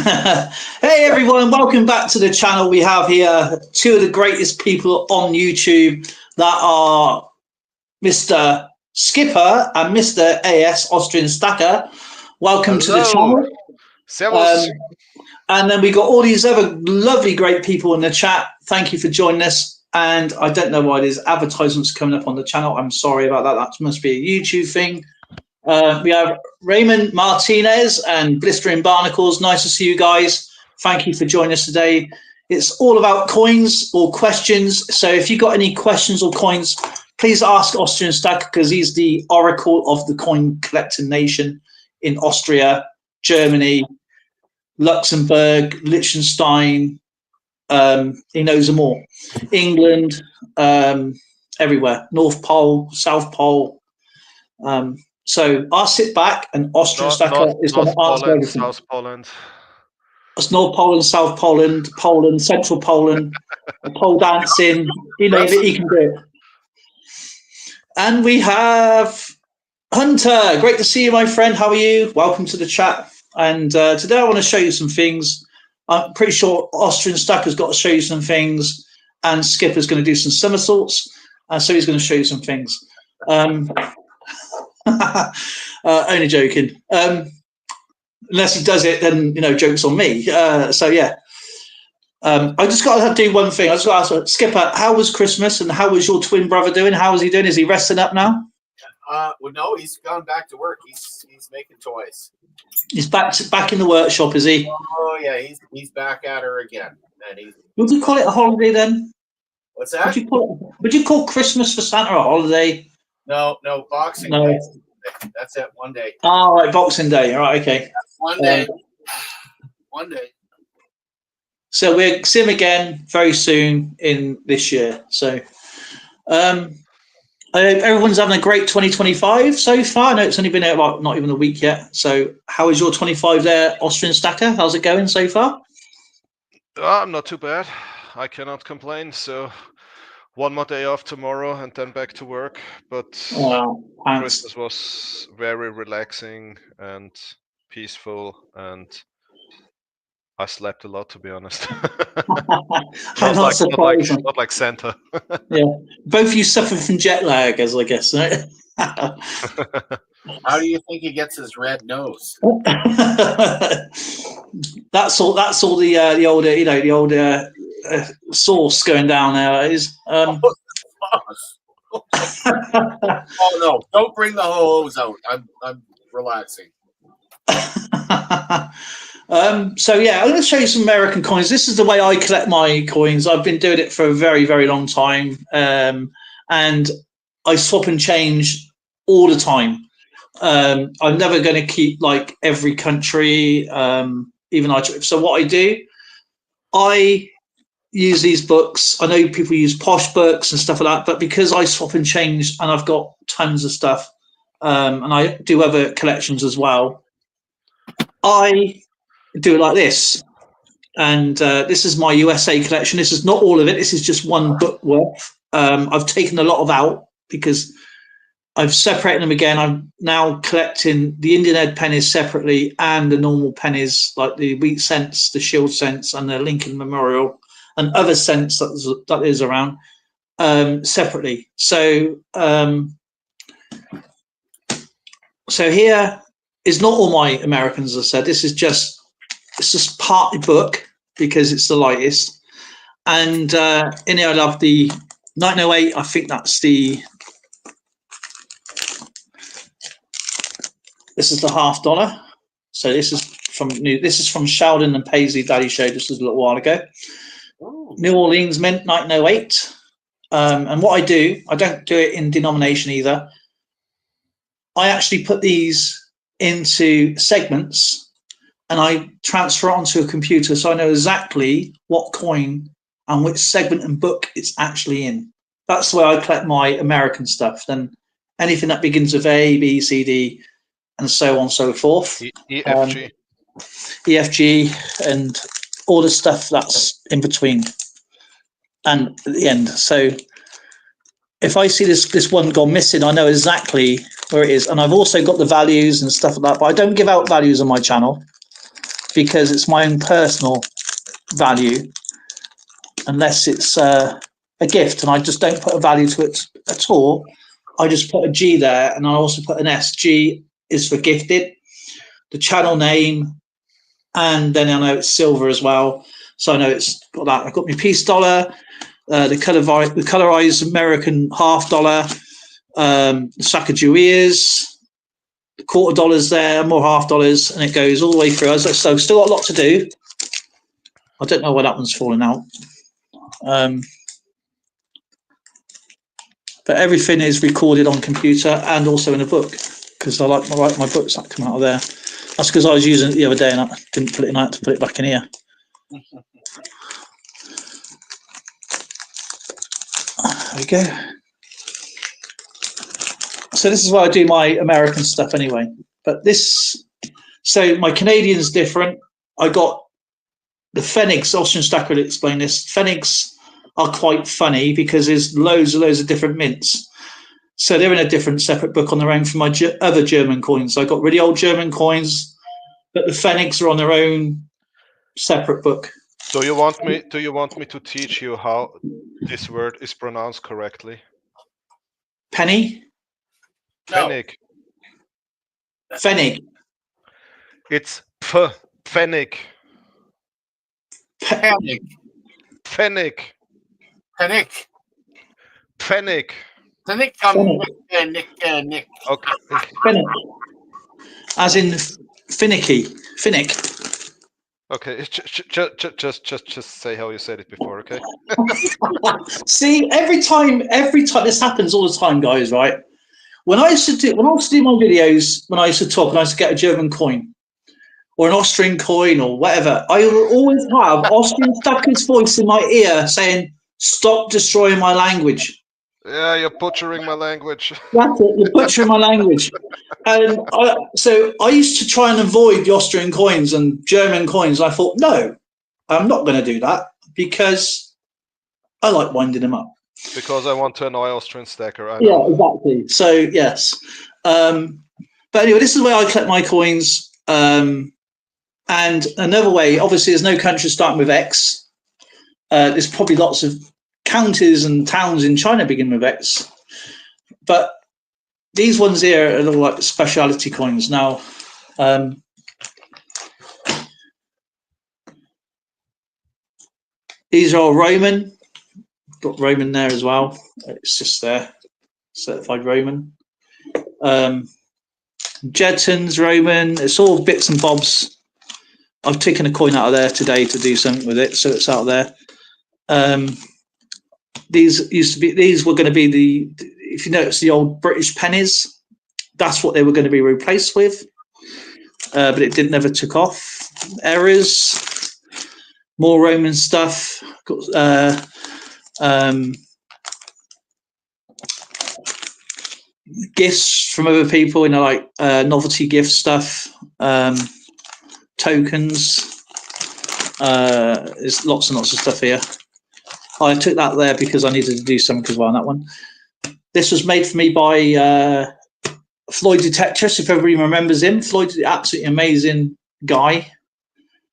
Hey everyone, welcome back to the channel. We have here two of the greatest people on YouTube that are Mr. Skipper and Mr. AS Austrian Stacker. Welcome to the channel. Servus. And then we got all these other lovely great people in the chat. Thank you for joining us. And I don't know why there's advertisements coming up on the channel. I'm sorry about that. That must be a YouTube thing. We have Raymond Martinez and Blistering Barnacles. Nice to see you guys. Thank you for joining us today. It's all about coins or questions. So if you got any questions or coins, please ask Austrian Stacker because he's the oracle of the coin collecting nation in Austria, Germany, Luxembourg, Liechtenstein. He knows them all. England, everywhere. North Pole, South Pole. So I'll sit back and Austrian Stacker is going to answer everything. South Poland. It's North Poland, South Poland, Poland, Central Poland, pole dancing. You know, he can do it. And we have Hunter. Great to see you, my friend. How are you? Welcome to the chat. And today I want to show you some things. I'm pretty sure Austrian Stacker's got to show you some things, and Skipper's going to do some somersaults. So he's going to show you some things. Only joking. Unless he does it, then joke's on me. So yeah. I just got to do one thing. I just got to ask Skipper, how was Christmas and how was your twin brother doing? How is he doing? Is he resting up now? Well, no, he's gone back to work. He's making toys. He's back in the workshop, is he? Oh yeah, he's back at her again. And would you call it a holiday then? What's that? Would you call Christmas for Santa a holiday? No, Boxing Day. That's it. One day. Oh, right, Boxing Day. All right, okay. One day. One day. So we'll see him again very soon in this year. So I hope everyone's having a great 2025 so far. I know it's only been out like not even a week yet. So how is your 25 there, Austrian Stacker? How's it going so far? Not too bad. I cannot complain. So one more day off tomorrow and then back to work. But Christmas was very relaxing and peaceful, and I slept a lot, to be honest. not like Santa. Yeah, both you suffer from jet lag, as I guess, right? How do you think he gets his red nose? That's all. That's all the older, the older sauce going down there is. Oh no! Don't bring the hose out. I'm relaxing. So yeah, I'm going to show you some American coins. This is the way I collect my coins. I've been doing it for a very, very long time, and I swap and change all the time. I'm never going to keep like every country, so what I do, I use these books. I know people use posh books and stuff like that, but because I swap and change and I've got tons of stuff, and I do other collections as well, I do it like this. And this is my USA collection. This is not all of it. This is just one book worth. I've taken a lot of out because I've separated them again. I'm now collecting the Indian head pennies separately and the normal pennies, like the wheat cents, the shield cents, and the Lincoln Memorial, and other cents that is around separately. So here is not all my Americans, as I said. This is just partly book because it's the lightest. And in here I love the 1908. I think that's this is the $50. So this is from Sheldon and Paisley. Daddy showed us a little while ago. Ooh. New Orleans Mint 1908. And what I do, I don't do it in denomination either. I actually put these into segments and I transfer it onto a computer so I know exactly what coin and which segment and book it's actually in. That's the way I collect my American stuff. Then anything that begins with A, B, C, D, and so on and so forth. EFG. EFG and all the stuff that's in between and at the end. So if I see this one gone missing, I know exactly where it is. And I've also got the values and stuff like that, but I don't give out values on my channel. because it's my own personal value, unless it's a gift, and I just don't put a value to it at all. I just put a G there, and I also put an S. G is for gifted, the channel name, and then I know it's silver as well. So I know it's got that. I've got my peace dollar, the colorized American $half, Sacagaweas, the $quarter there, more $half, and it goes all the way through. So still got a lot to do. I don't know why that one's falling out. But everything is recorded on computer and also in a book, because I like to write my books that come out of there. That's because I was using it the other day and I didn't put it in. I had to put it back in here. There we go. So this is where I do my American stuff anyway. But so my Canadian's different. I got the Pfennigs. Austrian Stacker will explain this. Pfennigs are quite funny because there's loads of different mints. So they're in a different separate book on their own from my other German coins. So I got really old German coins, but the Pfennigs are on their own separate book. Do you want me to teach you how this word is pronounced correctly? Penny? Pfennig. No. Pfennig. It's Pfennig. Panic. Pfennig. Panic. Pfennig. Panic. Nick. Okay. Pfennig. As in finicky. Finnick. Okay, just say how you said it before, okay? See, every time this happens all the time, guys, right? When I used to do my videos, when I used to talk and I used to get a German coin or an Austrian coin or whatever, I will always have Austrian Stacker's voice in my ear saying, "Stop destroying my language." Yeah, you're butchering my language. That's it, you're butchering my language. And so I used to try and avoid the Austrian coins and German coins. I thought, no, I'm not going to do that because I like winding them up. Because I want to annoy Austrian Stacker. I know. Yeah, exactly. So, yes. But anyway, this is where I collect my coins. And another way, obviously, there's no country starting with X. There's probably lots of counties and towns in China begin with X. But these ones here are little like speciality coins. Now, these are all Roman. Got Roman there as well. It's just there, certified Roman. Jetons, Roman. It's all bits and bobs. I've taken a coin out of there today to do something with it, so it's out there. These were going to be if you notice the old British pennies, that's what they were going to be replaced with, but it never took off. Errors, more Roman stuff. Gifts from other people, like novelty gift stuff, tokens. There's lots and lots of stuff here. I took that there because I needed to do something as well on that one. This was made for me by Floyd Detectress, if everybody remembers him. Floyd's an absolutely amazing guy.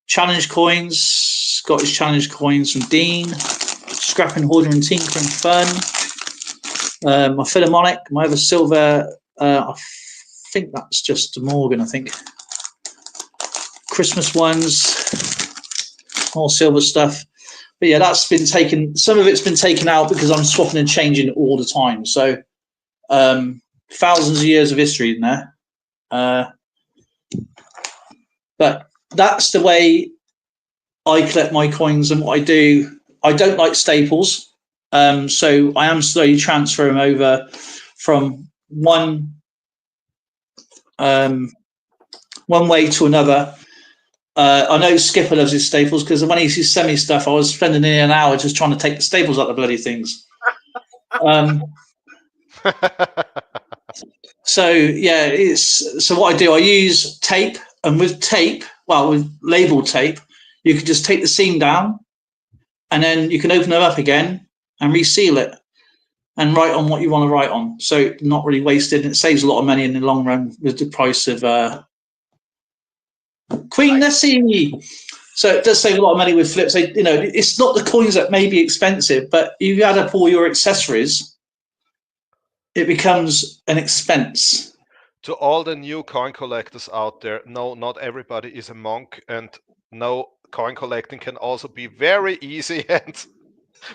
Challenge coins, Scottish challenge coins from Dean. Scrapping, hoarding and tinkering fun. My Philharmonic, my other silver, I think that's just Morgan, I think. Christmas ones, more silver stuff. But yeah, that's been taken. Some of it's been taken out because I'm swapping and changing it all the time. So thousands of years of history in there. But that's the way I collect my coins and what I do. I don't like staples. So I am slowly transferring over from one way to another. I know Skipper loves his staples because when he used to send me stuff, I was spending nearly an hour just trying to take the staples out of the bloody things. So yeah, so what I do, I use tape, and with tape, with label tape, you can just take the seam down, and then you can open it up again and reseal it, and write on what you want to write on. So not really wasted, and it saves a lot of money in the long run with the price of Queen Nessie. So it does save a lot of money with flips. You know, it's not the coins that may be expensive, but if you add up all your accessories, it becomes an expense. To all the new coin collectors out there, no, not everybody is a monk, and no, coin collecting can also be very easy,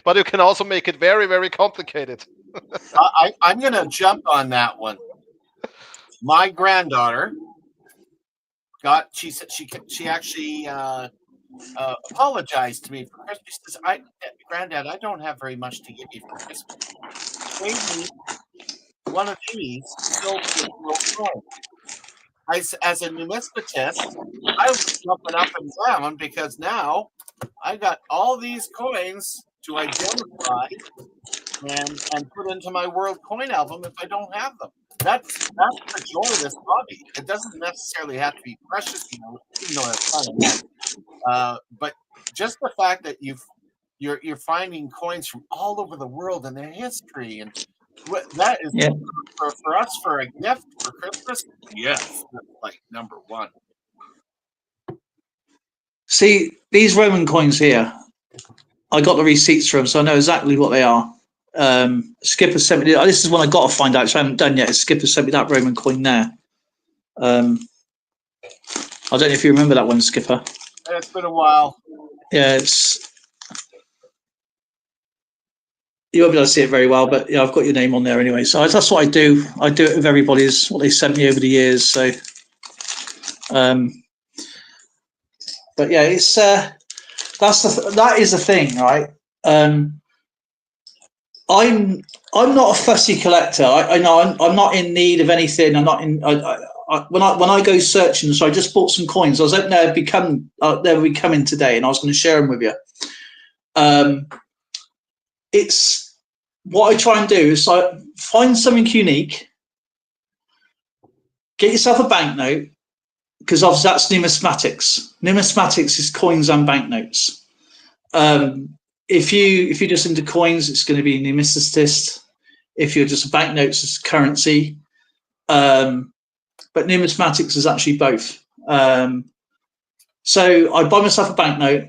but you can also make it very, very complicated. I'm going to jump on that one. My granddaughter she said she actually apologized to me for Christmas. She says, Granddad, I don't have very much to give you for Christmas. Gave me one of these filled with gold coins. As a numismatist, I was jumping up and down because now I got all these coins to identify and put into my world coin album if I don't have them. That's the joy of this hobby. It doesn't necessarily have to be precious, even though it's kind of nice. But just the fact that you're finding coins from all over the world and their history, and that is for us for a gift for Christmas. Yes, like number one. See, these Roman coins here, I got the receipts from, so I know exactly what they are. Skipper sent me. This is one I got to find out, so I haven't done yet. Skipper sent me that Roman coin there. I don't know if you remember that one, Skipper. It's been a while. Yeah, you won't be able to see it very well, but yeah, I've got your name on there anyway. So that's what I do. I do it with everybody's what they sent me over the years. So, but yeah, it's that is the thing, right? I'm not a fussy collector. I know I'm not in need of anything. I'm not in. When I go searching, so I just bought some coins. I was hoping they'd be coming today, and I was going to share them with you. It's what I try and do is find something unique, get yourself a banknote, because obviously that's numismatics. Numismatics is coins and banknotes. If you're just into coins, it's going to be numismatist. If you're just a banknotes, it's currency. But numismatics is actually both. So I buy myself a banknote,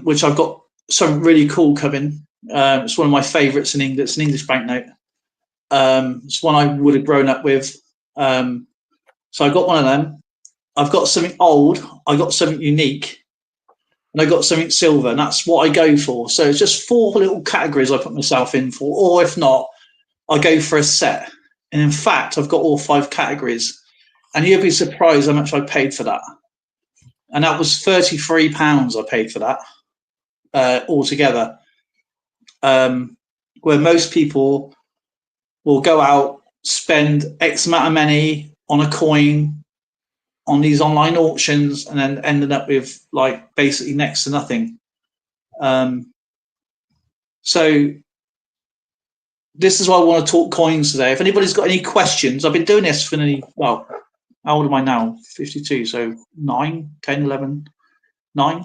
which I've got something really cool coming. It's one of my favourites in English. It's an English banknote. It's one I would have grown up with. So I got one of them. I've got something old. I got something unique. And I got something silver, and that's what I go for. So it's just 4 little categories I put myself in for, or if not, I go for a set. And in fact, I've got all 5 categories, and you'll be surprised how much I paid for that. And that was £33 I paid for that altogether. Where most people will go out, spend X amount of money on a coin on these online auctions, and then ended up with like basically next to nothing. So this is why I want to talk coins today. If anybody's got any questions, I've been doing this for how old am I now? 52. So 9, 10, 11, 9,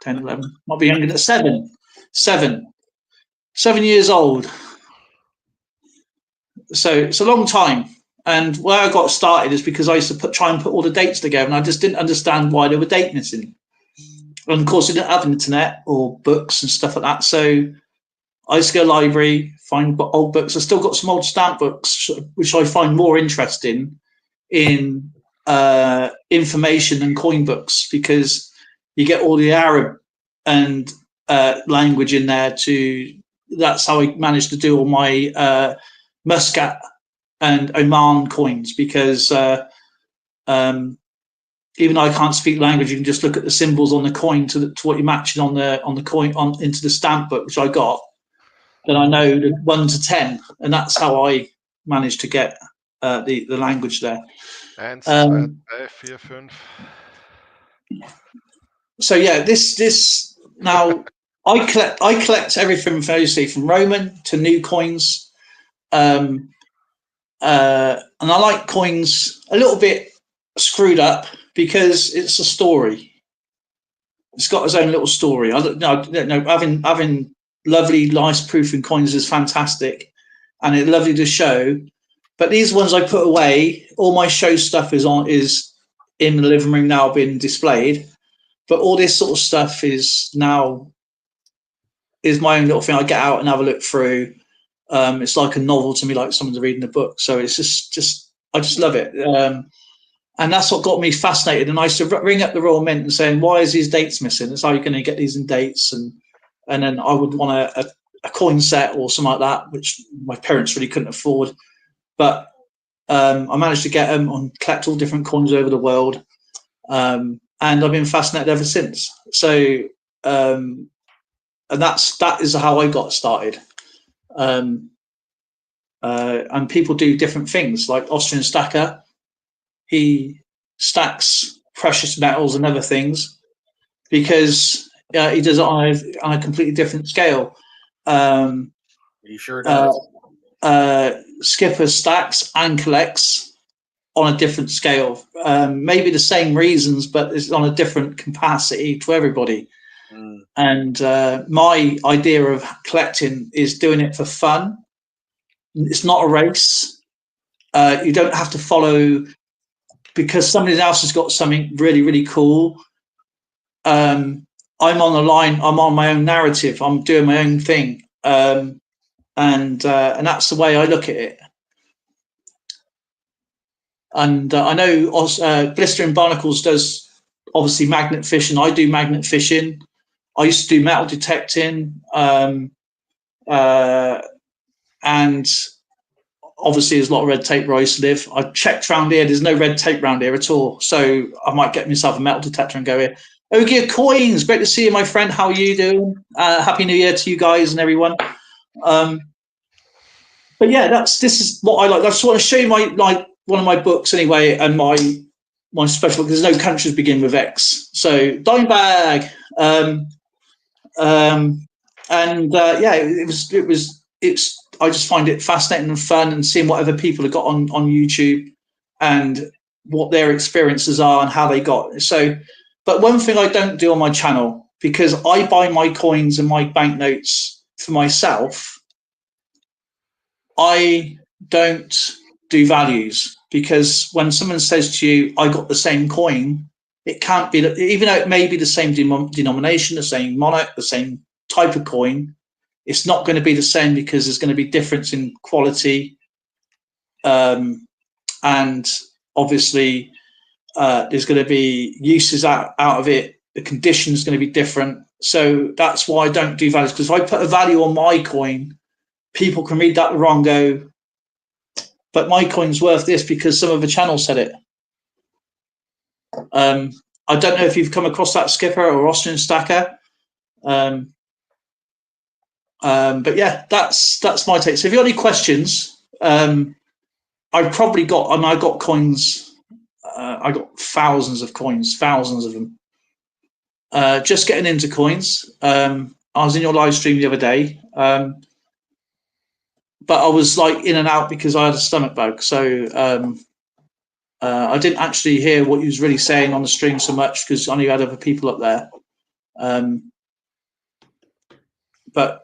10, 11. Might be younger than 7. 7 years old. So it's a long time. And where I got started is because I used to try and put all the dates together, and I just didn't understand why there were date missing. And of course, I didn't have internet or books and stuff like that. So I used to go to the library, find old books. I still got some old stamp books, which I find more interesting in information than coin books, because you get all the Arab and language in there. That's how I managed to do all my Muscat and Oman coins, because even though I can't speak language, you can just look at the symbols on the coin to what you're matching on the coin into the stamp book, which I got. Then I know the 1 to 10, and that's how I managed to get the language there. And 4, 5. So yeah, this now I collect everything from Roman to new coins. And I like coins a little bit screwed up because it's a story. It's got its own little story. I don't know. Having lovely, nice proofing coins is fantastic, and it's lovely to show. But these ones I put away, all my show stuff is in the living room now being displayed. But all this sort of stuff is my own little thing. I get out and have a look through. It's like a novel to me, like someone's reading a book. So it's just I just love it. And that's what got me fascinated. And I used to ring up the Royal Mint and saying, why is these dates missing? It's how you're going to get these in dates. And then I would want a coin set or something like that, which my parents really couldn't afford. But I managed to get them and collect all different coins over the world. And I've been fascinated ever since. So, and that is how I got started. And people do different things, like Austrian Stacker. He stacks precious metals and other things because he does it on a completely different scale. He sure does. Skipper stacks and collects on a different scale. Maybe the same reasons, but it's on a different capacity to everybody. And my idea of collecting is doing it for fun. It's not a race. You don't have to follow because somebody else has got something really, really cool. I'm on the line. I'm on my own narrative. I'm doing my own thing. And that's the way I look at it. And I know Blistering Barnacles does obviously magnet fishing. I do magnet fishing. I used to do metal detecting. And obviously there's a lot of red tape where I used to live. I checked around here. There's no red tape around here at all. So I might get myself a metal detector and go here. Ogia Coins, great to see you, my friend. How are you doing? Happy New Year to you guys and everyone. But yeah, this is what I like. I just want to show you one of my books anyway, and my special book. There's no countries begin with X. So Dimebag, it's. I just find it fascinating and fun, and seeing what other people have got on YouTube, and what their experiences are and how they got it. So. But one thing I don't do on my channel, because I buy my coins and my banknotes for myself, I don't do values, because when someone says to you, I got the same coin, it can't be, even though it may be the same denomination, the same monarch, the same type of coin, it's not going to be the same, because there's going to be difference in quality. And obviously, there's going to be uses out of it. The condition is going to be different. So that's why I don't do values, because if I put a value on my coin, people can read that wrong, go, but my coin's worth this because some of the channel said it. I don't know if you've come across that, Skipper or Austrian Stacker. But yeah, that's my take. So if you have any questions, I've probably got, I got coins. I got thousands of coins, thousands of them. Just getting into coins. I was in your live stream the other day, but I was like in and out because I had a stomach bug. So I didn't actually hear what you was really saying on the stream so much, because I knew you had other people up there. But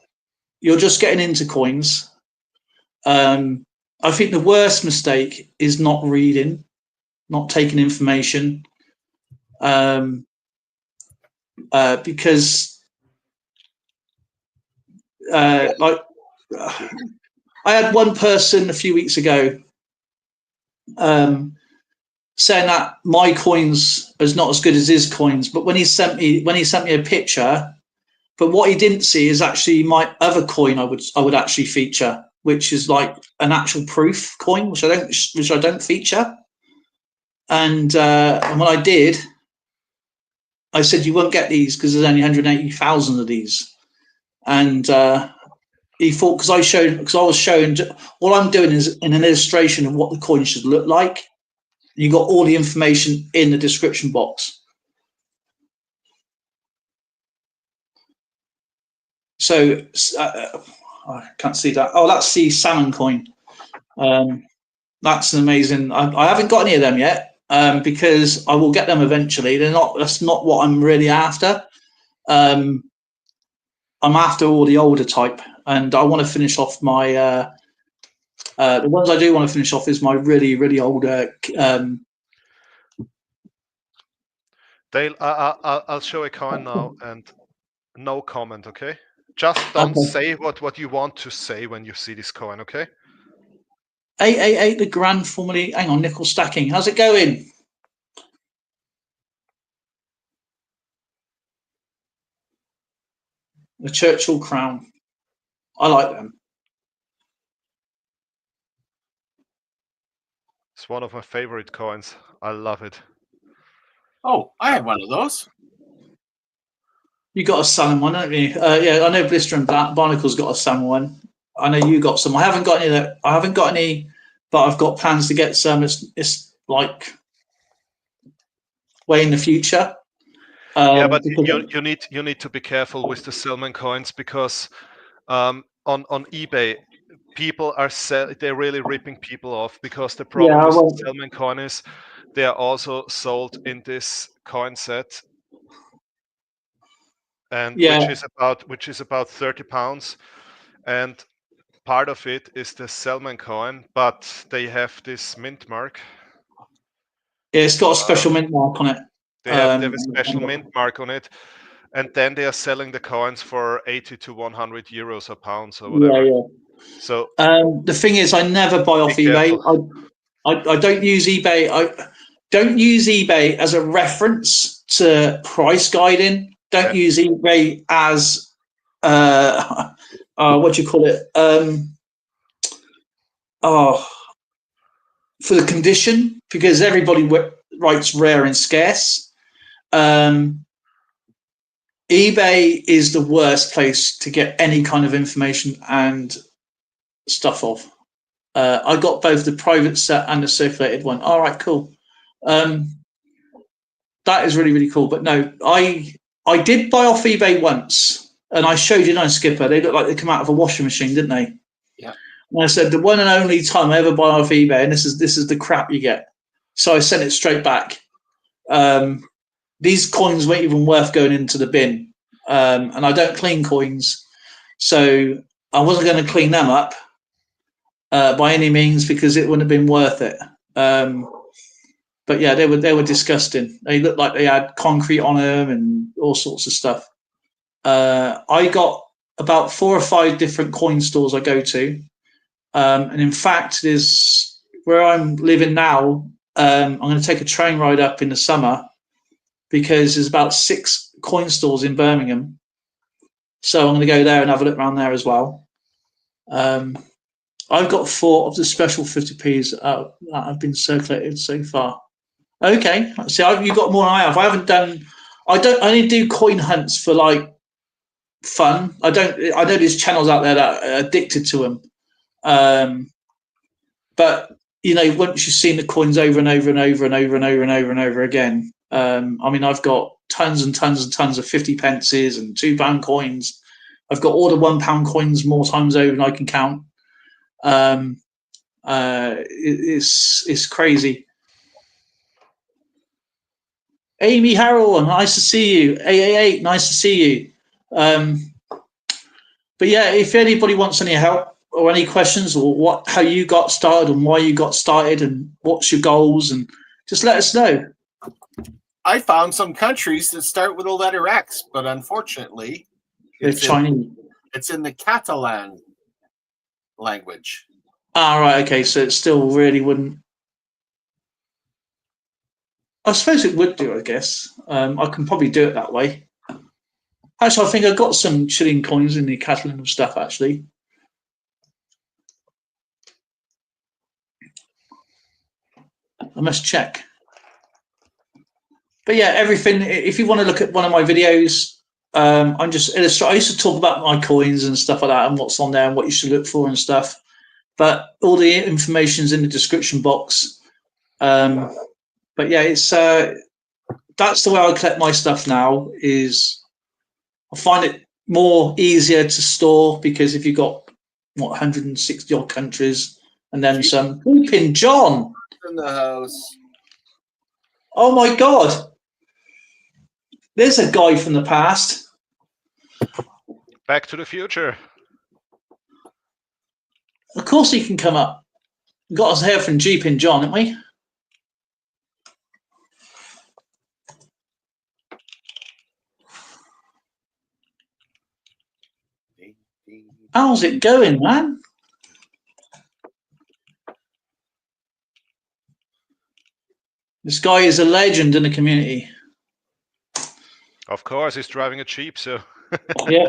you're just getting into coins. I think the worst mistake is not reading, not taking information, because like I had one person a few weeks ago saying that my coins is not as good as his coins, but when he sent me a picture, but what he didn't see is actually my other coin I would actually feature, which is like an actual proof coin, which I don't feature. And when I did, I said, you won't get these because there's only 180,000 of these. And he thought, because I was showing, all I'm doing is an illustration of what the coin should look like. You got all the information in the description box. So I can't see that. Oh, that's the salmon coin. That's an amazing. I haven't got any of them yet. Because I will get them eventually. That's not what I'm really after. I'm after all the older type, and I want to finish off my the ones I do want to finish off is my really, really older Dale, I'll show a coin now, and no comment, okay? Just don't say what you want to say when you see this coin, okay? 888, the grand formerly. Hang on, nickel stacking. How's it going? The Churchill crown. I like them. It's one of my favorite coins. I love it. Oh, I have one of those. You got a salmon one, don't you? Yeah, I know Blister and Barnacle's got a salmon one. I know you got some. I haven't got any that. I haven't got any, but I've got plans to get some. It's like way in the future. Yeah, but you need to be careful with the salmon coins, because on eBay, people are they're really ripping people off, because the problem with the salmon coin is they are also sold in this coin set, and which is about 30 pounds, and part of it is the salmon coin, but they have this mint mark. Yeah, it's got a special mint mark on it. They have a special mint mark on it, and then they are selling the coins for 80 to 100 euros a pound or whatever. Yeah. So the thing is, I never buy off eBay. I don't use eBay. I don't use eBay as a reference to price guiding. Don't use eBay as what do you call it? For the condition, because everybody writes rare and scarce. eBay is the worst place to get any kind of information and stuff off. I got both the private set and the circulated one. All right, cool. That is really, really cool. But no, I did buy off eBay once, and I showed you, Skipper. They look like they come out of a washing machine, didn't they? Yeah. And I said, the one and only time I ever buy off eBay, and this is the crap you get. So I sent it straight back. These coins weren't even worth going into the bin. And I don't clean coins. So I wasn't going to clean them up by any means, because it wouldn't have been worth it. But yeah, they were disgusting. They looked like they had concrete on them and all sorts of stuff. I got about 4 or 5 different coin stores I go to. And in fact, there's where I'm living now. I'm going to take a train ride up in the summer, because there's about 6 coin stores in Birmingham. So I'm going to go there and have a look around there as well. I've got 4 of the special 50p's that have been circulated so far. Okay, see, you've got more than I have. I only do coin hunts for like fun. I know there's channels out there that are addicted to them. But once you've seen the coins over and over and over and over and over and over and over again, I've got tons and tons and tons of 50 pences and £2 coins. I've got all the £1 coins more times over than I can count. It's crazy. Amy Harrell, nice to see you. 888, nice to see you. But yeah, if anybody wants any help or any questions, or how you got started and why you got started and what's your goals, and just let us know. I found some countries that start with a letter X, but unfortunately, it's Chinese. It's in the Catalan language. Right. Okay. So it still really wouldn't. I suppose it would do. I guess I can probably do it that way. Actually, I think I got some shilling coins in the Catalan stuff. Actually. I must check. But yeah, everything. If you want to look at one of my videos, I'm just illustrating. I used to talk about my coins and stuff like that, and what's on there, and what you should look for and stuff. But all the information's in the description box. But yeah, it's that's the way I collect my stuff now. Is I find it more easier to store, because if you've got 160 odd countries and then some. Whooping John in the house. Oh my God! There's a guy from the past. Back to the Future. Of course he can come up. We've got us here from Jeep and John, haven't we? How's it going, man? This guy is a legend in the community. Of course, he's driving a Jeep, so. Yeah.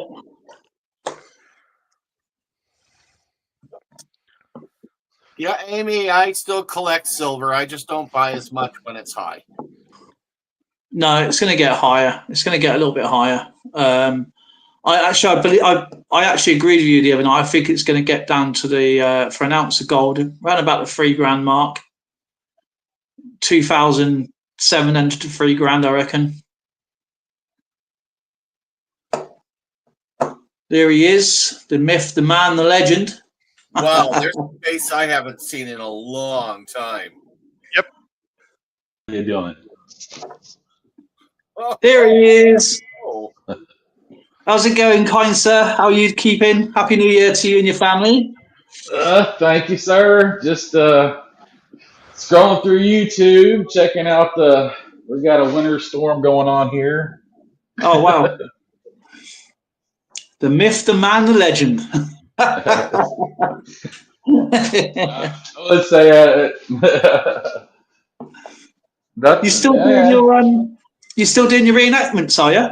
Yeah, Amy, I still collect silver. I just don't buy as much when it's high. No, it's going to get higher. It's going to get a little bit higher. I actually agreed with you the other night. I think it's going to get down to the for an ounce of gold around about the $3,000 mark, 2,700 to $3,000, I reckon. There he is, the myth, the man, the legend. Wow, there's a face I haven't seen in a long time. Yep. How you doing? There he is. How's it going, kind sir? How are you keeping? Happy New Year to you and your family. Thank you, sir. Just scrolling through YouTube, checking out we got a winter storm going on here. Oh, wow. The myth, the man, the legend. Let's say you still doing your reenactments, are you?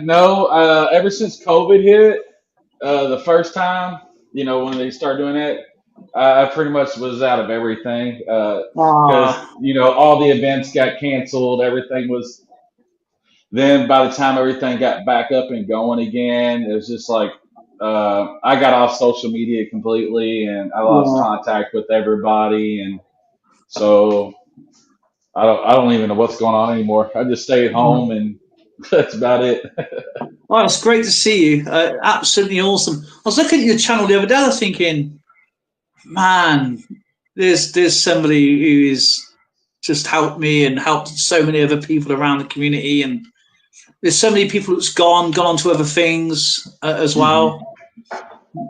No. Ever since COVID hit, the first time, when they started doing it, I pretty much was out of everything because all the events got canceled. Everything was. Then by the time everything got back up and going again, it was just like I got off social media completely, and I lost contact with everybody, and so I don't even know what's going on anymore. I just stay at home, and that's about it. Well, it's great to see you. Absolutely awesome. I was looking at your channel the other day. I was thinking, man, there's somebody who is just helped me and helped so many other people around the community, and there's so many people that's gone on to other things as well.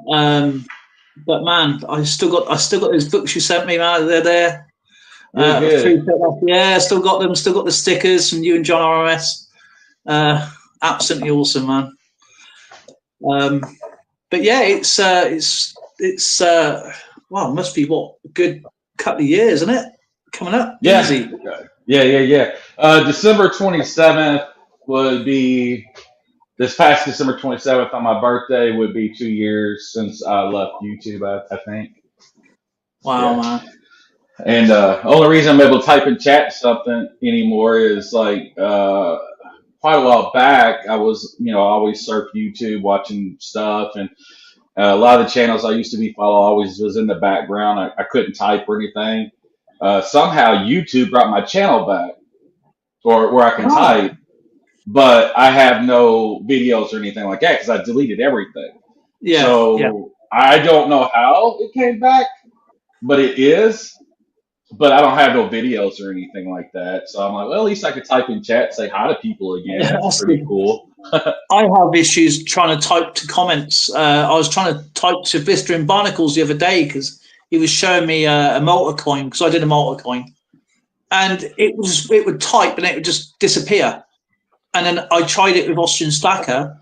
But man, I still got those books you sent me, man. They're there. Yeah, still got them. Still got the stickers from you and John RMS. Absolutely awesome, man. But yeah, it's well, it must be a good couple of years, isn't it? Coming up. Yeah. Easy. Yeah. December 27th would be this past December 27th on my birthday would be 2 years since I left YouTube, I think. Wow, man. And only reason I'm able to type in chat something anymore is like quite a while back, I was, I always surfed YouTube watching stuff, and a lot of the channels I used to be follow always was in the background. I couldn't type or anything. Somehow YouTube brought my channel back, or where I can type, but I have no videos or anything like that because I deleted everything. Yeah. So I don't know how it came back, but it is. But I don't have no videos or anything like that. So I'm like, well, at least I could type in chat, say hi to people again. Yeah, that's pretty cool. I have issues trying to type to comments. I was trying to type to Vista and Barnacles the other day because he was showing me a multi-coin, because I did a multi-coin. And it would type and it would just disappear. And then I tried it with Austrian Stacker.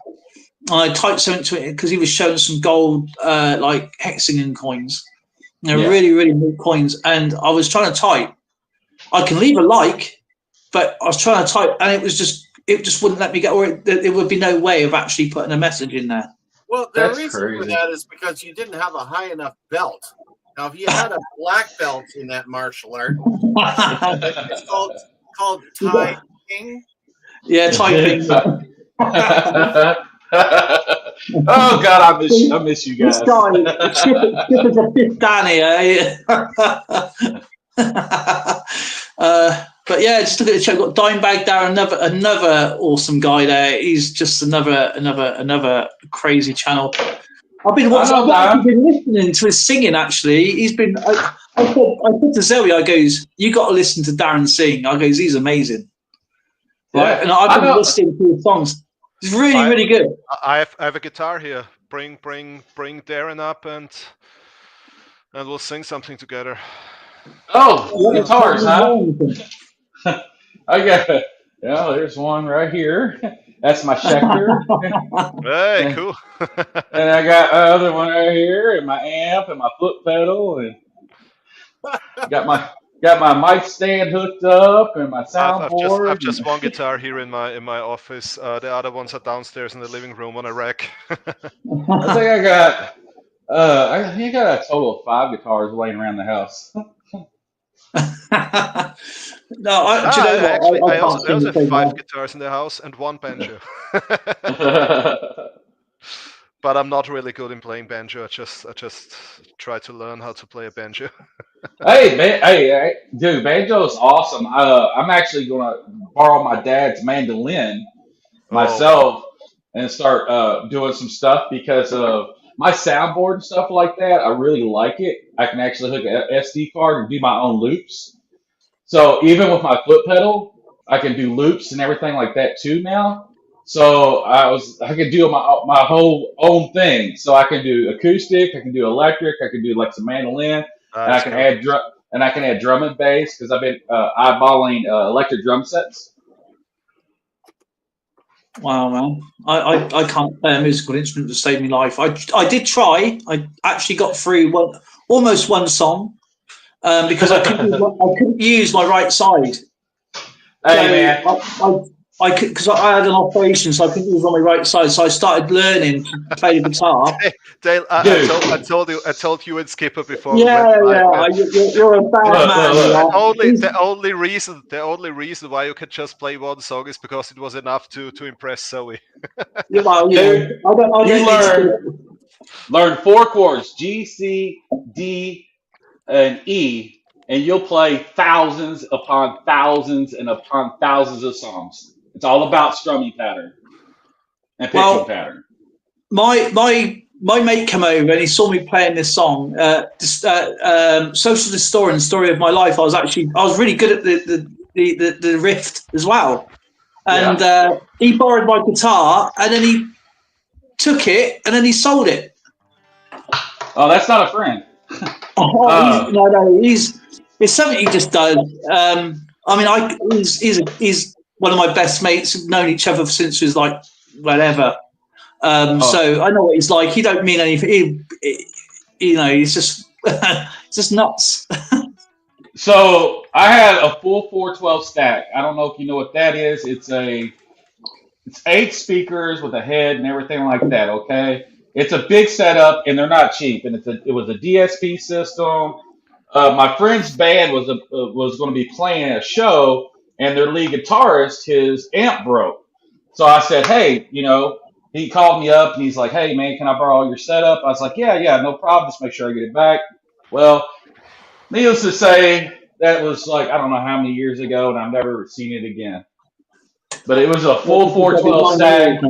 And I typed something to it because he was showing some gold, like hexagon coins. Really, really big coins. And I was trying to type. I can leave a like, but I was trying to type, and it just wouldn't let me get, or there would be no way of actually putting a message in there. Well, the reason for that is because you didn't have a high enough belt. Now, if you had a black belt in that martial art, it's called typing. Yeah, typing. Oh God, I miss you guys. This guy, Chip is a bit Danny, eh? But yeah, just look at the chat. Got Dimebag there, another awesome guy there. He's just another crazy channel. I've been listening to his singing. Actually, he's been. I said to Zoe, I goes, "You got to listen to Darren sing." I goes, "He's amazing." Right, and I've been listening to his songs. It's really, really good. I have a guitar here. Bring Darren up and we'll sing something together. Oh, guitars, huh? I got there's one right here. That's my Schecter. Hey, cool. And I got another one right here, and my amp, and my foot pedal, and got my mic stand hooked up, and my soundboard. I've just one guitar here in my office. The other ones are downstairs in the living room on a rack. I think I got I got a total of 5 guitars laying around the house. No, do you know what? Actually, I can't also sing the have same 5 way. guitars in the house and 1 banjo. But I'm not really good in playing banjo. I just try to learn how to play a banjo. Hey, dude, banjo is awesome. I'm actually gonna borrow my dad's mandolin myself and start doing some stuff because of my soundboard and stuff like that. I really like it. I can actually hook an SD card and do my own loops. So even with my foot pedal, I can do loops and everything like that too now. So I could do my whole own thing. So I can do acoustic, I can do electric, I can do like some mandolin, and I That's can cool. add drum and bass because I've been eyeballing electric drum sets. Wow, man. I can't play a musical instrument to save my life. I did try. I actually got through almost one song because I couldn't use my right side. Hey, man. I could, because I had an operation, so I couldn't use on my right side. So I started learning to play the guitar. Dale, I told you and Skipper before. Yeah. You're a bad man. The only reason why you could just play one song is because it was enough to impress Zoe. Dude, learn 4 chords: G, C, D, and E. And you'll play thousands upon thousands and upon thousands of songs. It's all about strumming pattern and picking pattern. My mate came over and he saw me playing this song, Social Distortion, Story of My Life. I was really good at the riff as well. And he borrowed my guitar and then he took it and then he sold it. Oh, that's not a friend. It's something he just does. He's one of my best mates. We've known each other since we was like whatever. So I know what he's like. He don't mean anything. He's just just nuts. So I had a full 412 stack. I don't know if you know what that is. It's 8 speakers with a head and everything like that. Okay, it's a big setup and they're not cheap. And it was a DSP system. My friend's band was going to be playing a show, and their lead guitarist, his amp broke. So I said, hey, he called me up and he's like, hey man, can I borrow your setup? I was like, yeah, no problem. Just make sure I get it back. Well, needless to say, that was like I don't know how many years ago, and I've never seen it again. But it was a full 412 stack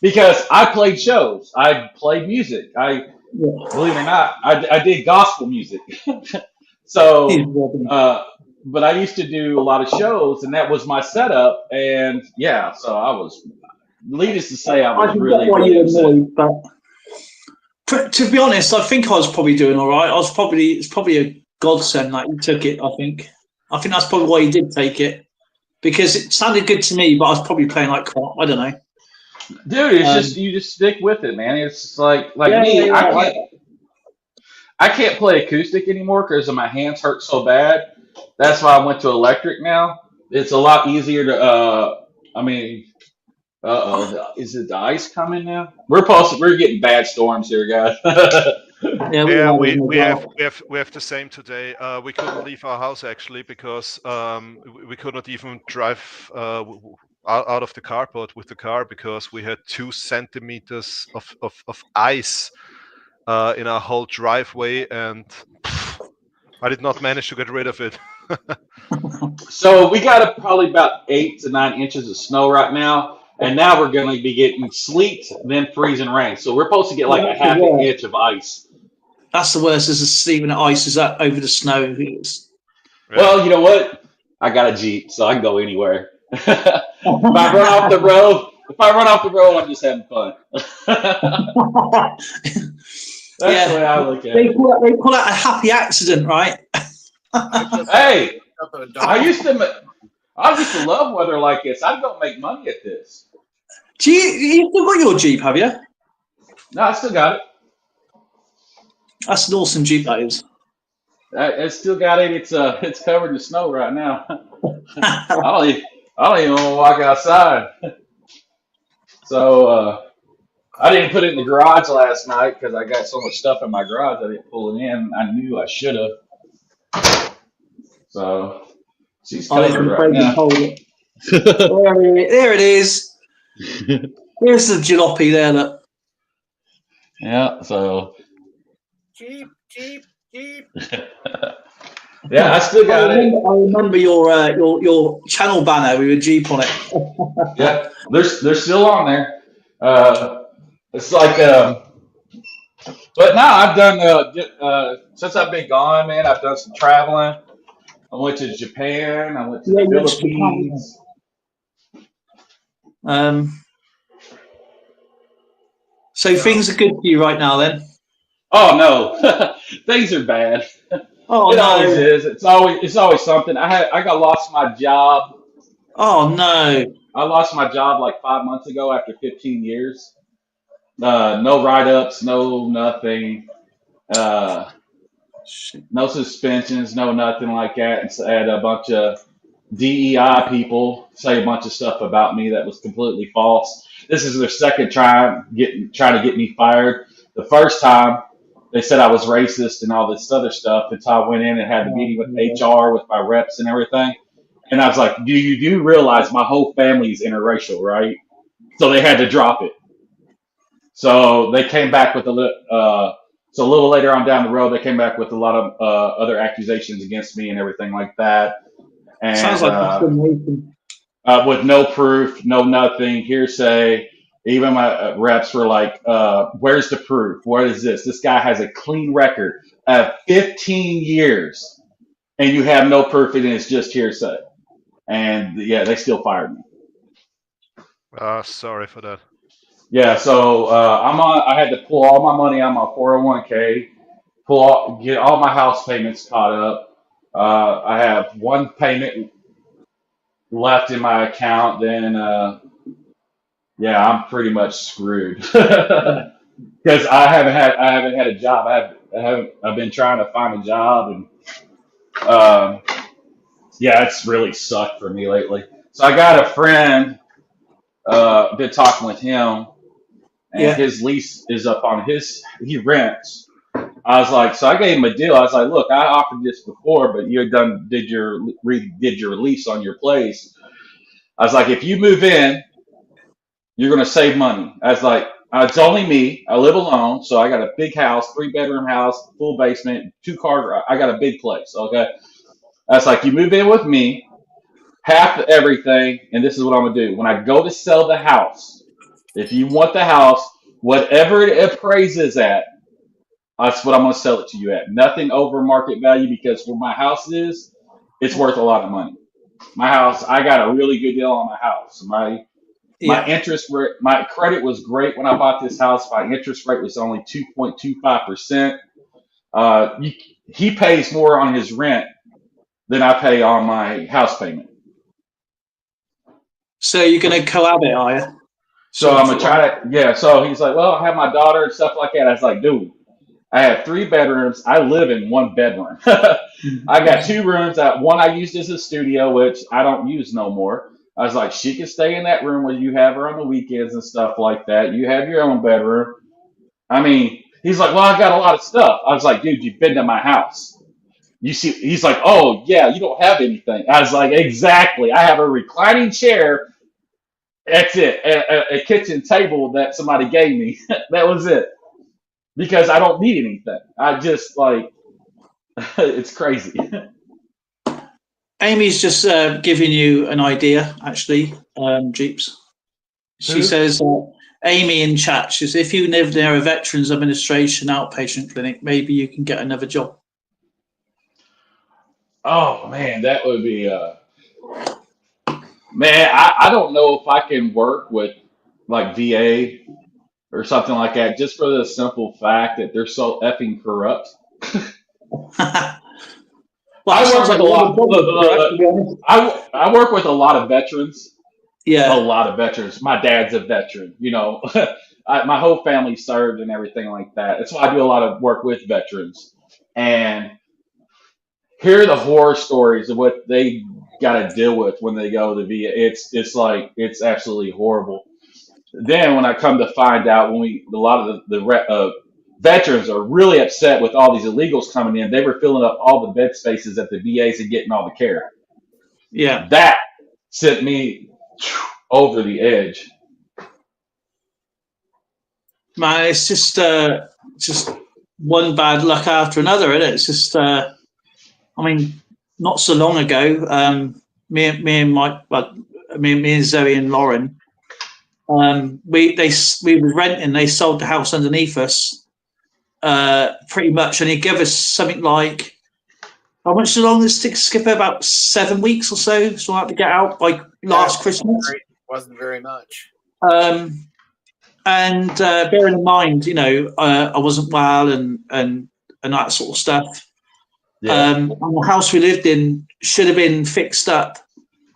because I played shows. I played music. Believe it or not, I did gospel music. So, but I used to do a lot of shows, and that was my setup. And yeah, so I was, needless to say, I was really upset. But to be honest, I think I was probably doing all right. It's probably a godsend that you took it. I think that's probably why you did take it because it sounded good to me, but I was probably playing like crap. I don't know. Dude, it's just you just stick with it, man. It's just like me. I can't play acoustic anymore because my hands hurt so bad. That's why I went to electric now. It's a lot easier to. Is it the ice coming now? We're getting bad storms here, guys. We have the same today. We couldn't leave our house actually because we could not even drive out of the carport with the car because we had 2 centimeters of ice in our whole driveway, and I did not manage to get rid of it. So we got probably about 8 to 9 inches of snow right now, and now we're going to be getting sleet, then freezing rain. So we're supposed to get like a half an inch of ice. That's the worst. Is sleeping at ice. Is that over the snow? Well, you know what? I got a Jeep, so I can go anywhere. If I run off the road, I'm just having fun. That's the way I look at it. They call that a happy accident, right? Hey, I used I used to love weather like this. I'd go make money at this. Do you still got your Jeep, have you? No, I still got it. That's an awesome Jeep, that is. I still got it. It's covered in snow right now. I don't even want to walk outside. So I didn't put it in the garage last night because I got so much stuff in my garage. I didn't pull it in. I knew I should have. So she's covered right now. There it is. Here's the jalopy there. Look. Yeah. So. Jeep. Yeah, I still got it. I remember your channel banner with a Jeep on it. Yeah, they're still on there. It's like, but now I've done since I've been gone, man. I've done some traveling. I went to Japan. I went to the Philippines. So things are good for you right now, then? Oh no, things are bad. Oh it no, always is. It's always something. I got lost my job. Oh no, I lost my job like 5 months ago after 15 years. No write-ups, no nothing. No suspensions, no nothing like that. And so I had a bunch of DEI people say a bunch of stuff about me that was completely false. This is their second trying to get me fired. The first time they said I was racist and all this other stuff until I went in and had a meeting with HR with my reps and everything. And I was like, do you realize my whole family is interracial, right? So they had to drop it. So they came back with so a little later on down the road, they came back with a lot of other accusations against me and everything like that. And sounds like with no proof, no nothing, hearsay. Even my reps were like, where's the proof? What is this? This guy has a clean record of 15 years and you have no proof and it's just hearsay. And yeah, they still fired me. Sorry for that. Yeah, so I had to pull all my money out of my 401k, get all my house payments caught up. I have one payment left in my account. Then yeah, I'm pretty much screwed because I haven't had a job. I've been trying to find a job, and yeah, it's really sucked for me lately. So I got a friend. Been talking with him. And his lease is up on he rents. I was like, so I gave him a deal. I was like, look, I offered this before, but you did your lease on your place. I was like, if you move in, you're going to save money. I was like, it's only me. I live alone. So I got a big house, 3-bedroom house, full basement, 2-car. I got a big place. Okay. I was like, you move in with me, half everything. And this is what I'm going to do. When I go to sell the house, if you want the house, whatever it appraises at, that's what I'm going to sell it to you at. Nothing over market value because where my house is, it's worth a lot of money. My house, I got a really good deal on my house. My interest rate, my credit was great when I bought this house. My interest rate was only 2.25%. He pays more on his rent than I pay on my house payment. So you're going to cohabit, are you? So I'm gonna try to, yeah. So he's like, well, I have my daughter and stuff like that. I was like, dude, I have 3 bedrooms. I live in 1 bedroom. I got 2 rooms. One I used as a studio, which I don't use no more. I was like, she can stay in that room where you have her on the weekends and stuff like that. You have your own bedroom. I mean, he's like, well, I got a lot of stuff. I was like, dude, you've been to my house. You see, he's like, oh yeah, you don't have anything. I was like, exactly. I have a reclining chair. That's it. A kitchen table that somebody gave me. That was it. Because I don't need anything. I just like, it's crazy. Amy's just giving you an idea, actually, Jeeps. She says, Amy in chat, she says, if you live near a Veterans Administration outpatient clinic, maybe you can get another job. Oh, man, that would be... Man, I don't know if I can work with like VA or something like that, just for the simple fact that they're so effing corrupt. Well, I work with a lot. I work with a lot of veterans. Yeah. A lot of veterans. My dad's a veteran. You know, my whole family served and everything like that. That's why I do a lot of work with veterans and hear the horror stories of what they got to deal with when they go to the VA. It's absolutely horrible. Then when I come to find out, a lot of the veterans are really upset with all these illegals coming in. They were filling up all the bed spaces at the VAs and getting all the care. Yeah. That sent me over the edge. Man, it's just one bad luck after another, isn't it? It's just, I mean, not so long ago, me and Zoe and Lauren, we were renting. They sold the house underneath us, pretty much, and he gave us something like, how much long did it skip? About 7 weeks or so. So I had to get out by last Christmas. Wasn't very much. And bearing in mind, I wasn't well and that sort of stuff. Yeah. And the house we lived in should have been fixed up,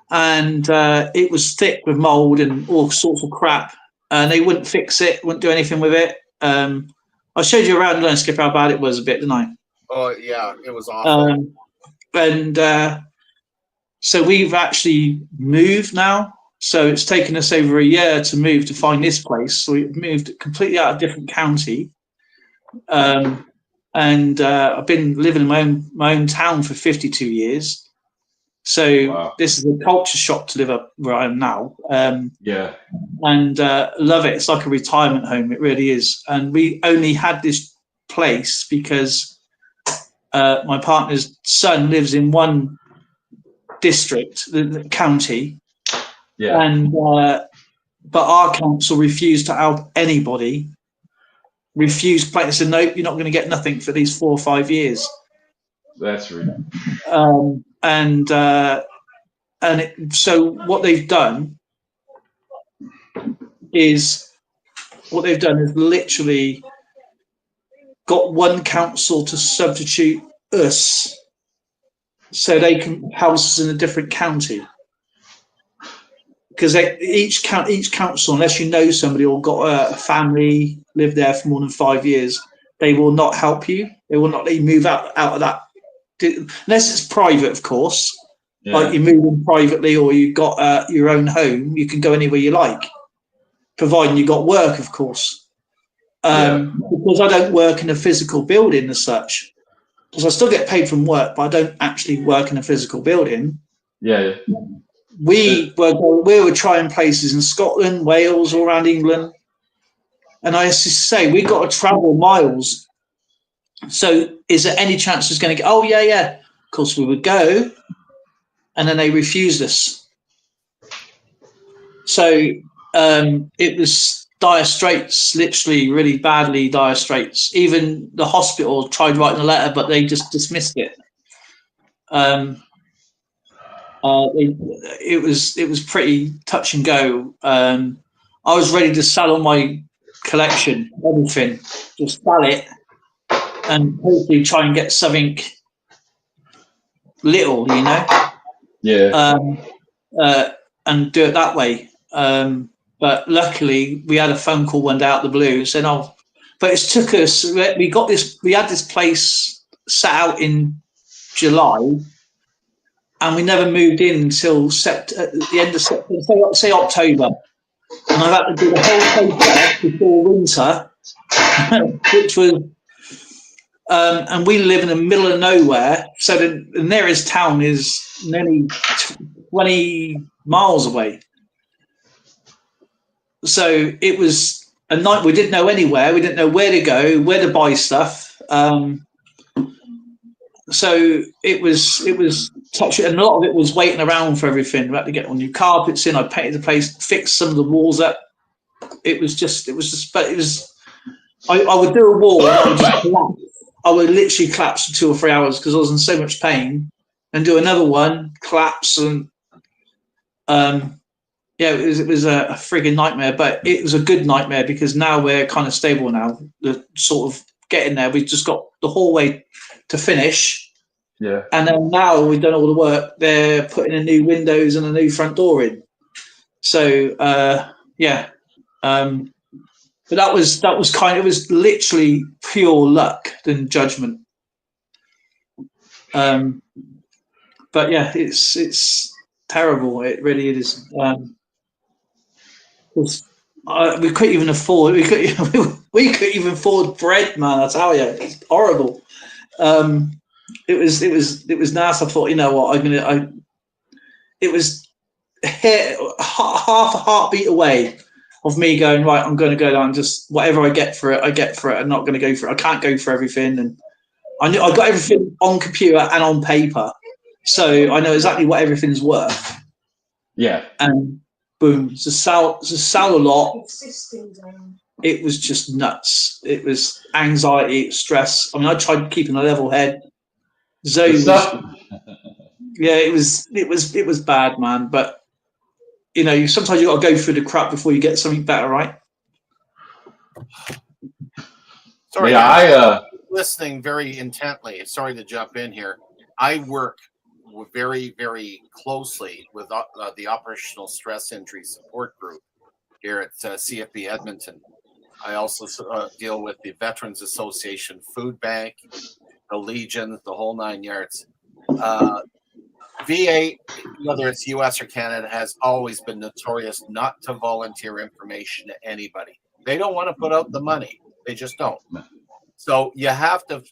and it was thick with mold and all sorts of crap. And they wouldn't fix it, wouldn't do anything with it. I showed you around and Skip how bad it was a bit, didn't I? Oh yeah, it was awful. So we've actually moved now. So it's taken us over a year to move to find this place. So we moved completely out of a different county. And I've been living in my own town for 52 years. So wow. This is a culture shock to live up where I am now. Yeah. And love it. It's like a retirement home. It really is. And we only had this place because my partner's son lives in one district, the county. Yeah. And but our council refused to help anybody. Refused. They said, no, you're not going to get nothing for these 4 or 5 years. That's right. So what they've done is literally got one council to substitute us, so they can house us in a different county. Because each council, unless you know somebody or got a family live there for more than 5 years, they will not help you. They will not let you move out of that, unless it's private, of course. Yeah. Like you move in privately or you've got your own home, you can go anywhere you like, providing you got work, of course. Because I don't work in a physical building as such, because I still get paid from work, but I don't actually work in a physical building. Yeah. We were trying places in Scotland, Wales, all around England. And I used to say, we got to travel miles. So is there any chance it's going to go? Oh, yeah. Of course, we would go. And then they refused us. So it was dire straits, literally really badly dire straits. Even the hospital tried writing a letter, but they just dismissed it. It was pretty touch and go. I was ready to sell all my collection, everything, just sell it, and hopefully try and get something little, Yeah. And do it that way. But luckily, we had a phone call one day out of the blue saying, "Oh," but it took us. We had this place set out in July. And we never moved in until the end of September, say October. And I've had to do the whole process before winter, which was, and we live in the middle of nowhere. So the nearest town is nearly 20 miles away. So it was a night. We didn't know anywhere. We didn't know where to go, where to buy stuff. So it was touch, and a lot of it was waiting around for everything. We had to get all new carpets in. I painted the place, fixed some of the walls up. It was just. I would do a wall and I would just collapse. I would literally collapse for 2 or 3 hours because I was in so much pain, and do another one, collapse, and it was a frigging nightmare. But it was a good nightmare because now we're kind of stable now. The sort of getting there. We've just got the hallway to finish, Yeah. And then now we've done all the work. They're putting in new windows and a new front door in. So yeah, but that was it was literally pure luck than judgment. But yeah, it's terrible. It really is. We couldn't even afford. We couldn't even afford bread, man. I tell you, it's horrible. It was nice. I thought, you know what, it was half a heartbeat away of me going, right, I'm going to go down, just whatever I get for it, I get for it. I'm not going to go for it. I can't go for everything. And I knew I got everything on computer and on paper, so I know exactly what everything's worth. Yeah. And boom, to sell a lot. It was just nuts. It was anxiety, stress. I mean, I tried keeping a level head. Zoe was, yeah, it was bad, man. But you know, sometimes you got to go through the crap before you get something better, right? Sorry, yeah, listening very intently. Sorry to jump in here. I work very, very closely with the Operational Stress Injury Support Group here at CFB Edmonton. I also deal with the Veterans Association Food Bank, the Legion, the whole 9 yards. VA, whether it's US or Canada, has always been notorious not to volunteer information to anybody. They don't want to put out the money. They just don't. So you have to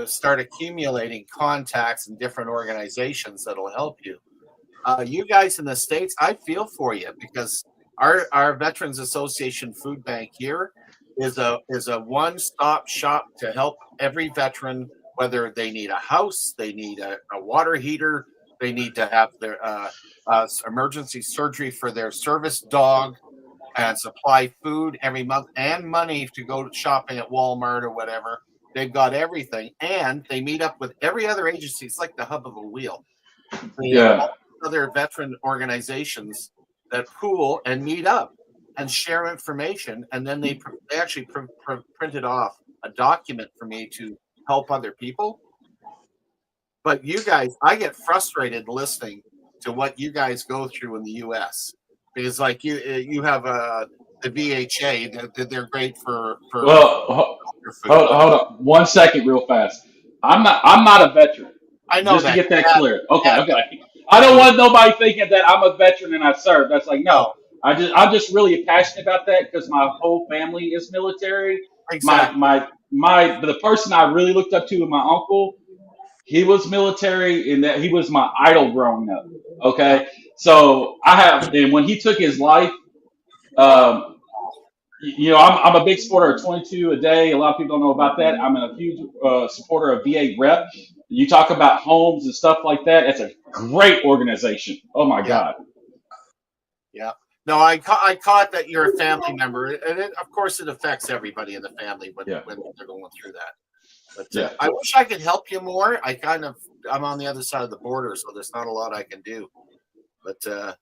start accumulating contacts in different organizations that'll help you. You guys in the States, I feel for you, because our Veterans Association Food Bank here is a one-stop shop to help every veteran, whether they need a house, they need a water heater, they need to have their emergency surgery for their service dog, and supply food every month and money to go shopping at Walmart or whatever. They've got everything, and they meet up with every other agency. It's like the hub of a wheel. Yeah. Other veteran organizations that pool and meet up and share information, and then they actually printed off a document for me to help other people. But you guys, I get frustrated listening to what you guys go through in the U.S. because, like, you have the VHA. They're great for well, hold on 1 second, real fast. I'm not a veteran. I know just that. to get that clear. Okay. I don't want nobody thinking that I'm a veteran and I serve. That's like, no. I'm just really passionate about that because my whole family is military. Exactly. The person I really looked up to was my uncle. He was military, and that he was my idol growing up. Okay, so and when he took his life, you know, I'm a big supporter of 22 a day. A lot of people don't know about that. I'm a huge supporter of VA Rep. You talk about homes and stuff like that. It's a great organization. Oh my God. Yeah. No, I caught that you're a family member, and of course it affects everybody in the family when they're going through that. But I wish I could help you more. I'm on the other side of the border, so there's not a lot I can do. But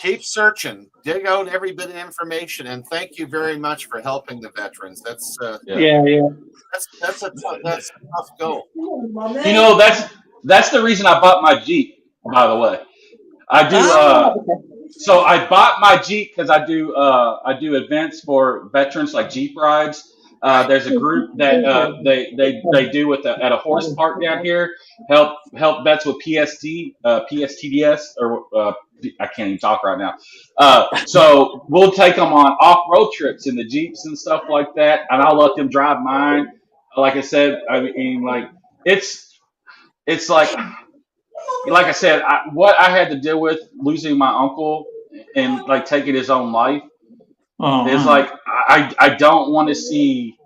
keep searching, dig out every bit of information, and thank you very much for helping the veterans. That's that's a tough go. You know, that's the reason I bought my Jeep. By the way, I do. So I bought my Jeep because I do events for veterans, like Jeep rides. There's a group that they do at a horse park down here. Help vets with PSTDS, or I can't even talk right now. So we'll take them on off-road trips in the Jeeps and stuff like that, and I'll let them drive mine. Like I said, I mean, like it's like I said, what I had to deal with losing my uncle and like taking his own life. It's like I don't want to see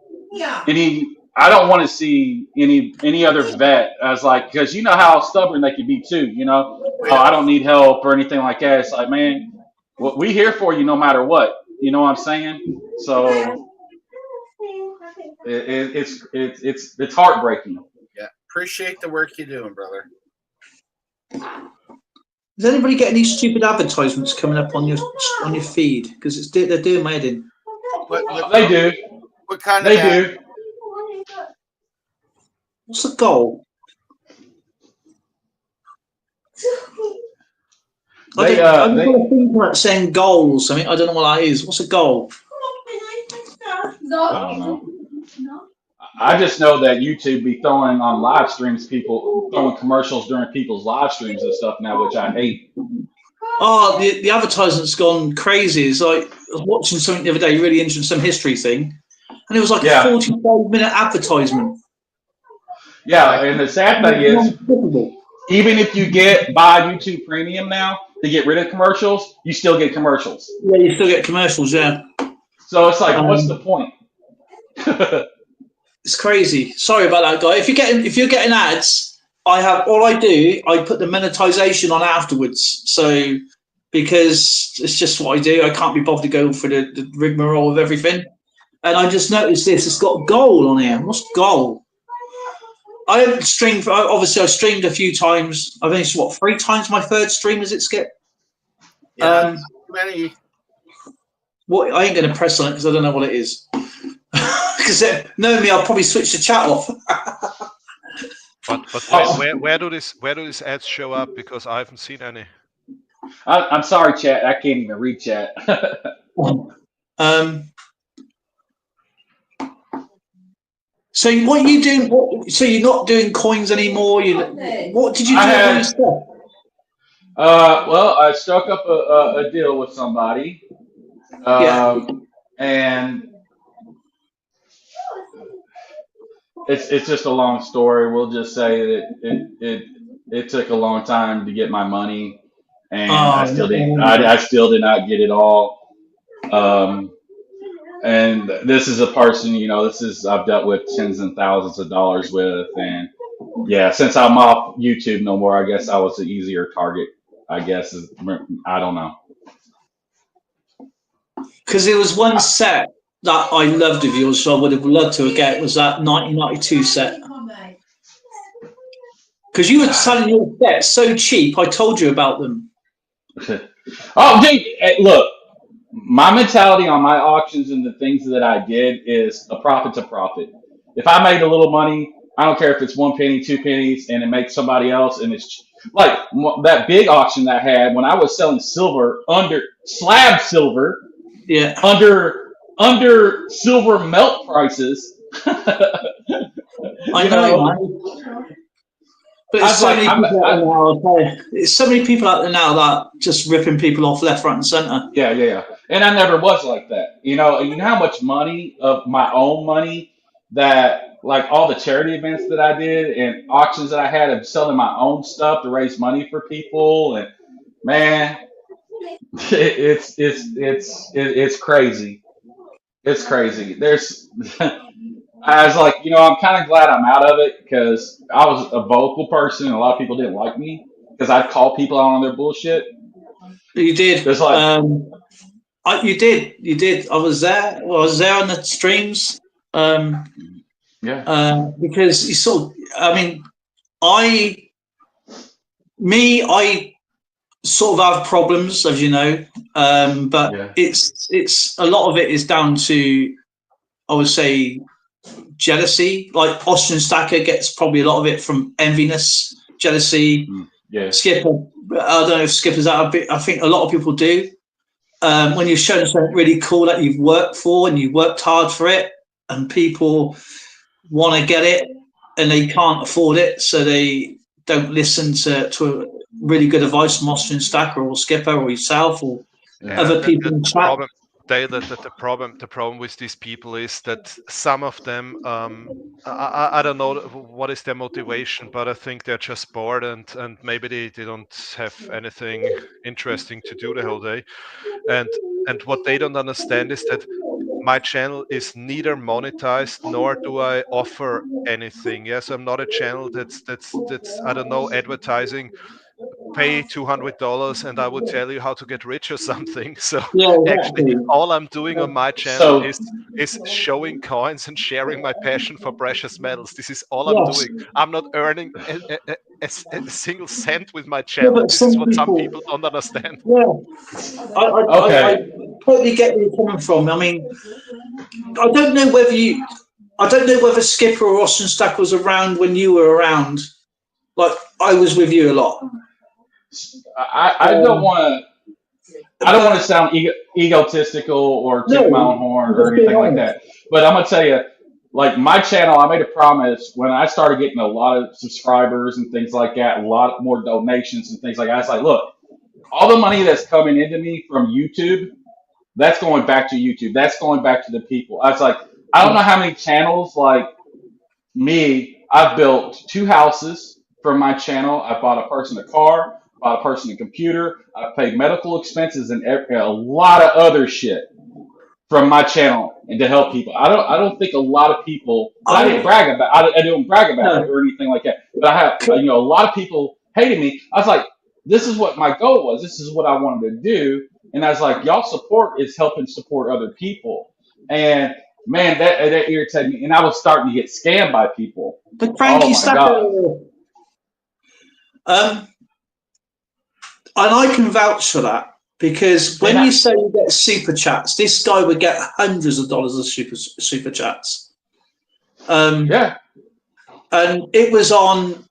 any. I don't want to see any other vet as like, because you know how stubborn they can be too. You know, I don't need help or anything like that. It's like, man, we here for you no matter what. You know what I'm saying? So it's heartbreaking. Yeah, appreciate the work you're doing, brother. Does anybody get any stupid advertisements coming up on your feed? Because they're doing my head in. They do. What kind of? They do. What's the goal? I'm thinking about saying goals. I mean, I don't know what that is. What's a goal? I don't know. I just know that YouTube be throwing on live streams, people throwing commercials during people's live streams and stuff now, which I hate. Oh, the advertisement's gone crazy. It's like I was watching something the other day, really interesting, some history thing, and it was like a 45-minute advertisement. Yeah, and the sad thing is, even if you buy YouTube Premium now to get rid of commercials, you still get commercials. Yeah, you still get commercials. Yeah. So it's like, what's the point? It's crazy. Sorry about that, guy. If you're getting ads, I put the monetization on afterwards. So because it's just what I do, I can't be bothered to go for the rigmarole of everything. And I just noticed this. It's got goal on here. What's goal? I haven't streamed. Obviously, I streamed a few times. I think it's 3 times my third stream. Is it, Skip? Yeah, many. What? I ain't going to press on it because I don't know what it is. Because knowing me, I'll probably switch the chat off. but where do these ads show up? Because I haven't seen any. I'm sorry, chat. I can't even read chat. So what are you doing? So you're not doing coins anymore? What did you do with your stuff? Well, I struck up a deal with somebody, and it's just a long story. We'll just say that it took a long time to get my money, and I still did not get it all. And this is a person, I've dealt with tens and thousands of dollars with, and since I'm off YouTube no more, I guess I was an easier target. I guess I don't know. Because there was one set that I loved of yours, so I would have loved to get. It was that 1992 set. Because you were selling your sets so cheap, I told you about them. Oh, dude, look. My mentality on my auctions and the things that I did is a profit's a profit. If I made a little money, I don't care if it's 1 penny, 2 pennies, and it makes somebody else. And it's like that big auction that I had when I was selling silver under slab silver, under silver melt prices. I know, man. But there's so many people out there now that just ripping people off left, right, and center. Yeah. And I never was like that. You know how much money of my own money that, like, all the charity events that I did and auctions that I had of selling my own stuff to raise money for people, and man, it's crazy. It's crazy. I was like, I'm kind of glad I'm out of it because I was a vocal person and a lot of people didn't like me because I'd call people out on their bullshit. You did. It's like, you did. I was there on the streams. Because you saw. I mean, I sort of have problems, as you know, but it's a lot of it is down to, I would say, jealousy. Like Austrian Stacker gets probably a lot of it from enviness, jealousy. Skipper, I don't know if Skipper's out a bit. I think a lot of people do. When you're showing something really cool that you've worked for and you worked hard for it, and people want to get it and they can't afford it, so they don't listen to really good advice from Austrian Stacker or Skipper or yourself or other people in chat. The problem with these people is that some of them, I don't know what is their motivation, but I think they're just bored and maybe they don't have anything interesting to do the whole day. And what they don't understand is that my channel is neither monetized nor do I offer anything. Yes, I'm not a channel that's I don't know, advertising. Pay $200 and I would tell you how to get rich or something. So actually all I'm doing on my channel is showing coins and sharing my passion for precious metals. This is all I'm doing. I'm not earning a single cent with my channel. This is what some people don't understand. I totally get where you're coming from. I mean, I don't know whether Skipper or Austrian Stack was around when you were around. Like, I was with you a lot. I don't want to sound egotistical or toot my own horn or anything like that. But I'm gonna tell you, like my channel, I made a promise when I started getting a lot of subscribers and things like that, a lot more donations and things like that. I was like, look, all the money that's coming into me from YouTube, that's going back to YouTube. That's going back to the people. I was like, I don't know how many channels like me. I've built 2 houses from my channel. I bought a person a car, bought a person a computer. I paid medical expenses and a lot of other shit from my channel and to help people. I don't think a lot of people. I didn't brag about. I didn't brag about it or anything like that. But I have a lot of people hated me. I was like, this is what my goal was. This is what I wanted to do. And I was like, y'all support is helping support other people. And man, that irritated me. And I was starting to get scammed by people. But Frankie, and I can vouch for that because when you say you get super chats, this guy would get hundreds of dollars of super chats. Yeah. And it was on.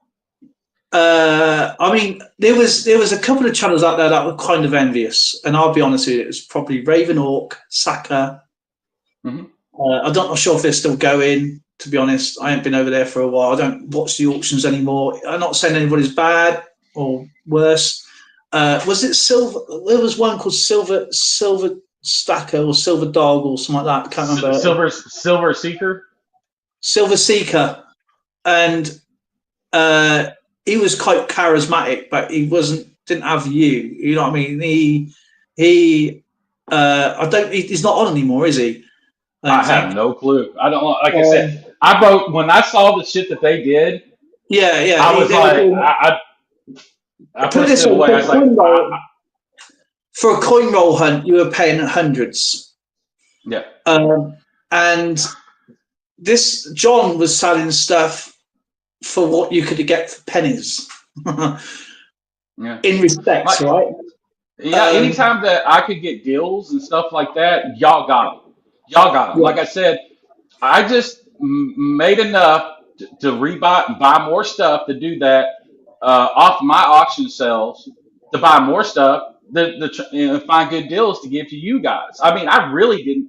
I mean, there was a couple of channels out there that were kind of envious, and I'll be honest with you, it was probably Raven Hawk, Saka. Mm-hmm. I'm not sure if they're still going. To be honest, I haven't been over there for a while. I don't watch the auctions anymore. I'm not saying anybody's bad or worse. Was it Silver? There was one called Silver Stacker or Silver Dog or something like that. I can't remember. Silver Seeker. Silver Seeker, and he was quite charismatic, but he didn't have you. You know what I mean? He's not on anymore, is he? I have no clue. I don't know. Like I said, when I saw the shit that they did. Yeah. I was like, I put it this way. I was like, for a coin roll hunt, you were paying hundreds. Yeah. And this John was selling stuff for what you could get for pennies. Yeah. In respect, right? Yeah. Anytime that I could get deals and stuff like that, y'all got them. Yeah. Like I said, I just made enough to buy more stuff to do that off my auction sales, to buy more stuff, and find good deals to give to you guys. I mean, I really didn't.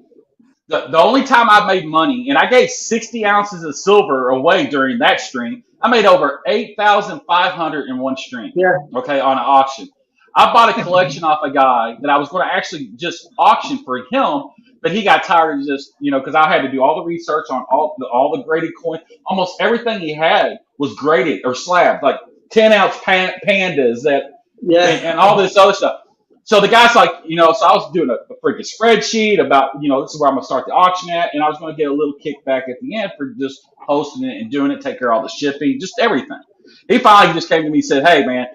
The only time I made money, and I gave 60 ounces of silver away during that stream, I made over 8,500 in one stream. Yeah. Okay, on an auction. I bought a collection off a guy that I was going to actually just auction for him, but he got tired of just, because I had to do all the research on all the graded coins. Almost everything he had was graded or slabbed, like 10-ounce pandas and all this other stuff. So the guy's like, so I was doing a freaking spreadsheet about, this is where I'm going to start the auction at, and I was going to get a little kickback at the end for just hosting it and doing it, take care of all the shipping, just everything. He finally just came to me and said, hey, man,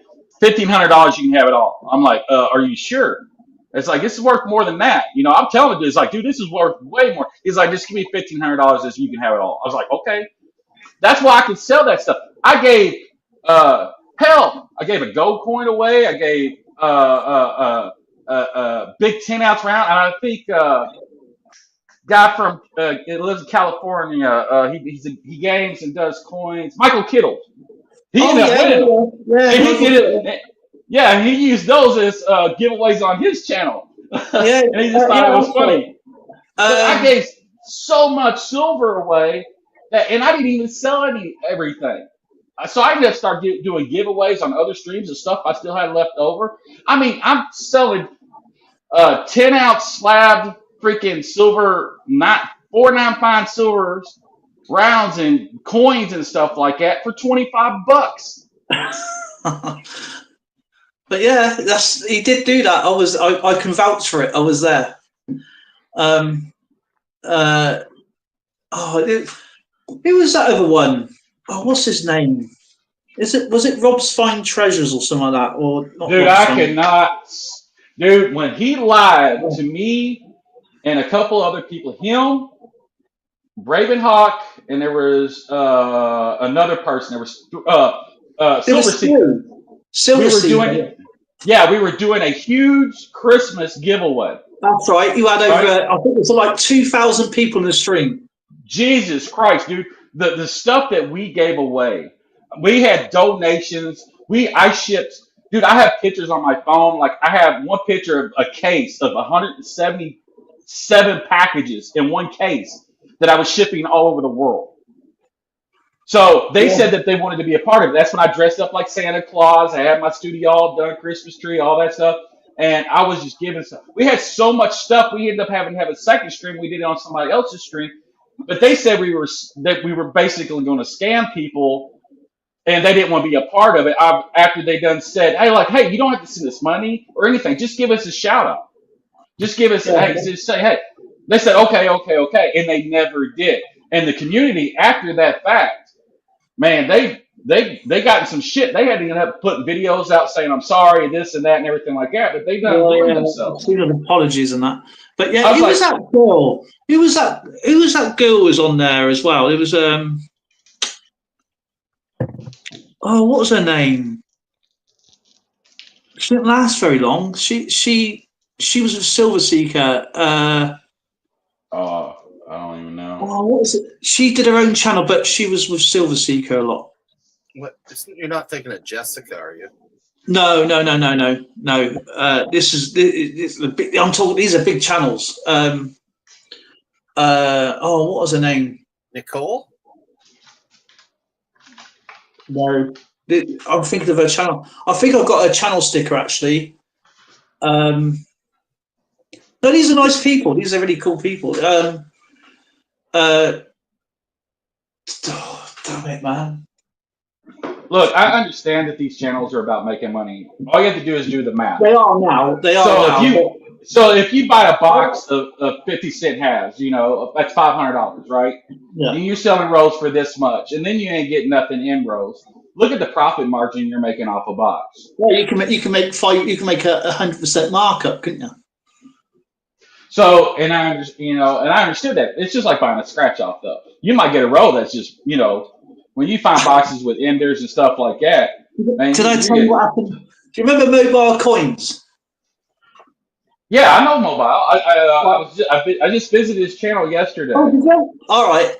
$1,500, you can have it all. I'm like, are you sure? It's like, this is worth more than that. I'm telling you, it's like, dude, this is worth way more. He's like, just give me $1,500 and you can have it all. I was like, okay. That's why I could sell that stuff. I gave, I gave a gold coin away. I gave big 10-ounce round. And I think guy from lives in California. He games and does coins. Michael Kittle. He ended up winning. Yeah, and he did it. Yeah, and he used those as giveaways on his channel. Yeah, and he just thought it was funny. I gave so much silver away and I didn't even sell everything. So I ended up doing giveaways on other streams and stuff I still had left over. I mean, I'm selling 10-ounce slabbed freaking silver, 495 silvers rounds and coins and stuff like that for $25. But yeah, he did do that. I can vouch for it. I was there. Who was that other one? Oh, what's his name? Was it Rob's Fine Treasures or something like that? Or not? Dude, I cannot. Dude, when he lied to me and a couple other people, him, Ravenhawk, and there was another person. There was Silver Seeker. Silver Seeker. We were doing a huge Christmas giveaway. That's right. You had over, I think it was like 2,000 people in the stream. Jesus Christ, dude. The stuff that we gave away, we had donations. I shipped, dude, I have pictures on my phone. Like I have one picture of a case of 177 packages in one case that I was shipping all over the world. So they said that they wanted to be a part of it. That's when I dressed up like Santa Claus. I had my studio all done, Christmas tree, all that stuff. And I was just giving stuff. We had so much stuff. We ended up having to have a second stream. We did it on somebody else's stream. But they said we were basically going to scam people, and they didn't want to be a part of it. After they done said, hey, you don't have to send us money or anything. Just give us a shout out. Just give us, just say, hey. They said, okay. And they never did. And the community, after that fact, man, they got in some shit. They had to end up putting videos out saying I'm sorry, this and that, and everything like that. But they done themselves. Apologies and that. But yeah, who was that girl? Who was that girl was on there as well? It was what was her name? She didn't last very long. She was a Silver Seeker. I don't even know. Oh, what is it? She did her own channel, but she was with Silver Seeker a lot. What? You're not thinking of Jessica, are you? No. This is I'm talking. These are big channels. What was her name? Nicole? No, I'm thinking of her channel. I think I've got a channel sticker actually. No, these are nice people. These are really cool people. Damn it, man. Look, I understand that these channels are about making money. All you have to do is do the math. They are now. So if you buy a box of 50-cent halves, that's $500, right? Yeah. And you're selling rolls for this much, and then you ain't getting nothing in rolls. Look at the profit margin you're making off a box. Well, you can make a 100% markup, couldn't you? So, and I understood that. It's just like buying a scratch off, though. You might get a roll that's just, when you find boxes with enders and stuff like that. Man, Did I tell you what happened? Do you remember mobile coins? Yeah, I know mobile. I just visited his channel yesterday. Oh, did you? All right.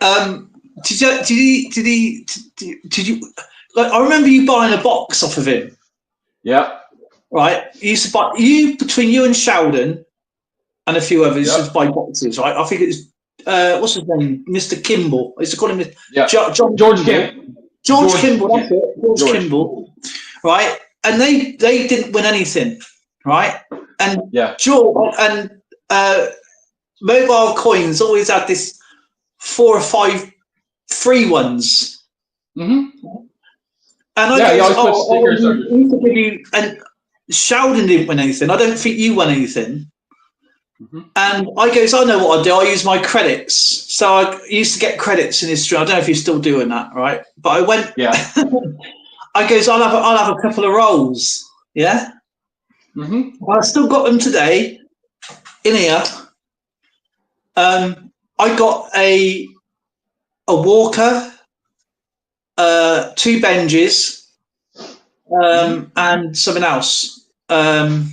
Did you? Like, I remember you buying a box off of him. Yep. Right. You used to buy between you and Sheldon and a few others used to buy boxes. Right. I think it was what's his name, Mr. Kimball. I used to call him George Kimball. George Kimball. That's it. George Kimball. Right. And they didn't win anything. Right. And George and mobile coins always had this 4 or 5 free ones. Mm-hmm. And I always put stickers and Sheldon didn't win anything. I don't think you won anything. Mm-hmm. And I goes, I know what I do. I use my credits. So I used to get credits in history. I don't know if you're still doing that, right? But I went. Yeah. I goes, I'll have a couple of rolls. Yeah. Mm-hmm. I still got them today in here. I got a Walker, 2 Benjis, and something else. A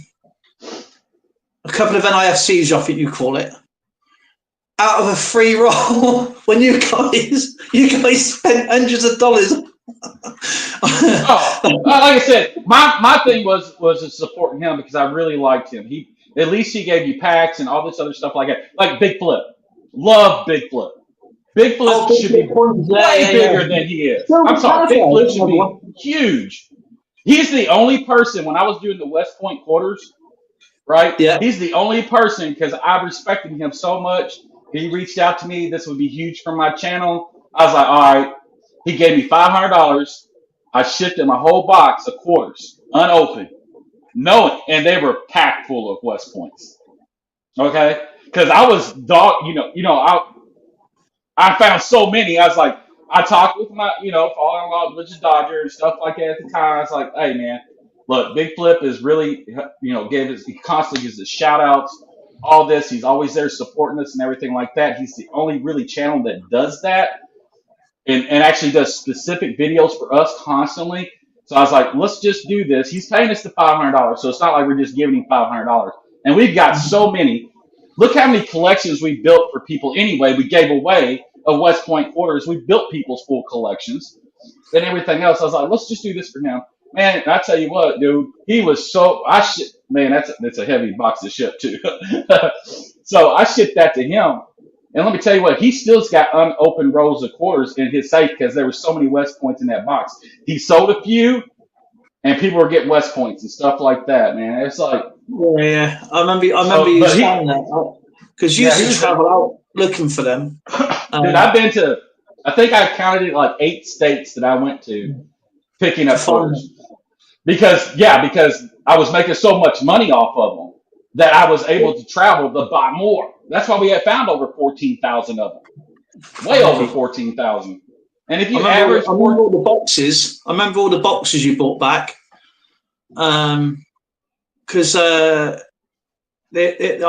couple of NIFCs, I think you call it. Out of a free roll, when you guys spent hundreds of dollars. Like I said, my thing was supporting him because I really liked him. He gave you packs and all this other stuff like that. Like Big Flip, love Big Flip. Big Flip should be way bigger than he is. I'm sorry, Big Flip should be huge. He's the only person when I was doing the West Point quarters, right? Yeah. He's the only person because I respected him so much. He reached out to me. This would be huge for my channel. I was like, all right. He gave me $500. I shipped him a whole box of quarters, unopened, and they were packed full of West Points. Okay, because I was I found so many. I was like, I talked with my father-in-law, which is Dodger and stuff like that at the time. I was like, hey man, look, Big Flip is really he constantly gives us shout outs. All this, he's always there supporting us and everything like that. He's the only really channel that does that. And actually does specific videos for us constantly. So I was like, let's just do this. He's paying us the $500, so it's not like we're just giving him $500. And we've got so many. Look how many collections we built for people anyway. We gave away of West Point quarters. We built people's full collections and everything else. I was like, let's just do this for him. Man, I tell you what, dude, he was so man, that's a heavy box to ship too. So I shipped that to him, and let me tell you what, he still's got unopened rolls of quarters in his safe because there were so many West Points in that box. He sold a few, and people were getting West Points and stuff like that. Man, it's like yeah. I remember you saying that because you used to travel out looking for them. Dude, I've been to, I think I counted it like 8 states that I went to picking up quarters. Because I was making so much money off of them that I was able to travel to buy more. That's why we had found over 14,000 of them. Way over 14,000. And if you average... I remember all the boxes. I remember all the boxes you bought back. Because... today,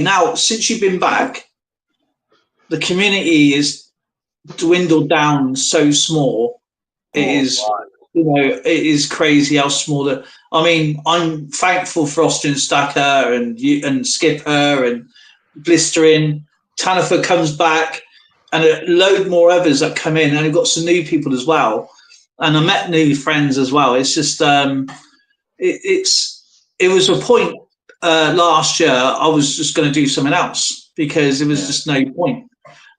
now, since you've been back, the community is dwindled down so small. It is crazy how small. I'm thankful for Austrian Stacker and Skipper and Blistering. Tanifer comes back, and a load more others that come in, and we've got some new people as well. And I met new friends as well. It's just it was a point last year. I was just going to do something else because there was just no point.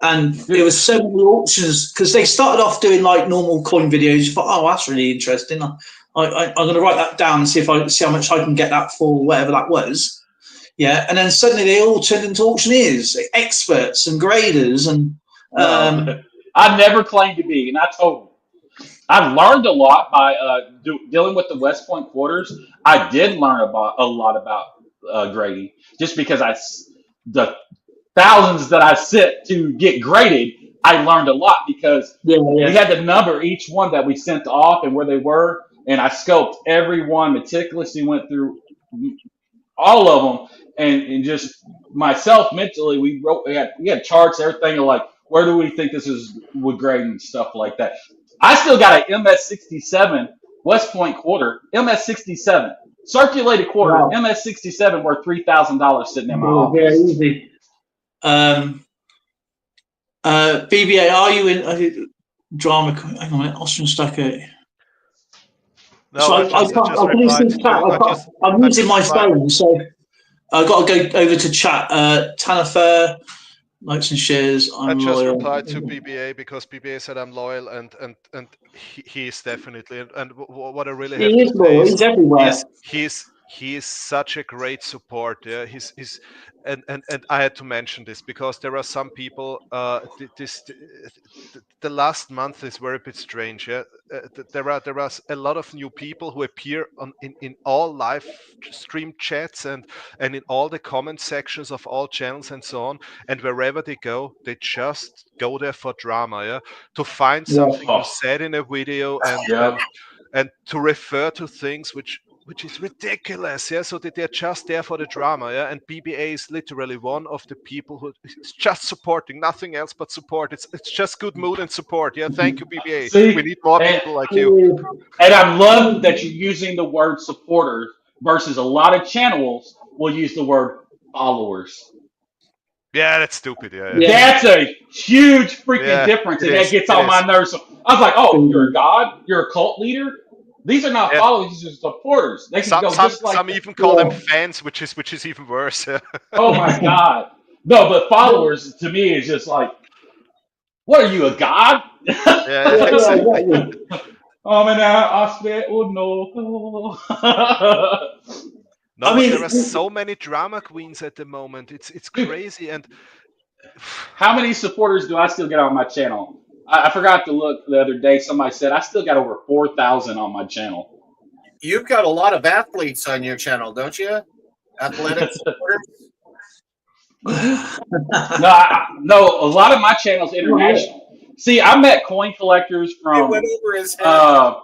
And there was so many auctions because they started off doing like normal coin videos. You thought, oh, that's really interesting. I'm going to write that down and see how much I can get that for, whatever that was. Yeah, and then suddenly they all turned into auctioneers, experts, and graders. And I never claimed to be, and I told them. I've learned a lot by dealing with the West Point quarters. I did learn a lot about grading, just because the thousands that I sent to get graded, I learned a lot because we had to number each one that we sent off and where they were, and I scoped every one meticulously, went through all of them, and just myself mentally, we had charts, everything of like, where do we think this is with grading and stuff like that. I still got an MS67 West Point quarter, MS67 circulated quarter, wow. MS67 worth $3,000 sitting in my office. Yeah, easy. BBA, are you in drama? Hang on a minute, Austrian Stacker. No, so I'm using my phone, so I've got to go over to chat. Tanifer, likes and shares. I just replied to BBA because BBA said I'm loyal, and he is definitely. And what I really have to say is, he's everywhere. He is such a great support. Yeah, he's and I had to mention this because there are some people. The last month is very bit strange. Yeah, there are a lot of new people who appear in all live stream chats and in all the comment sections of all channels and so on. And wherever they go, they just go there for drama. Yeah, to find something you said in a video and to refer to things which is ridiculous, yeah. So they're just there for the drama, yeah. And BBA is literally one of the people who is just supporting, nothing else but support. It's just good mood and support, yeah. Thank you, BBA. See, we need more people like you. And I love that you're using the word supporters versus a lot of channels will use the word followers. Yeah, that's stupid. Yeah. That's a huge freaking difference, and that gets on my nerves. So I was like, "Oh, you're a god? You're a cult leader? These are not followers; these are supporters. They can go just like some even call them fans, which is even worse." Oh my god! No, but followers to me is just like, what are you, a god? No, there are so many drama queens at the moment. It's crazy. And how many supporters do I still get on my channel? I forgot to look the other day. Somebody said I still got over 4,000 on my channel. You've got a lot of athletes on your channel, don't you? Athletic supporters. No, a lot of my channel's international. See, I met coin collectors from it went over his head.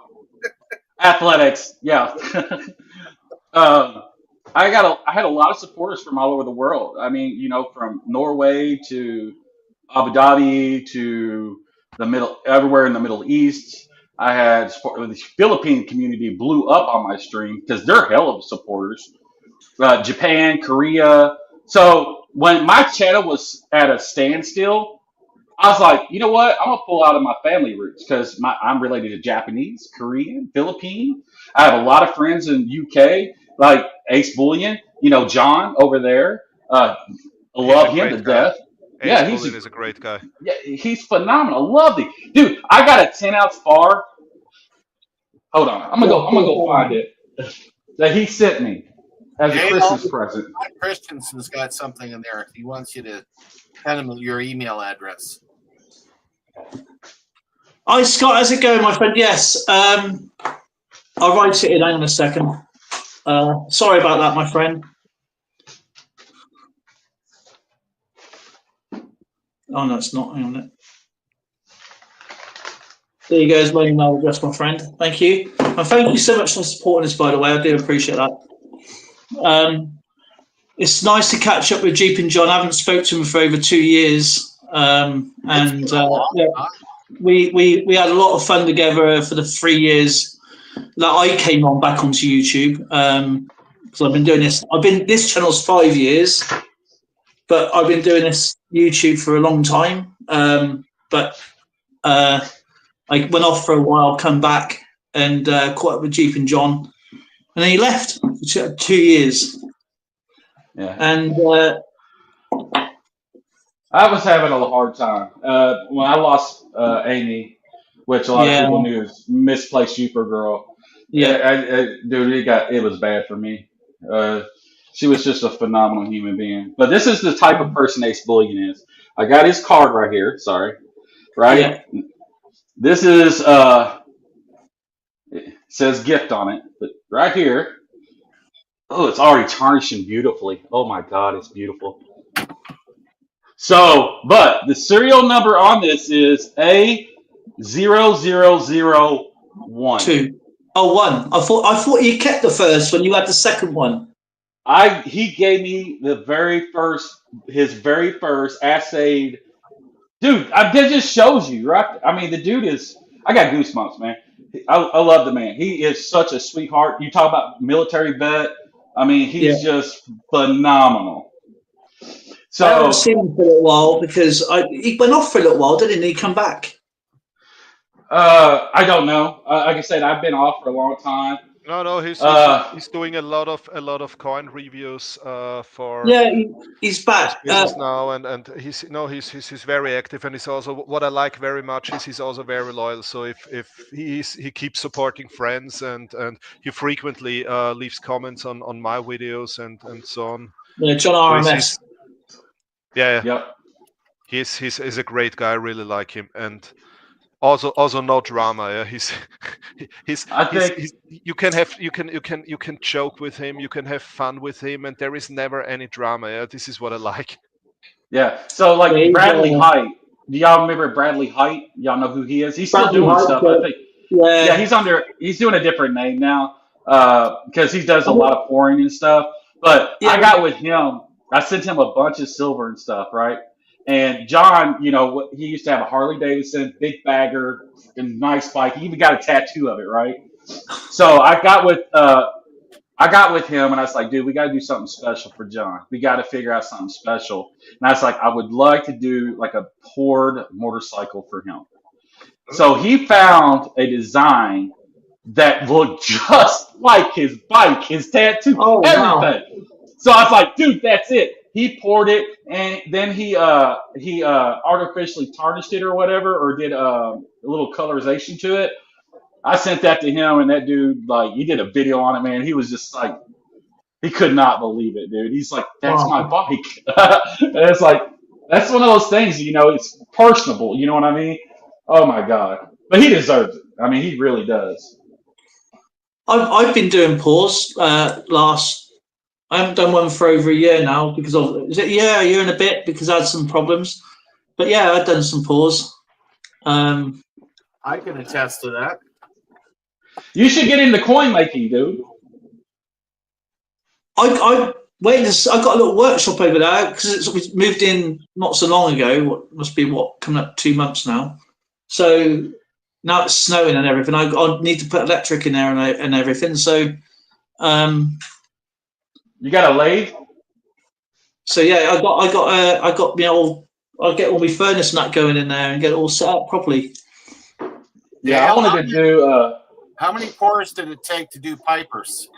Athletics. Yeah. I had a lot of supporters from all over the world. I mean, from Norway to Abu Dhabi to everywhere in the Middle East. I had support. The Philippine community blew up on my stream because they're hell of supporters. Japan, Korea. So when my channel was at a standstill, I was like, you know what? I'm gonna pull out of my family roots because I'm related to Japanese, Korean, Philippine. I have a lot of friends in UK, like Ace Bullion. You know, John over there. I He's a love him to great guy. death. Ace Yeah, Bullion is a great guy. he's phenomenal. Love the dude. I got a 10-ounce bar. Hold on, I'm gonna go find it that he sent me as a Christmas present. Christensen's got something in there. He wants you to send him your email address. Hi, Scott. How's it going, my friend? Yes. I'll write it in. Hang on a second. Sorry about that, my friend. Oh, no, it's not. Hang on a minute. There you go. Is my email address, my friend. Thank you. And thank you so much for supporting us, by the way. I do appreciate that. It's nice to catch up with Jeep and John. I haven't spoken to him for over 2 years. Yeah, we had a lot of fun together for the 3 years that I came on back onto YouTube. Because I've been doing this. This channel's 5 years, but I've been doing this YouTube for a long time. But I went off for a while, come back, and caught up with Jeep and John, and then he left for 2 years. Yeah. And I was having a hard time when I lost Amy, which a lot of people knew as misplaced Supergirl. Yeah, dude, it was bad for me. She was just a phenomenal human being. But this is the type of person Ace Bullion is. I got his card right here. Sorry, right? Yeah. This is it says gift on it, but right here. Oh, it's already tarnishing beautifully. Oh my God, it's beautiful. So, but the serial number on this is A0001. 2. Oh, 1. I thought you kept the first one. You had the second one. He gave me his very first assayed. Dude, that just shows you, right? I mean, the dude is. I got goosebumps, man. I love the man. He is such a sweetheart. You talk about military vet. I mean, he's just phenomenal. So I haven't seen him for a little while because he went off for a little while, didn't he? Come back. I don't know. Like I said, I've been off for a long time. No, he's doing a lot of coin reviews for. Yeah, he's back now, and he's very active, and he's also, what I like very much is he's also very loyal. So if he keeps supporting friends, and he frequently leaves comments on my videos and so on. Yeah, John RMS. Yep. He's a great guy. I really like him, and also no drama. Yeah, you can joke with him, you can have fun with him, and there is never any drama. Yeah, this is what I like. Yeah. So like Bradley Height. Do y'all remember Bradley Height? Y'all know who he is? He's still doing stuff. I think. Yeah, he's doing a different name now because he does a lot of pouring and stuff. But I got with him. I sent him a bunch of silver and stuff, right? And John, you know, he used to have a Harley Davidson, big bagger, and nice bike. He even got a tattoo of it, right? So I got with him, and I was like, dude, we got to do something special for John. We got to figure out something special. And I was like, I would like to do like a poured motorcycle for him. So he found a design that looked just like his bike, his tattoo, everything. Wow. So I was like, dude, that's it. He poured it, and then he artificially tarnished it or whatever, or did a little colorization to it. I sent that to him, and that dude, like, he did a video on it, man. He was just like, he could not believe it, dude. He's like, that's my bike. And it's like, that's one of those things, you know, it's personable. You know what I mean? Oh my God. But he deserves it. I mean, he really does. I've been doing pours I haven't done one for over a year now because of a year and a bit because I had some problems. But yeah, I've done some pours. I can attest to that. You should get into coin making, dude. I got a little workshop over there because we moved in not so long ago. Must be coming up 2 months now. So now it's snowing and everything. I need to put electric in there and everything. So. You got a lathe? So yeah, I got my old I'll get all my furnace and that going in there and get it all set up properly. Yeah, I wanted to do. How many pours did it take to do Pipers?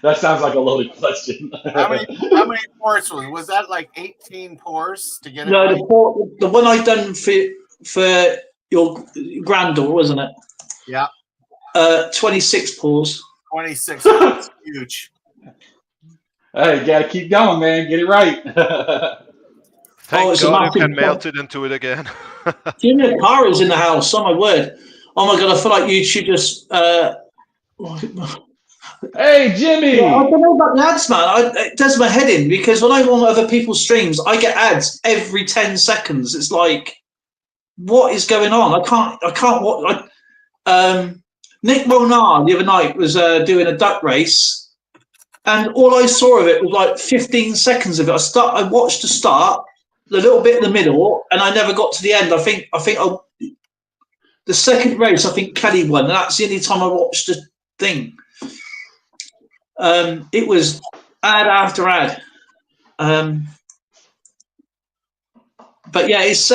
That sounds like a loaded question. How many pours was that? Like 18 pours to get it? No, right? the one I done for your granddaughter, wasn't it? Yeah. 26 pours. 26. That's huge. Hey, you gotta keep going, man. Get it right. Thank God you can melt it into it again. Jimmy Akari's in the house. Oh my word! Oh my god! I feel like YouTube just. Hey, Jimmy! Yeah, I don't know about the ads, man. It does my head in because when I'm on other people's streams, I get ads every 10 seconds. It's like, what is going on? I can't watch. Nick Molnar the other night was doing a duck race, and all I saw of it was like 15 seconds of it. I watched the start, the little bit in the middle, and I never got to the end. I think the second race, I think Kelly won, and that's the only time I watched the thing. It was ad after ad. But yeah, it's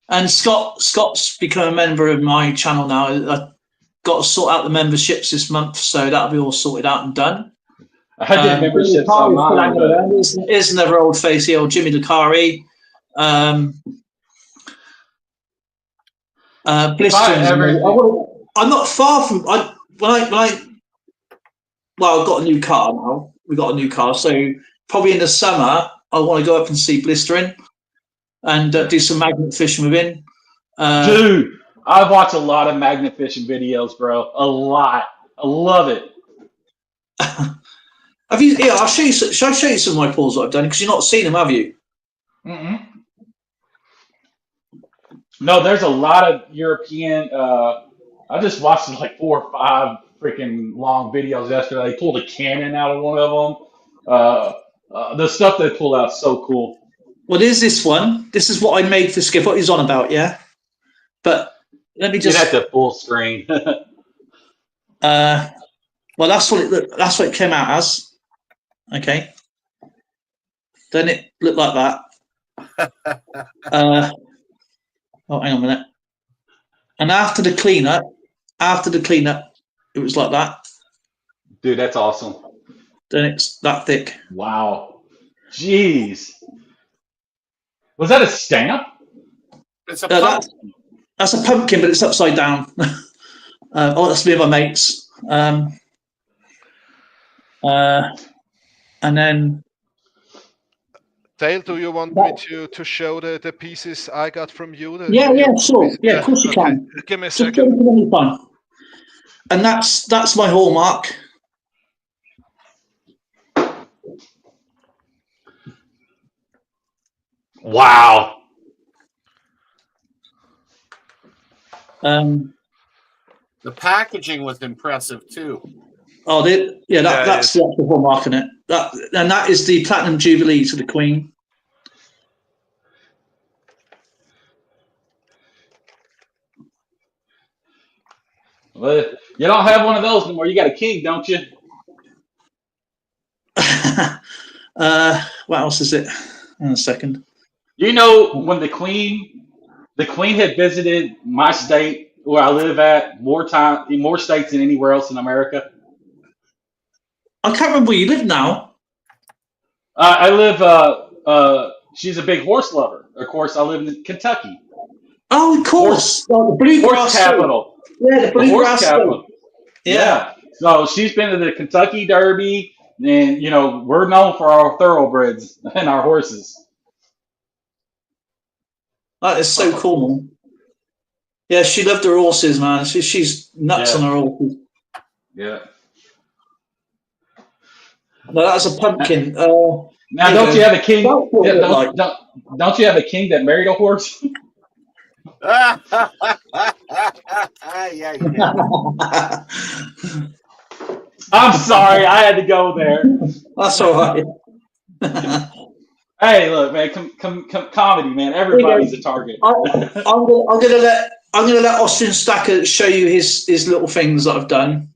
and Scott's become a member of my channel now. I've got to sort out the memberships this month, so that'll be all sorted out and done. I did memberships on mine. Here's another old face here, old Jimmy Dakari. I'm not far from. I've got a new car now. We got a new car, so probably in the summer I want to go up and see Blistering and do some magnet fishing with him. Dude, I've watched a lot of magnet fishing videos, bro. A lot. I love it. Have you? Yeah, I'll show you. Shall I show you some of my pulls that I've done? Because you've not seen them, have you? Mm-mm. No, there's a lot of European. I just watched like 4 or 5 freaking long videos yesterday. They pulled a cannon out of one of them. The stuff they pull out is so cool. What is this one? This is what I made for Skip. What he's on about, yeah. But let me just get at the full screen. Well, that's what it came out as. Okay. Then it looked like that. Oh, hang on a minute. And after the cleanup, it was like that. Dude, that's awesome. Then it's that thick. Wow. Jeez. Was that a stamp? It's a pumpkin. That's a pumpkin, but it's upside down. That's me and my mates. And then. Dale, do you want me to show the pieces I got from you? Yeah, sure. Yeah, of course you can. Give me a second. And that's my hallmark. Wow. The packaging was impressive too. Oh, that's the actual hallmark in it. That is the Platinum Jubilee to the Queen. Well, you don't have one of those anymore. You got a king, don't you? What else is it? In a second. You know, when the Queen had visited my state where I live at more states than anywhere else in America. I can't remember where you live now. I live. She's a big horse lover. Of course, I live in Kentucky. Oh, of course. The bluegrass capital. Yeah, the bluegrass capital. Yeah. So she's been to the Kentucky Derby, and we're known for our thoroughbreds and our horses. That is so cool, man. Yeah, she loved her horses, man. She's nuts on her horses. Yeah. No, that's a pumpkin. Now, don't you have a king? Don't you have a king that married a horse? Yeah. I'm sorry, I had to go there. That's all right. Hey, look, man, comedy, man. Everybody's a target. I'm gonna let Austin Stacker show you his little things that I've done.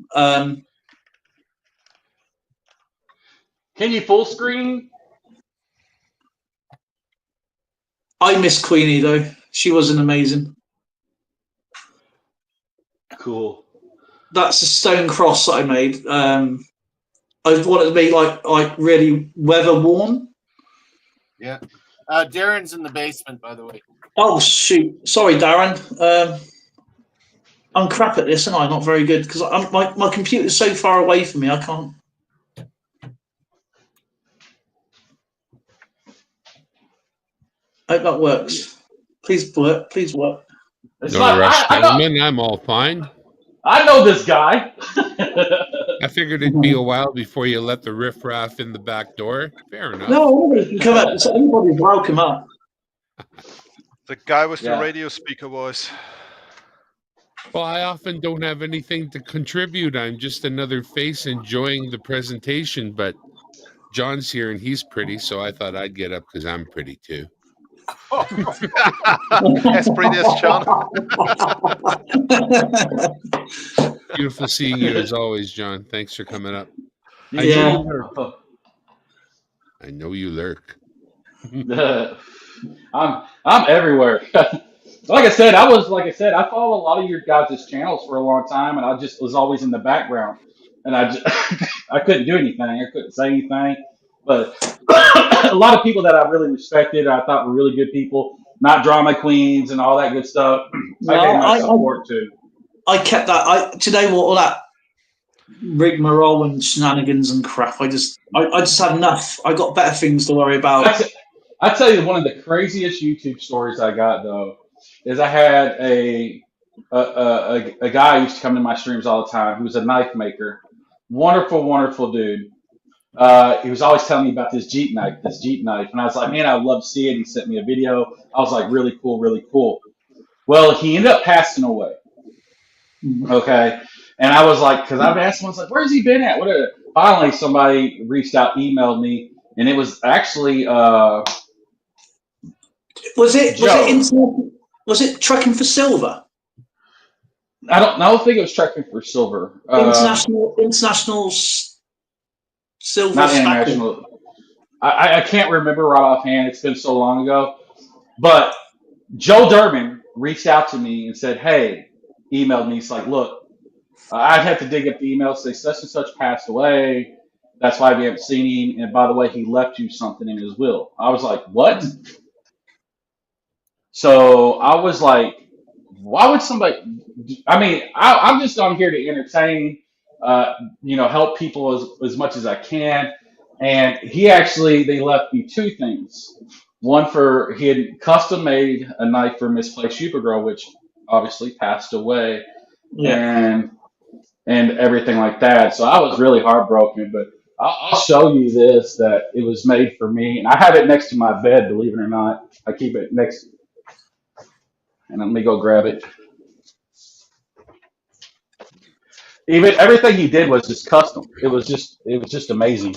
Can you full screen? I miss Queenie though. She wasn't amazing. Cool. That's a stone cross that I made. I wanted to be like really weather worn. Yeah. Darren's in the basement, by the way. Oh shoot! Sorry, Darren. I'm crap at this, and I'm not very good because my computer's so far away from me. I can't. I hope that works. Please work. Please work. It's No rush, gentlemen. I'm all fine. I know this guy. I figured it'd be a while before you let the riffraff in the back door. Fair enough. No, anybody can come up. So anybody's welcome up. The guy with the radio speaker voice. Well, I often don't have anything to contribute. I'm just another face enjoying the presentation, but John's here and he's pretty, so I thought I'd get up because I'm pretty too. As pretty as John. Beautiful seeing you as always, John. Thanks for coming up. Yeah. I know you lurk. I'm everywhere. Like I said, I follow a lot of your guys' channels for a long time, and I just was always in the background, and I couldn't do anything. I couldn't say anything. But a lot of people that I really respected, I thought were really good people, not drama queens and all that good stuff. I gave my support too. I kept that. Do you know what? All that rigmarole and shenanigans and crap. I just had enough. I got better things to worry about. I tell you, one of the craziest YouTube stories I got though is I had a guy who used to come to my streams all the time. Who was a knife maker, wonderful, wonderful dude. He was always telling me about this Jeep knife, and I was like, man, I'd love to see it. He sent me a video. I was like, really cool, really cool. Well, he ended up passing away. Okay, and I was like, because I've asked him, I was like, where's he been at? Finally, somebody reached out, emailed me, and it was actually was it Trucking for Silver? I don't think it was Trucking for Silver. International Silver. Not international. I can't remember right offhand. It's been so long ago. But Joe Durbin reached out to me and said, hey, emailed me. He's like, look, I'd have to dig up the email, say such and such passed away. That's why we haven't seen him. And by the way, he left you something in his will. I was like, what? So I was like, why would somebody? I mean, I'm just on here to entertain, help people as much as I can. And they left me two things. One he had custom made a knife for Misplaced Supergirl, which obviously passed away, and everything like that. So I was really heartbroken, but I'll show you this, that it was made for me. And I have it next to my bed, believe it or not. I keep it next. And let me go grab it. Everything he did was just custom. It was just amazing.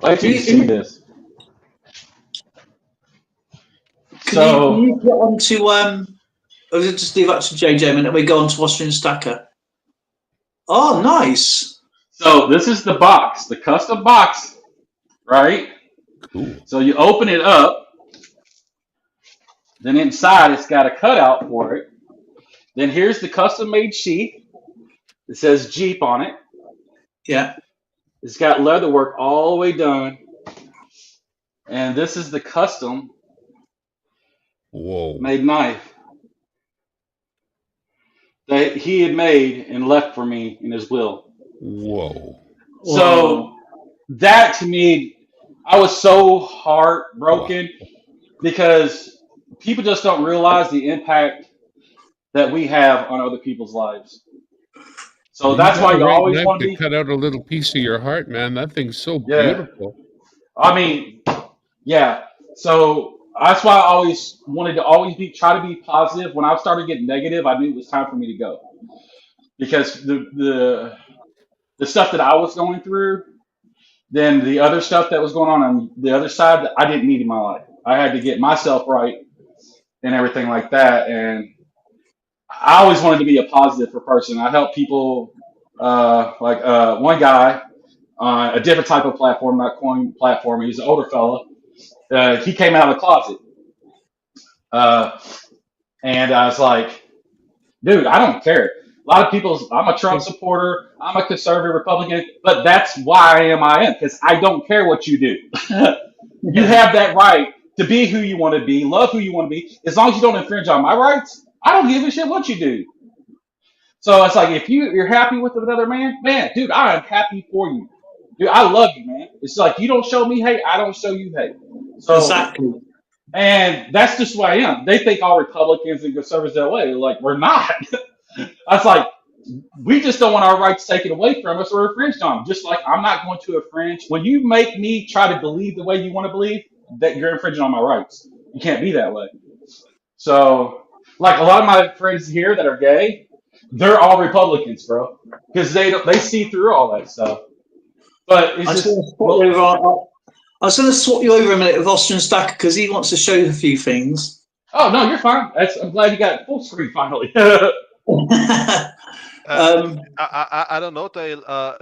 Wait till you see this. Can you get on to or just leave that to JJ a minute? We go on to Austrian Stacker. Oh, nice. So this is the box, the custom box, right? Cool. So you open it up. Then inside it's got a cutout for it. Then here's the custom made sheet. It says Jeep on it. Yeah. It's got leather work all the way done. And this is the custom made knife that he had made and left for me in his will. Whoa. So that to me, I was so heartbroken because people just don't realize the impact that we have on other people's lives. So that's why you always want to cut out a little piece of your heart, man. That thing's so beautiful. I mean, yeah. So that's why I always wanted to try to be positive. When I started getting negative, I knew it was time for me to go because the stuff that I was going through, then the other stuff that was going on the other side that I didn't need in my life. I had to get myself right and everything like that. And I always wanted to be a positive person. I help people, one guy on a different type of platform, not coin platform. He's an older fella. He came out of the closet, uh, and I was like, dude, I don't care. A lot of people, I'm a Trump supporter, I'm a conservative Republican, but that's why I am, because I don't care what you do. You have that right to be who you want to be, love who you want to be, as long as you don't infringe on my rights. I don't give a shit what you do. So it's like if you're happy with another man, dude, I am happy for you. Dude, I love you, man. It's like you don't show me hate, I don't show you hate. So Exactly. and that's just who I am. They think all Republicans and conservatives that way. Like we're not. That's like we just don't want our rights taken away from us or infringed on. Just like I'm not going to infringe. When you make me try to believe the way you want to believe, that you're infringing on my rights. You can't be that way. So, like a lot of my friends here that are gay, they're all Republicans, bro, because they see through all that stuff. But it's just. I was going to swap you over a minute with Austrian Stacker because he wants to show you a few things. Oh no, you're fine. I'm glad you got full screen finally. I don't know, Dale. I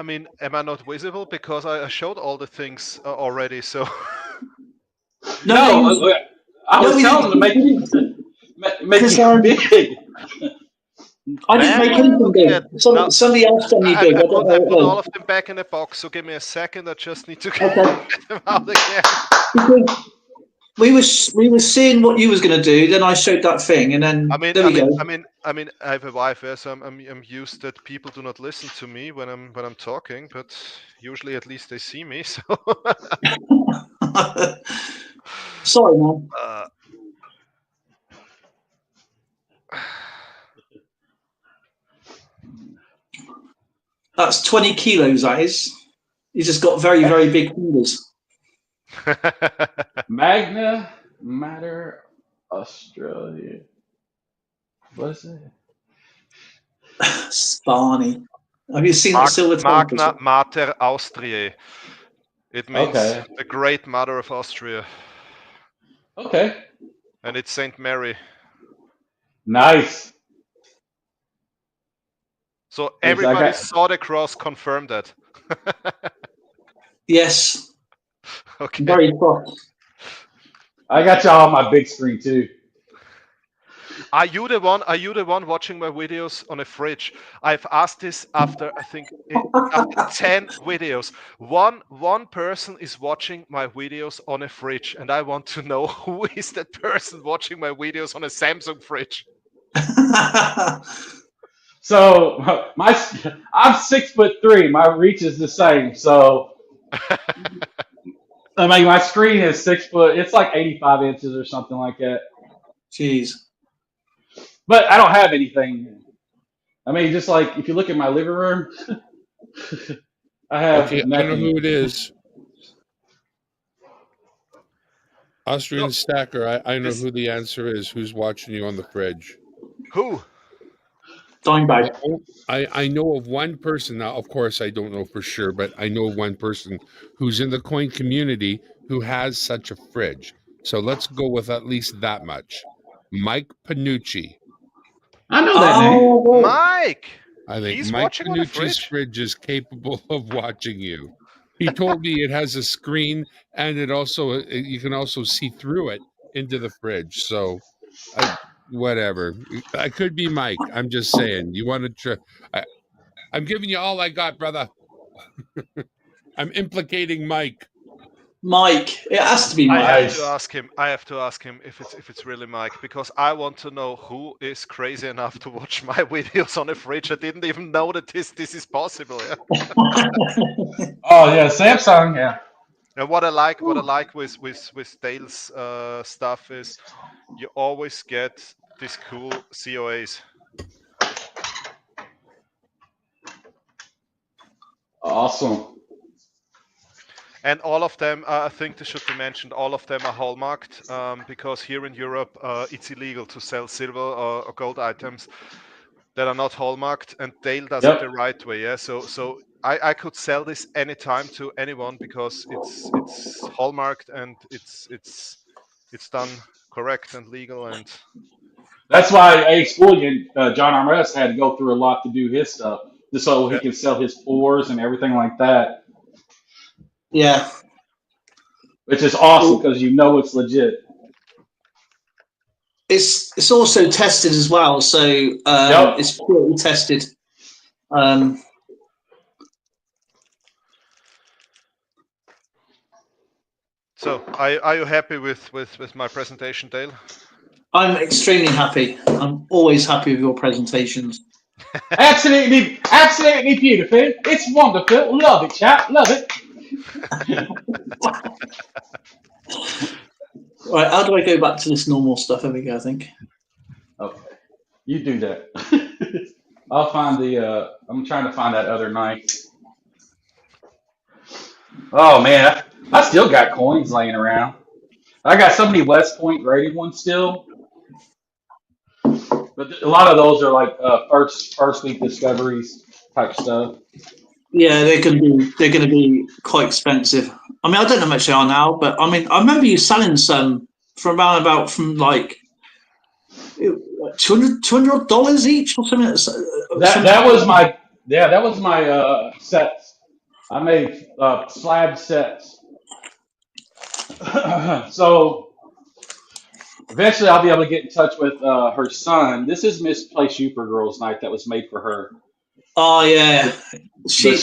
mean, am I not visible because I showed all the things already? So no, I was telling him to make it big. I didn't make anything big. Somebody else done you big. I put all of them back in the box. So give me a second. I just need to get them out again. Because we were seeing what you was going to do. Then I showed that thing, and then there we go. I mean, I have a wife, so I'm used that people do not listen to me when I'm talking, but usually at least they see me. So sorry, man. That's 20 kilos. That is. He's just got very, very big fingers. Magna Matter Australia. What is it? Sparny. Have you seen the silver Magna Mater Austriae. It means the Great Mother of Austria. Okay. And it's Saint Mary. Nice. So everybody saw the cross, confirmed that. Yes. Okay. Very proud. I got y'all on my big screen too. Are you the one watching my videos on a fridge? I've asked this after after 10 videos. One person is watching my videos on a fridge, and I want to know who is that person watching my videos on a Samsung fridge. So I'm 6'3". My reach is the same. So I mean, my screen is 6 foot. It's like 85 inches or something like that. Jeez. But I don't have anything. I mean, just like if you look at my living room, I have nothing. I know who it is. Austrian Stacker. I know who the answer is. Who's watching you on the fridge? Who? I know of one person. Now, of course, I don't know for sure, but I know of one person who's in the coin community who has such a fridge. So let's go with at least that much. Mike Panucci. I know that name. Mike. I think Mike Panucci's fridge is capable of watching you. He told me it has a screen, and you can also see through it into the fridge. So, whatever. I could be Mike. I'm just saying. You want to try? I'm giving you all I got, brother. I'm implicating Mike. Mike, it has to be Mike. I have to ask him if it's really Mike, because I want to know who is crazy enough to watch my videos on a fridge. I didn't even know that this is possible. Yeah? Oh yeah, Samsung. Yeah. And what I like with Dale's stuff is you always get these cool COAs. Awesome. And all of them, I think this should be mentioned, all of them are hallmarked because here in Europe, it's illegal to sell silver or gold items that are not hallmarked, and Dale does it the right way. Yeah, so I could sell this anytime to anyone because it's hallmarked and it's done correct and legal, and That's why Ace Bullion, John Armstrong had to go through a lot to do his stuff, just so he could sell his floors and everything like that. Yeah. Which is awesome because you know it's legit. It's also tested as well, so it's purely tested. So, are you happy with my presentation, Dale? I'm extremely happy. I'm always happy with your presentations. Absolutely beautiful. It's wonderful. Love it, chat. Love it. Right, how do I go back to this normal stuff? There we go, I think. Okay. You do that. I'll find I'm trying to find that other knife. Oh, man. I still got coins laying around. I got so many West Point rated ones still. But a lot of those are like first week discoveries type stuff. Yeah, they're gonna be quite expensive. I mean, I don't know how much they are now, but I mean, I remember you selling some from like $200 each or something. That was my sets. I made slab sets. So eventually I'll be able to get in touch with her son. This is Miss Play Supergirl's knife that was made for her. Oh yeah, but she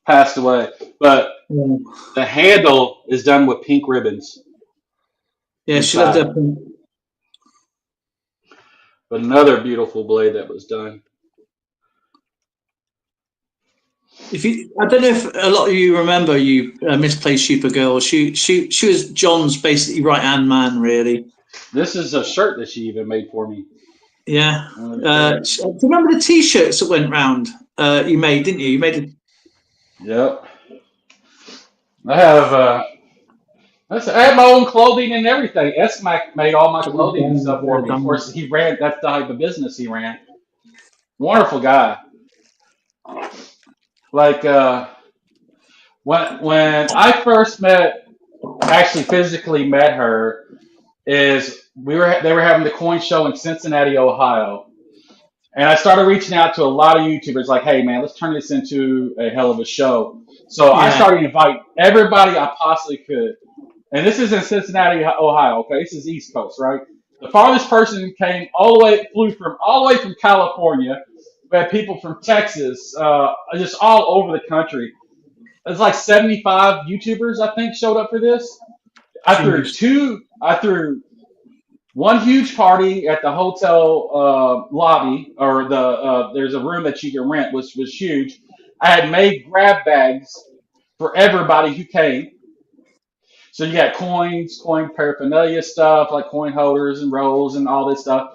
passed away. But the handle is done with pink ribbons. Yeah, she loved that. But another beautiful blade that was done. I don't know if a lot of you remember Miss Play Supergirl. She was John's basically right hand man, really. This is a shirt that she even made for me. Yeah. Do you remember the T-shirts that went round? You made, didn't you? You made it. Yep. I have my own clothing and everything. S-Mac made all my clothing and stuff for me. Of course, he ran. That's the type of business he ran. Wonderful guy. Like when I first actually physically met her, they were having the coin show in Cincinnati, Ohio, and I started reaching out to a lot of YouTubers, like, hey man, let's turn this into a hell of a show. So I started inviting everybody I possibly could. And this is in Cincinnati, Ohio. Okay, this is East Coast, right? The farthest person flew all the way from California. We had people from Texas, just all over the country. It's like 75 YouTubers, I think, showed up for this. I threw one huge party at the hotel lobby, or there's a room that you can rent, which was huge. I had made grab bags for everybody who came. So you got coins, coin paraphernalia stuff, like coin holders and rolls and all this stuff,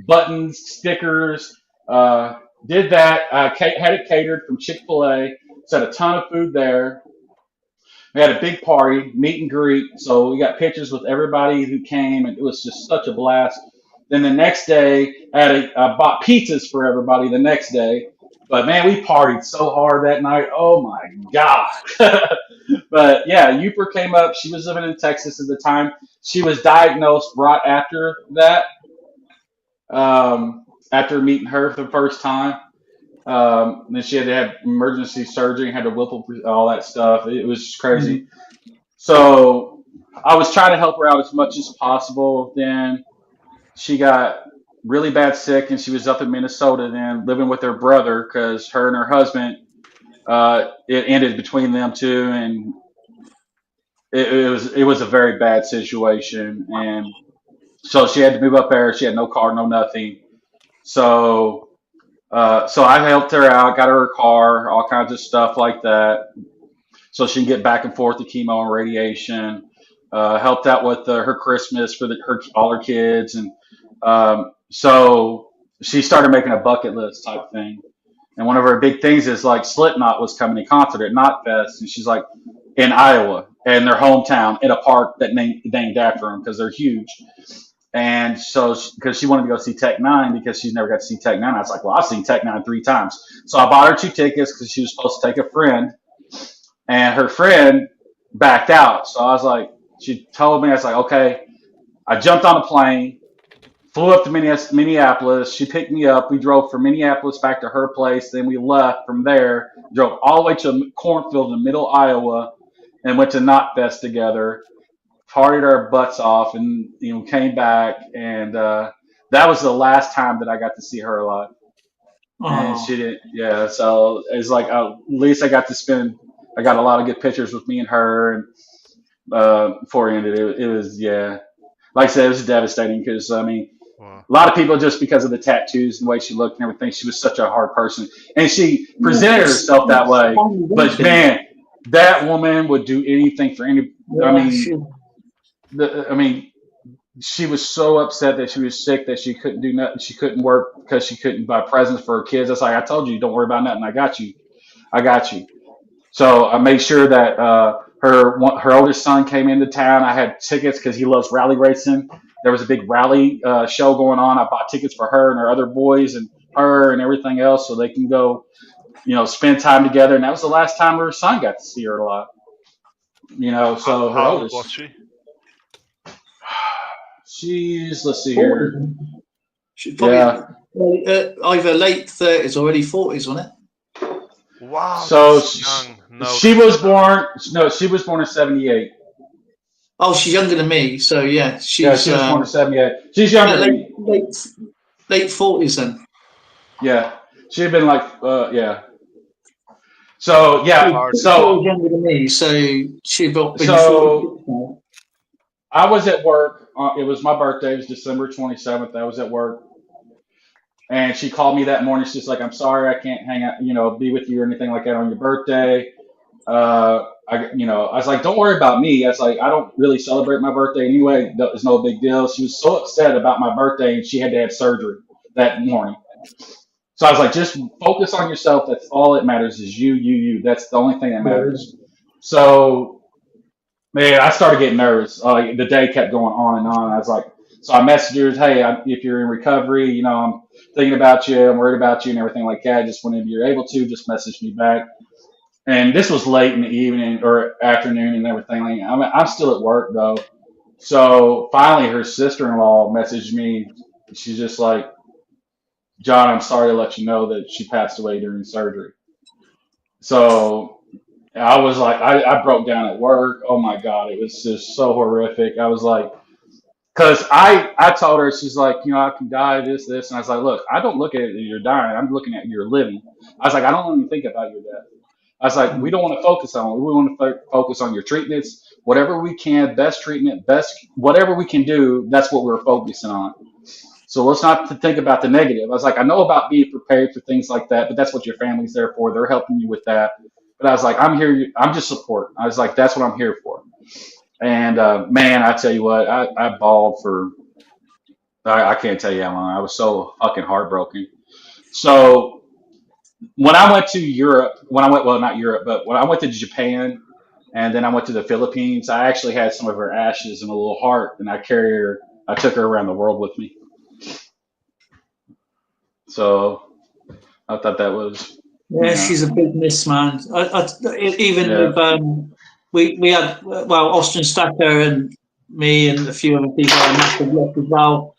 buttons, stickers. Did that. Had it catered from Chick-fil-A. Set a ton of food there. We had a big party, meet and greet. So we got pictures with everybody who came, and it was just such a blast. Then the next day, I bought pizzas for everybody the next day. But man, we partied so hard that night. Oh my God. But yeah, Uper came up. She was living in Texas at the time. She was diagnosed right after that, after meeting her for the first time. Then she had to have emergency surgery, had to Whipple, all that stuff. It was just crazy. Mm-hmm. So I was trying to help her out as much as possible. Then she got really bad sick, and she was up in Minnesota then living with her brother because her and her husband, it ended between them two, and it was a very bad situation. And so she had to move up there. She had no car, no nothing. So I helped her out, got her a car, all kinds of stuff like that, so she can get back and forth to chemo and radiation. Helped out with her Christmas for all her kids, and so she started making a bucket list type thing. And one of her big things is like Slipknot was coming to concert at Knotfest, and she's like in Iowa, in their hometown, in a park that named after them because they're huge. And so, because she wanted to go see Tech Nine because she's never got to see Tech Nine, I was like, well, I've seen Tech Nine 3 times. So I bought her 2 tickets because she was supposed to take a friend, and her friend backed out. So I was like, she told me, I was like, okay. I jumped on a plane, flew up to Minneapolis. She picked me up. We drove from Minneapolis back to her place. Then we left from there, drove all the way to a cornfield in middle Iowa, and went to Knotfest together. Partied our butts off, and came back. And that was the last time that I got to see her alive. And she didn't. Yeah, so it's like at least I got to spend. I got a lot of good pictures with me and her, and before it ended, it was like I said, it was devastating because I mean, a lot of people just because of the tattoos and the way she looked and everything, she was such a hard person, and she presented herself that way. But man, that woman would do anything for any. I mean, she was so upset that she was sick that she couldn't do nothing. She couldn't work because she couldn't buy presents for her kids. That's like I told you, don't worry about nothing. I got you. So I made sure that her oldest son came into town. I had tickets because he loves rally racing. There was a big rally show going on. I bought tickets for her and her other boys and her and everything else so they can go, spend time together. And that was the last time her son got to see her a lot. So her How oldest. old was she? Let's see here. She's probably either late 30s or early 40s, wasn't it? Wow. So she was born. No, she was born in 78. Oh, she's younger than me. So yeah, she was born in 78. She's younger than me. Late 40s then. Yeah, she'd been like So yeah, she was younger than me. So she about. So I was at work. It was my birthday. It was December 27th. I was at work. And she called me that morning. She's like, "I'm sorry, I can't hang out, be with you or anything like that on your birthday." I was like, "Don't worry about me." I was like, "I don't really celebrate my birthday anyway. It's no big deal." She was so upset about my birthday, and she had to have surgery that morning. So I was like, "Just focus on yourself. That's all that matters. Is you. That's the only thing that matters." So, man, I started getting nervous. The day kept going on and on. I was like, so I messaged her, "Hey, if you're in recovery, I'm thinking about you. I'm worried about you and everything like that. Just whenever you're able to, just message me back." And this was late in the evening or afternoon and everything. I'm still at work though. So finally, her sister-in-law messaged me. She's just like, "John, I'm sorry to let you know that she passed away during surgery." So I was like, I broke down at work. Oh my God, it was just so horrific. I was like, because I told her, she's like, "I can die, this. And I was like, "Look, I don't look at it that you're dying. I'm looking at you're living." I was like, "I don't even think about your death." I was like, "We don't want to focus on it. We want to focus on your treatments, whatever we can, best treatment, whatever we can do. That's what we're focusing on. So let's not think about the negative." I was like, "I know about being prepared for things like that, but that's what your family's there for. They're helping you with that." But I was like, "I'm here. I'm just support." I was like, "That's what I'm here for." And man, I tell you what, I bawled for, I can't tell you how long. I was so fucking heartbroken. So when I went to Europe, not Europe, but when I went to Japan and then I went to the Philippines, I actually had some of her ashes in a little heart, and I took her around the world with me. So I thought that was. She's a big miss, man. With we had Austin Stacker and me and a few other people had a massive look as well.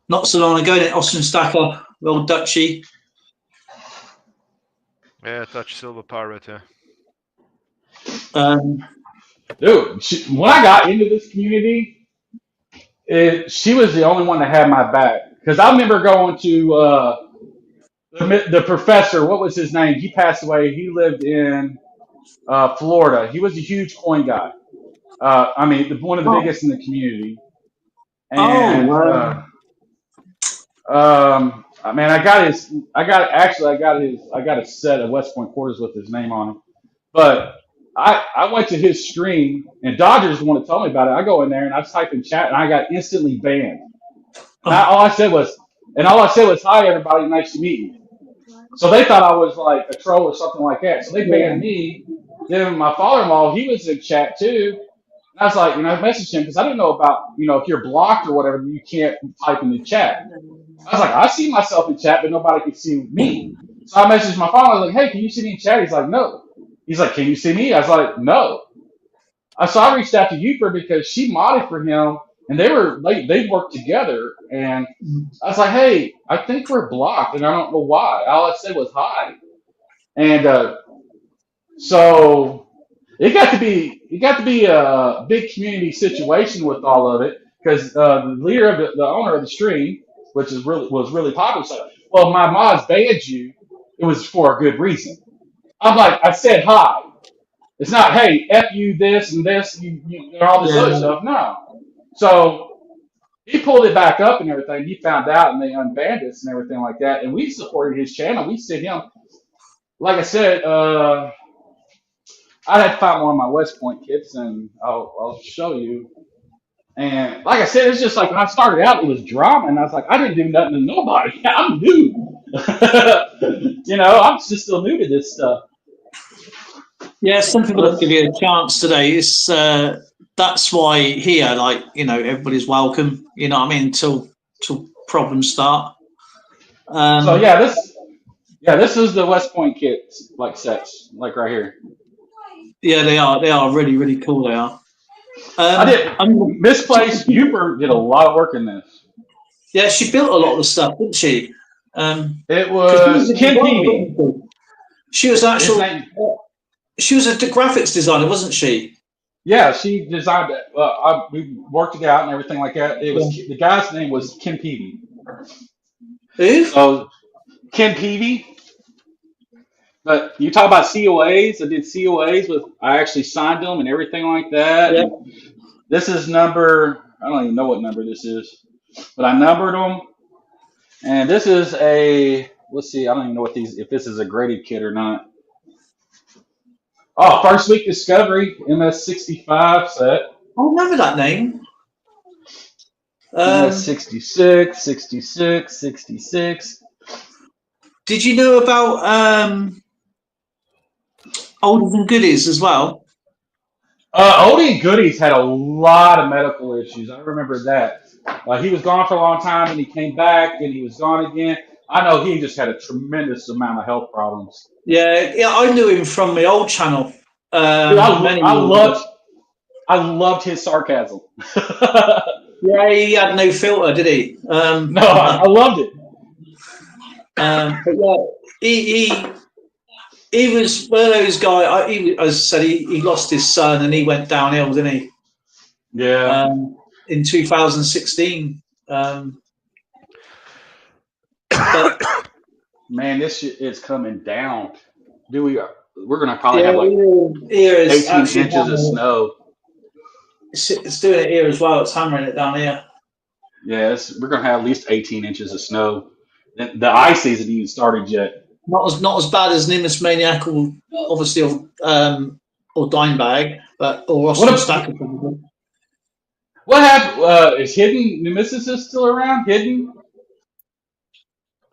Not so long ago, Austin Stacker, the old Dutchie. Yeah, Dutch Silver Pirate, yeah. Dude, when I got into this community, she was the only one that had my back. Because I remember going to the professor, what was his name? He passed away. He lived in Florida. He was a huge coin guy. One of the biggest in the community. And I got a set of West Point quarters with his name on them. But I went to his stream, and Dodger's the one that told me about it. I go in there and I type in chat, and I got instantly banned. And all I said was, "Hi everybody, nice to meet you." So they thought I was like a troll or something like that. So they banned me. Then my father-in-law, he was in chat too. And I was like, I messaged him because I didn't know about, if you're blocked or whatever, you can't type in the chat. I was like, I see myself in chat, but nobody can see me. So I messaged my father. I was like, "Hey, can you see me in chat?" He's like, "No." He's like, "Can you see me?" I was like, "No." So I reached out to Euper because she modded for him, and they worked together, and I was like, hey, I think we're blocked, and I don't know why. All I said was hi, and so it got to be a big community situation with all of it because the leader of the owner of the stream, which was really popular, said, well, my mods banned you. It was for a good reason. I'm like, I said hi. It's not, hey, F you this and this, and all this other stuff. No. So he pulled it back up and everything. He found out and they unbanned us and everything like that. And we supported his channel. We sent him, like I said, I had to find one of my West Point kits and I'll show you. And like I said, it's just like when I started out, it was drama. And I was like, I didn't do nothing to nobody. I'm new. I'm just still new to this stuff. Yeah, some people don't give you a chance today. It's that's why here, everybody's welcome. You know what I mean? Till problems start. So this is the West Point kits, like sets, like right here. Yeah, they are. They are really, really cool. They are. Misplaced Uber did a lot of work in this. Yeah, she built a lot of the stuff, didn't she? It was Kim Peavy. She was She was a graphics designer, wasn't she? Yeah, she designed it. We worked it out and everything like that. It was the guy's name was Kim Peavy. Who? So Kim Peavy. But you talk about COAs. I did COAs I actually signed them and everything like that. Yeah. This is number. I don't even know what number this is, but I numbered them. And this is let's see. I don't even know if this is a graded kit or not. Oh, First Week Discovery, MS65 set. I remember that name. MS66, 66, 66. Did you know about Oldies and Goodies as well? Oldie and Goodies had a lot of medical issues. I remember that. He was gone for a long time, and he came back, and he was gone again. I know he just had a tremendous amount of health problems. Yeah, I knew him from my old channel. Dude, I loved his sarcasm. Yeah, he had no filter, did he? No, I loved it. But yeah, he was one of those guys. As I said, he lost his son and he went downhill, didn't he? Yeah. In 2016. But, man, this shit is coming down. We're gonna probably have like here 18 inches of snow. It's doing it here as well. It's hammering it down here. Yeah, we're gonna have at least 18 inches of snow. The ice isn't even started yet. Not as bad as Numismatics or obviously or Dimebag, or Austin Stacker. What happened? Is Hidden Numismatics still around? Hidden?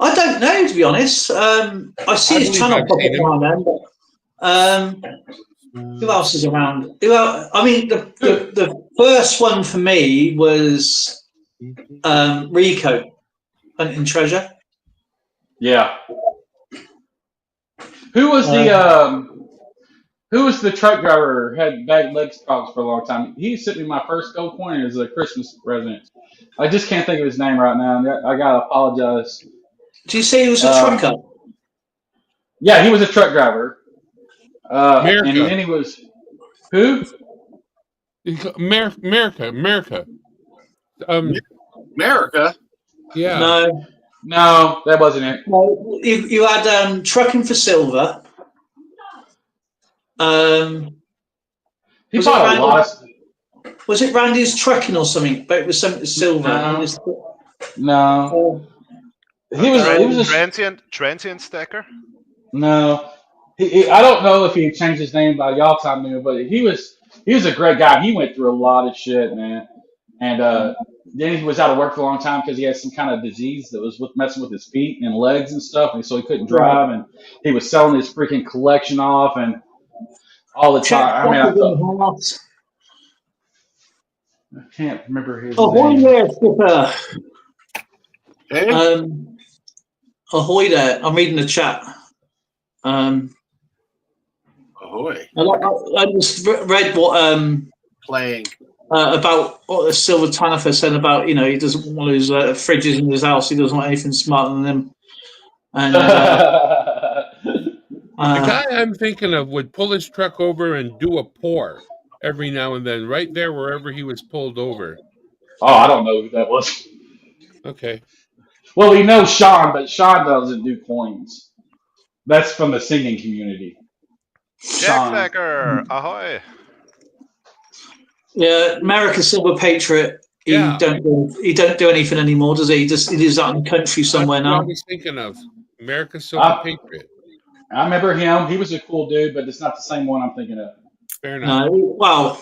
I don't know, to be honest. I see his channel pop up now and then, but who else is around? I mean, the first one for me was Rico, Hunting Treasure. Yeah. Who was the truck driver who had bad legs problems for a long time? He sent me my first gold coin as a Christmas present. I just can't think of his name right now. I gotta apologize. Do you say he was a trucker? Yeah, he was a truck driver. America. And then he was who? America. America? Yeah. No, that wasn't it. No, you had Trucking for Silver. He bought a lot of. Was it Randy's Trucking or something? But it was something silver. No. He was a transient stacker. No, I don't know if he changed his name by y'all time knew, but he was a great guy. He went through a lot of shit, man, and then he was out of work for a long time because he had some kind of disease that was messing with his feet and legs and stuff, and so he couldn't drive, and he was selling his freaking collection off and all the time. I can't remember his name. Ahoy there, skipper. Ahoy there. I'm reading the chat. Ahoy. I just read what playing. about what the Silver Tanifer said about, he doesn't want his fridges in his house. He doesn't want anything smarter than them. And the guy I'm thinking of would pull his truck over and do a pour every now and then, right there wherever he was pulled over. Oh, I don't know who that was. Okay. Well, we know Sean, but Sean doesn't do coins. That's from the singing community. Jack Thacker, ahoy! Yeah, America's Silver Patriot. He don't do anything anymore, does he? He lives out in the country somewhere That's what now. I was thinking of America's Silver Patriot. I remember him. He was a cool dude, but it's not the same one I'm thinking of. Fair enough. No, well,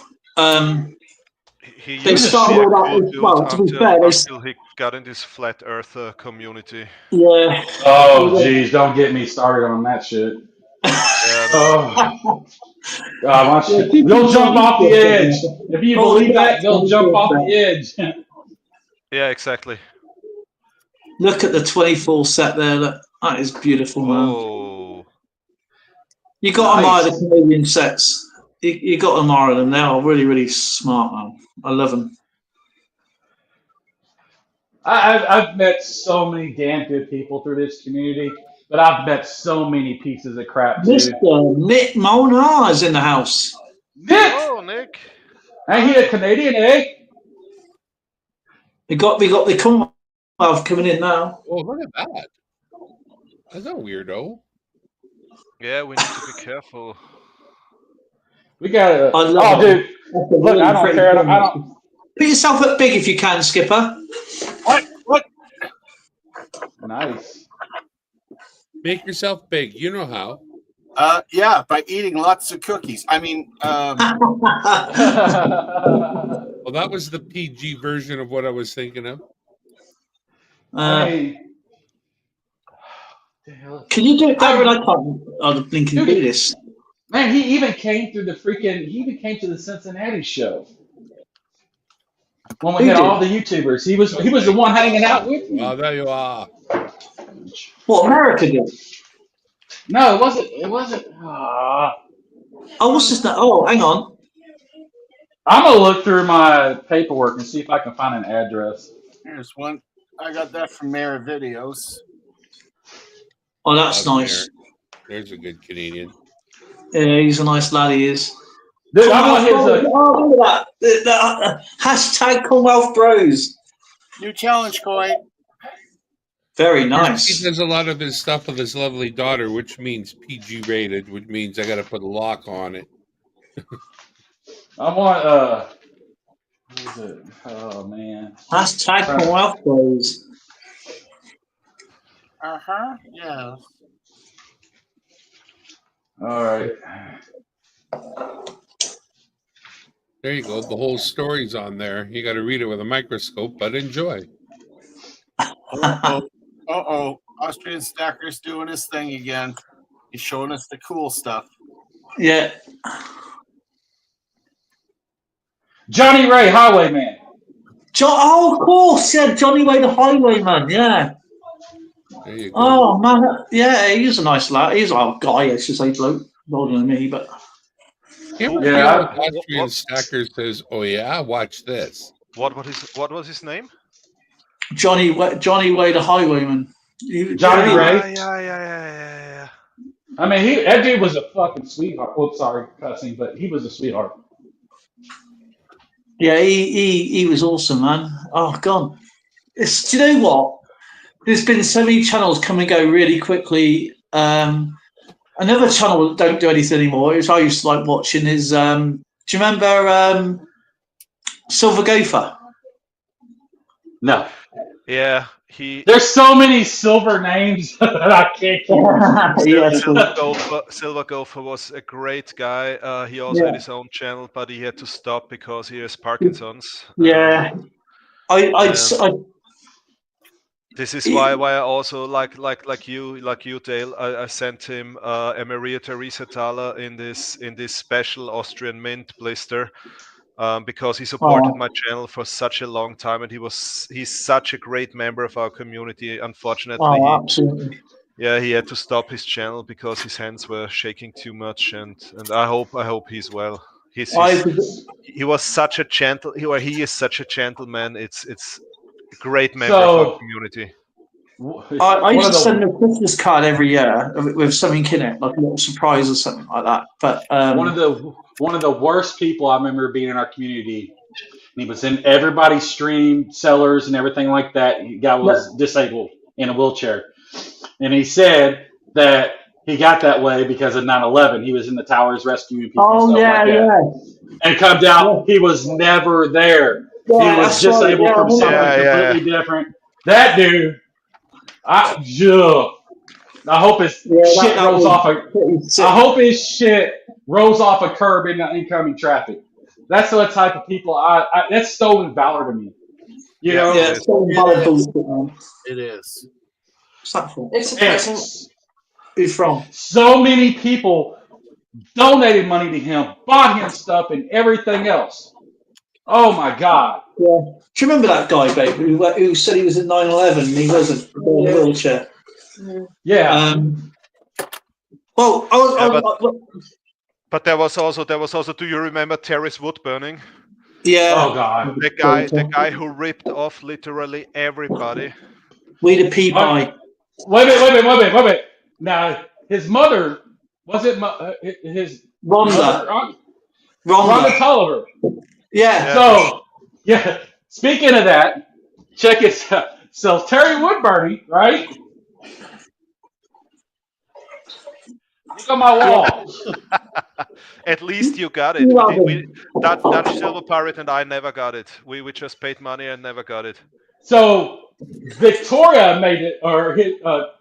he they used started to be a all cool that. dude Well, to be until fair, he got in this flat earther community. Yeah. Oh, jeez, don't get me started on that shit. Oh. They'll jump off the edge. If you believe that, they'll jump off the edge. Yeah, exactly. Look at the 24 set there. Look, that is beautiful, man. You got to admire the Canadian sets. You got to admire them. They are really, really smart, man. I love them. I've met so many damn good people through this community, but I've met so many pieces of crap too. Mr. Nick Molnar is in the house. Nick! Oh, Nick. Ain't he a Canadian, eh? We got the Commonwealth coming in now. Oh, look at that. That's a weirdo. Yeah, we need to be careful. We got dude. Look, I don't care. I don't. Put yourself up big if you can, Skipper. What? Nice. Make yourself big. You know how. Yeah, by eating lots of cookies. I mean, well, that was the PG version of what I was thinking of. Can you do it that when I can't? I'll blink and do this. Man, he even came through he even came to the Cincinnati show. When we had all the YouTubers. He was the one hanging out with me. Oh, there you are. What, America did? No, it wasn't. Oh, what's this now? Oh, hang on. I'm going to look through my paperwork and see if I can find an address. Here's one. I got that from Mayor Videos. Oh, that's nice. There's a good Canadian. Yeah, he's a nice lad, he is. Dude, I want his. Oh, look at that. Hashtag Commonwealth Bros. New challenge coin. Very nice. He does a lot of his stuff with his lovely daughter, which means PG rated, which means I got to put a lock on it. I want what is it? Oh man. Hashtag Commonwealth Bros. Yeah. All right. There you go. The whole story's on there. You got to read it with a microscope, but enjoy. Uh-oh. Austrian Stacker's doing his thing again. He's showing us the cool stuff. Yeah. Johnny Ray, Highwayman. Oh, of course. Yeah, Johnny Ray the Highwayman. Yeah. There you go. Oh, man. Yeah, he's a nice lad. He's a guy, I should say, bloke. Older than me, but... Austrian Stacker says, "Oh yeah, watch this." What was his name? Johnny Way the Highwayman. Johnny Ray. Yeah. I mean, that dude was a fucking sweetheart. Oops, sorry, cussing, but he was a sweetheart. Yeah, he was awesome, man. Oh God, do you know what? There's been so many channels come and go really quickly. Another channel that don't do anything anymore, which I used to like watching, is do you remember Silver Gopher? No. Yeah, There's so many silver names that I can't keep. Silver Gopher was a great guy. He also had his own channel, but he had to stop because he has Parkinson's. Yeah. This is why I also like you, Dale. I sent him a Maria Theresa Thaler in this special Austrian mint blister, because he supported my channel for such a long time, and he's such a great member of our community. Unfortunately, absolutely. He had to stop his channel because his hands were shaking too much, and I hope he's well. He was such a he is such a gentleman. It's a great member of our community. I used to send him a Christmas card every year with something in it, like a little surprise or something like that. But one of the worst people I remember being in our community. And he was in everybody's stream, sellers, and everything like that. The guy was disabled in a wheelchair, and he said that he got that way because of 9/11. He was in the towers rescuing people. And stuff like that. And comes out, he was never there. Yeah, he was disabled from something completely different. That dude, I hope his shit rolls off I hope his shit rolls off a curb in the incoming traffic. That's the type of people that's stolen valor to me. You know? Yeah, stolen valor bullshit, man. It is. It's a present. Who's from? So many people donated money to him, bought him stuff and everything else. Oh my God. Yeah. Do you remember that guy, babe, who said he was in 9/11 and he wasn't in a wheelchair? Yeah. But there was also. Do you remember Terry's wood burning? Yeah. Oh God. The guy who ripped off literally everybody. We the Peabody. Wait a minute. Now his mother was it his Rhonda Tolliver. Yeah. So speaking of that, check it out. So Terry Woodburn, right? Look on my wall. At least you got it. Dutch Silver Pirate and I never got it. We just paid money and never got it. So Victoria made it, or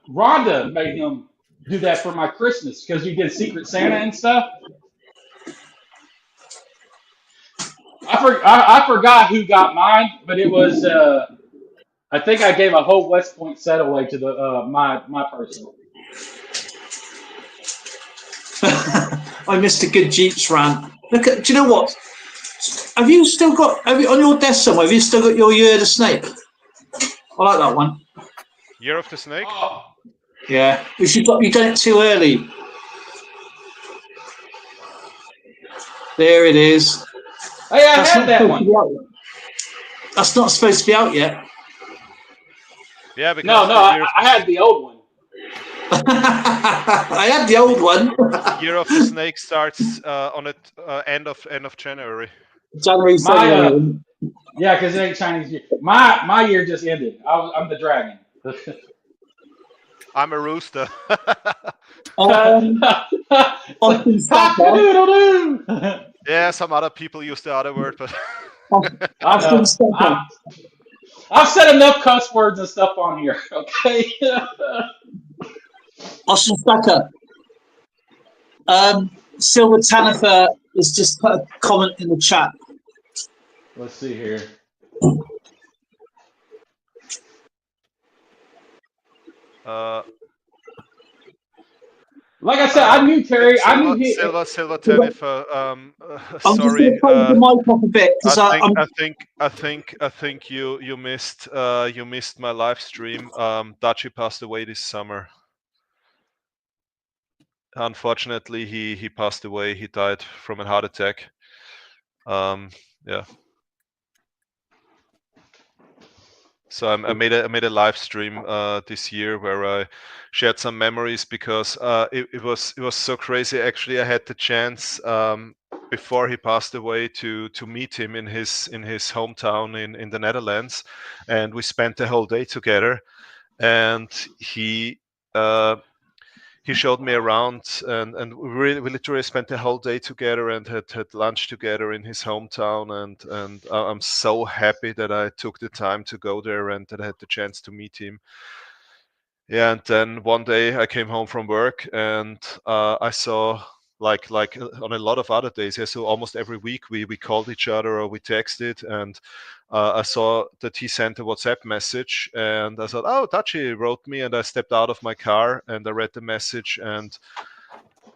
Rhonda made him do that for my Christmas because you did Secret Santa and stuff. I forgot who got mine, but it was I think I gave a whole West Point set away to the my person. I missed a good Jeeps rant. Look at. Do you know what? Have you on your desk somewhere? Have you still got your Year of the Snake? I like that one. Year of the Snake. Oh. Yeah, you've done it too early. There it is. Oh yeah, I had that one. That's not supposed to be out yet. Yeah, because I had the old one. I had the old one. Year of the Snake starts on it end of January. January. Yeah, because it ain't Chinese year. My year just ended. I'm the dragon. I'm a rooster. Yeah, some other people use the other word, but I've said enough cuss words and stuff on here. Okay. Austin Stacker. Silver Tanifer has just put a comment in the chat. Let's see here. Like I said, I knew Terry. I knew he. Silver Tanifer. I'm sorry. Just going to the mic up a bit. I think you missed my live stream. Dachi passed away this summer. Unfortunately, he passed away. He died from a heart attack. Yeah. So I made a live stream this year where I shared some memories because it was so crazy. Actually, I had the chance before he passed away to meet him in his hometown in the Netherlands, and we spent the whole day together. And he showed me around, and we literally spent the whole day together and had lunch together in his hometown. And I'm so happy that I took the time to go there and that I had the chance to meet him. Yeah, and then one day I came home from work and I saw, like on a lot of other days, yeah, so almost every week we called each other or we texted, and I saw that he sent a WhatsApp message, and I thought, oh, Dachi wrote me, and I stepped out of my car and I read the message, and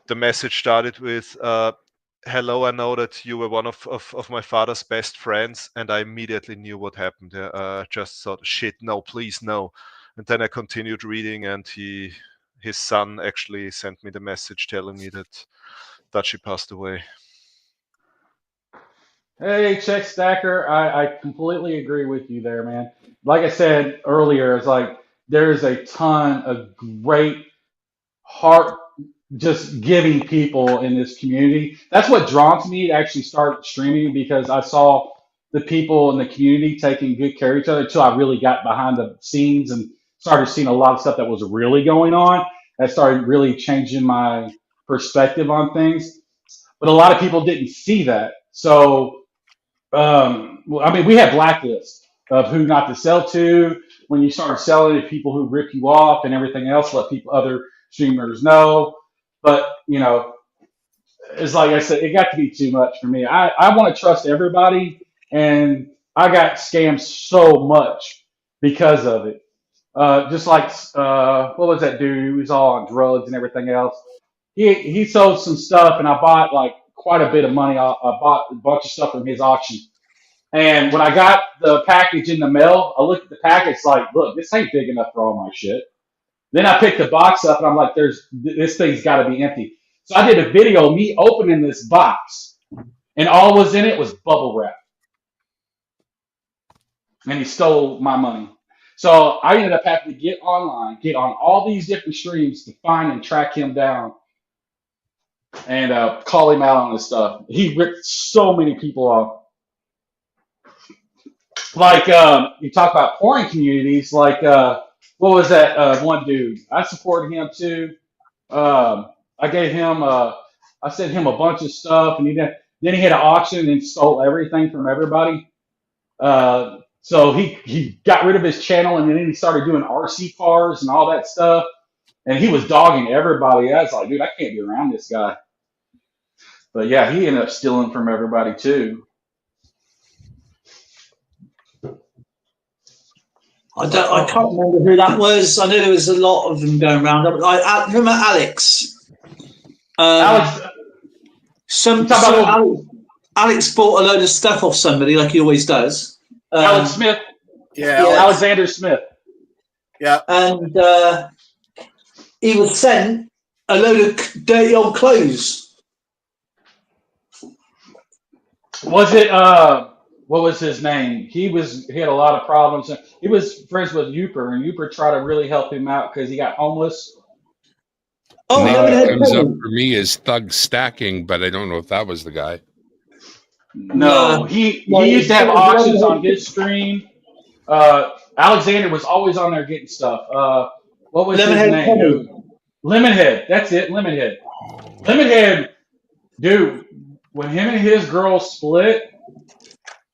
the message started with, hello, I know that you were one of my father's best friends, and I immediately knew what happened. I just thought, shit, no, please, no. And then I continued reading, and his son actually sent me the message telling me that Dachi passed away. Hey, Check Stacker, I completely agree with you there, man. Like I said earlier, it's like there's a ton of great heart just giving people in this community. That's what draws me to actually start streaming because I saw the people in the community taking good care of each other until I really got behind the scenes and started seeing a lot of stuff that was really going on. That started really changing my perspective on things. But a lot of people didn't see that. So well, I mean, we had blacklists of who not to sell to. When you start selling to people who rip you off and everything else, let people, other streamers know. But it's like I said, it got to be too much for me. I want to trust everybody, and I got scammed so much because of it. Just like what was that dude who was all on drugs and everything else? He sold some stuff, and I bought like quite a bit of money. I bought a bunch of stuff from his auction. And when I got the package in the mail, I looked at the package like, look, this ain't big enough for all my shit. Then I picked the box up and I'm like, this thing's got to be empty. So I did a video of me opening this box, and all was in it was bubble wrap. And he stole my money. So I ended up having to get online, get on all these different streams to find and track him down and call him out on his stuff. He ripped so many people off. Like you talk about pouring communities, like what was that one dude? I supported him too. I gave him I sent him a bunch of stuff, and then he had an auction and stole everything from everybody. So he got rid of his channel, and then he started doing RC cars and all that stuff. And he was dogging everybody. I was like, dude, I can't be around this guy. But yeah, he ended up stealing from everybody too. I can't remember who that was. I know there was a lot of them going around. I remember Alex. Alex, Alex bought a load of stuff off somebody, like he always does. Alex Smith. Yeah, Alexander Smith. Yeah. And he was sent a load of dirty old clothes. Was it what was his name? He had a lot of problems. He was friends with Uper, and Uper tried to really help him out because he got homeless. Oh, that comes up for me as Thug Stacking, but I don't know if that was the guy. No, he used to have auctions on his stream. Alexander was always on there getting stuff. What was his name? Lemonhead. That's it, Lemonhead. Lemonhead, dude, when him and his girl split,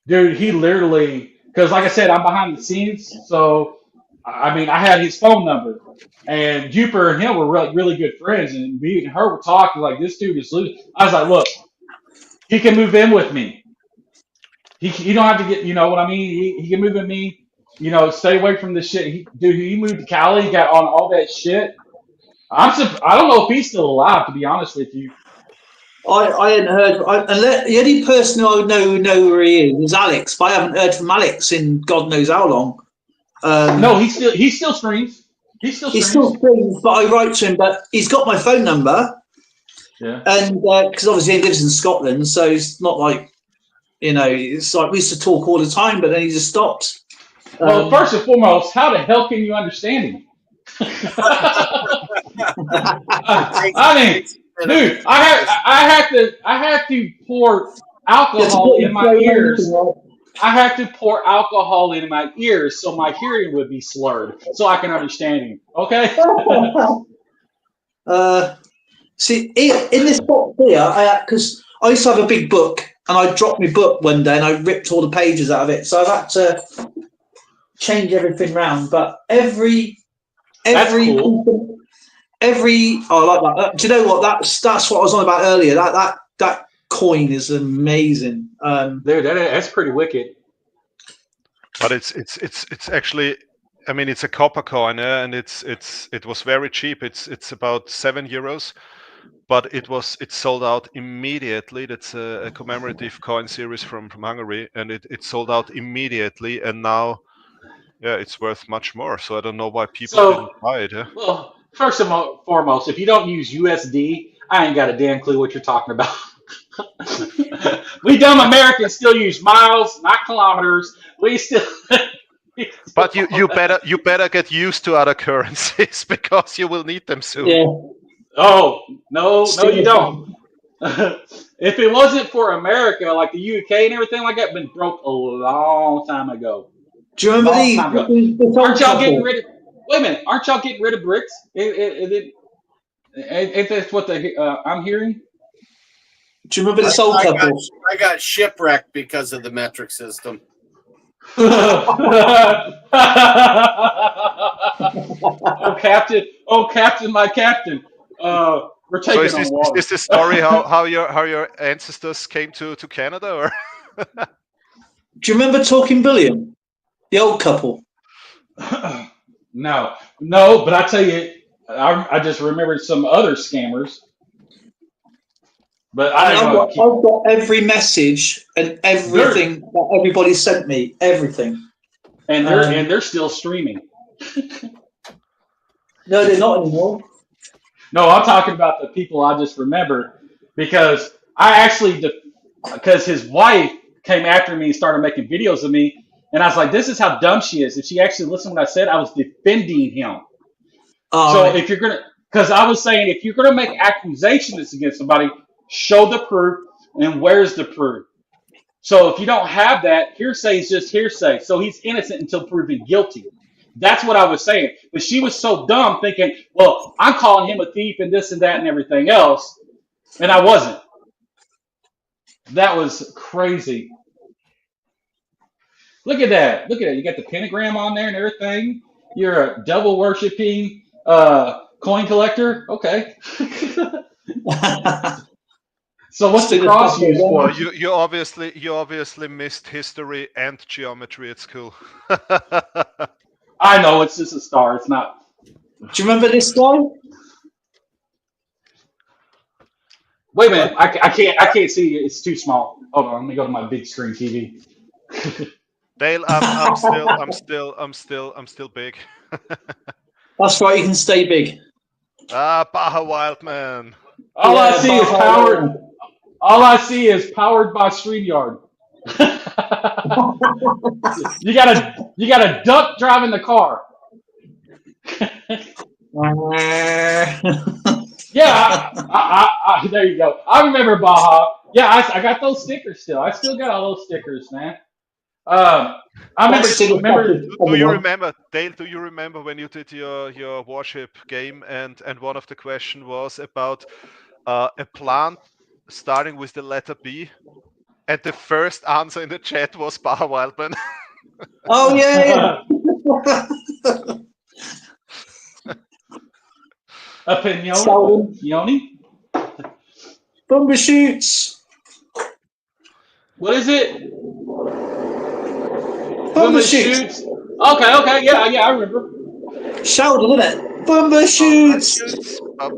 dude, he literally, because like I said, I'm behind the scenes, so I mean, I had his phone number, and Juper and him were really, really good friends, and me and her were talking like, this dude is losing. I was like, look, he can move in with me. He don't have to get, you know what I mean? He can move in me, stay away from this shit. He moved to Cali, got on all that shit. I don't know if he's still alive, to be honest with you. I hadn't heard. The only person I would know where he is Alex, but I haven't heard from Alex in God knows how long. No, he still streams. He still streams, but I write to him. But he's got my phone number. Yeah. And because obviously he lives in Scotland, so it's not like it's like we used to talk all the time, but then he just stopped. Well, first and foremost, how the hell can you understand him? I mean, dude, I had to pour alcohol in my ears. I had to pour alcohol in my ears so my hearing would be slurred, so I can understand him. Okay. See, in this box here, because I used to have a big book, and I dropped my book one day, and I ripped all the pages out of it, so I've had to change everything round. But every cool. I like that. Do you know what? That's what I was on about earlier. That coin is amazing. Dude, that's pretty wicked. But it's actually, I mean, it's a copper coin, and it was very cheap. It's about €7, but it's sold out immediately. That's a commemorative coin series from Hungary, and it sold out immediately, and now, yeah, it's worth much more. So I don't know why people didn't buy it. Yeah? Well, first and foremost, if you don't use USD, I ain't got a damn clue what you're talking about. We dumb Americans still use miles, not kilometers. We still. But you better get used to other currencies because you will need them soon. Yeah. Oh no, you don't. If it wasn't for America, like the UK and everything like that, been broke a long time ago. Do you remember Aren't y'all getting rid of? Wait a minute, aren't y'all getting rid of bricks? If that's what I'm hearing. Do you remember this old couple? I got shipwrecked because of the metric system. Oh, Captain, my Captain. We're taking so on water. Is this the story how your ancestors came to Canada, or? Do you remember Talking Billion? The old couple. No, but I tell you, I just remembered some other scammers. But I've got every message and everything that everybody sent me. Everything. And they're still streaming. No, they're not anymore. No, I'm talking about the people I just remembered because because his wife came after me and started making videos of me, and I was like, this is how dumb she is. If she actually listened to what I said, I was defending him. If you're gonna, because I was saying, if you're gonna make accusations against somebody, show the proof, and where's the proof? So if you don't have that, hearsay is just hearsay. So he's innocent until proven guilty. That's what I was saying. But she was so dumb thinking, well, I'm calling him a thief and this and that and everything else. And I wasn't. That was crazy. Look at that. You got the pentagram on there and everything. You're a devil worshipping coin collector. Okay. So what's the cross used for? You obviously missed history and geometry at school. I know, it's just a star. It's not. Do you remember this guy? Wait a minute. I can't see. It's too small. Hold on. Let me go to my big screen TV. Dale, I'm still big. That's right. You can stay big. Baja Wildman. All I see is powered by StreamYard. You got a duck driving the car. Yeah, there you go. I remember Baja. Yeah, I got those stickers still. I still got all those stickers, man. I remember. Do you remember, Dale? Do you remember when you did your Warship game and one of the questions was about a plant starting with the letter B, and the first answer in the chat was Baja Wildman. Oh yeah. A Pignoni? Bumbershoot. What is it? Bumbershoot. Okay, yeah, I remember. Sheldon, isn't it? Bumbershoot.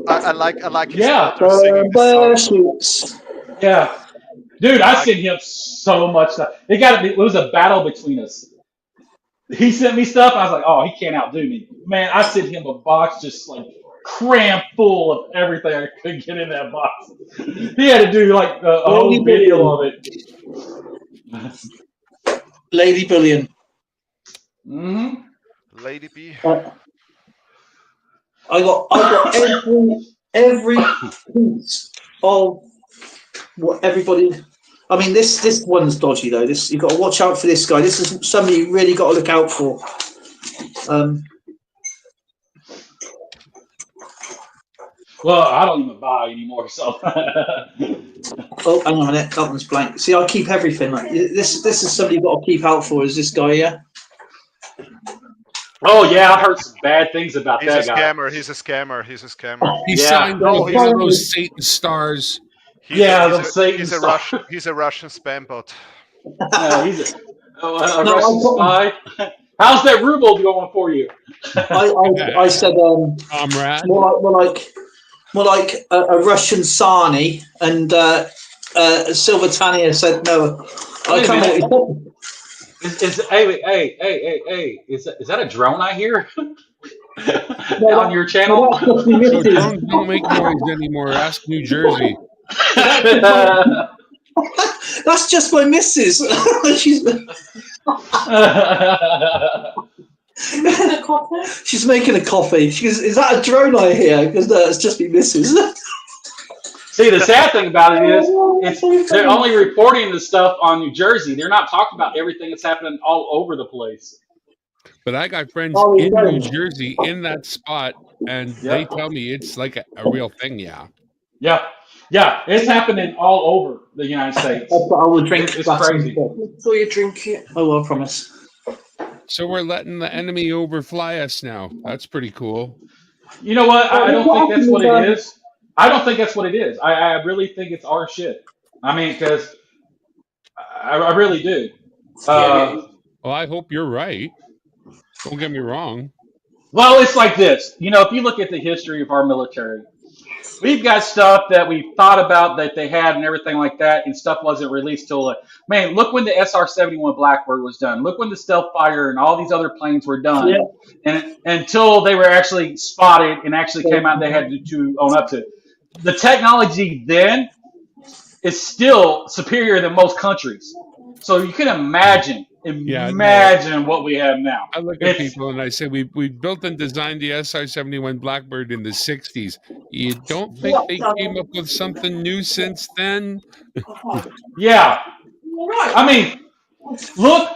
I like his Bumbershoot. Yeah. Dude, I sent him so much stuff. It was a battle between us. He sent me stuff. I was like, oh, he can't outdo me. Man, I sent him a box just like crammed full of everything I could get in that box. He had to do like a whole video of it. Lady Billion. Mm-hmm. Lady B. I got every piece of what everybody. I mean, this one's dodgy though. This you've got to watch out for this guy. This is somebody you really got to look out for. Well, I don't even buy anymore, so. Oh, hang on a minute. That one's blank. See, I keep everything. Like this is somebody you've got to keep out for. Is this guy? Yeah. Oh yeah, I've heard some bad things about that guy. He's a scammer. He signed all those Satan stars. He's a Russian spam bot. Yeah, he's a Russian spy. How's that ruble going for you? I said comrade. More like a Russian Sarni, and Silvertania said no. I can't remember. Hey! Is that a drone I hear on your channel? So drones don't make noise anymore. Ask New Jersey. That's just my missus. She's making a coffee. She goes, "Is that a drone I hear?" Because no, it's just me missus. See, the sad thing about it is they're only reporting the stuff on New Jersey. They're not talking about everything that's happening all over the place. But I got friends in New Jersey in that spot, and they tell me it's like a real thing. Yeah. Yeah, it's happening all over the United States. I will drink. It's crazy. So you drink it. Oh, I promise. So we're letting the enemy overfly us now. That's pretty cool. You know what? I don't think that's what it is. I don't think that's what it is. I really think it's our shit. I mean, because I really do. Well, I hope you're right. Don't get me wrong. Well, it's like this. You know, if you look at the history of our military, we've got stuff that we thought about that they had and everything like that, and stuff wasn't released till man, look when the SR-71 Blackbird was done. Look when the Stealth Fighter and all these other planes were done. Yeah. And until they were actually spotted and actually came out, they had to own up to it. The technology then is still superior than most countries. So you can imagine what we have now. I look at people and I say, we built and designed the SR-71 Blackbird in the 60s. You don't think they came up with something new since then? Yeah. I mean, look,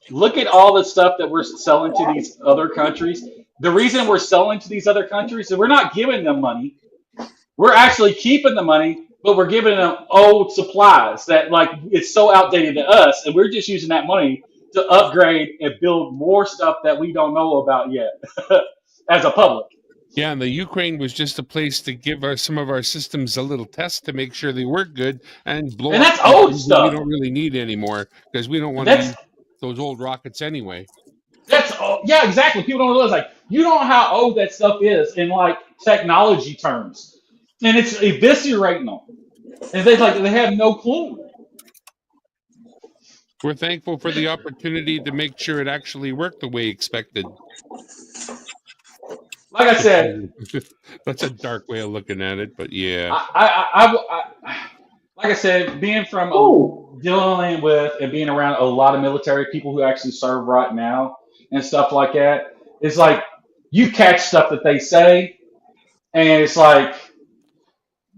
look at all the stuff that we're selling to these other countries. The reason we're selling to these other countries is we're not giving them money. We're actually keeping the money, but we're giving them old supplies that it's so outdated to us, and we're just using that money to upgrade and build more stuff that we don't know about yet as a public. Yeah, and the Ukraine was just a place to give some of our systems a little test to make sure they work good and blow. And that's old stuff. We don't really need anymore because we don't want to use those old rockets anyway. Yeah, exactly. People don't realize you don't know how old that stuff is in technology terms, and it's eviscerating them, and they have no clue. We're thankful for the opportunity to make sure it actually worked the way expected. Like I said, that's a dark way of looking at it, but yeah. Like I said, being from dealing with and being around a lot of military people who actually serve right now and stuff like that, it's you catch stuff that they say, and it's a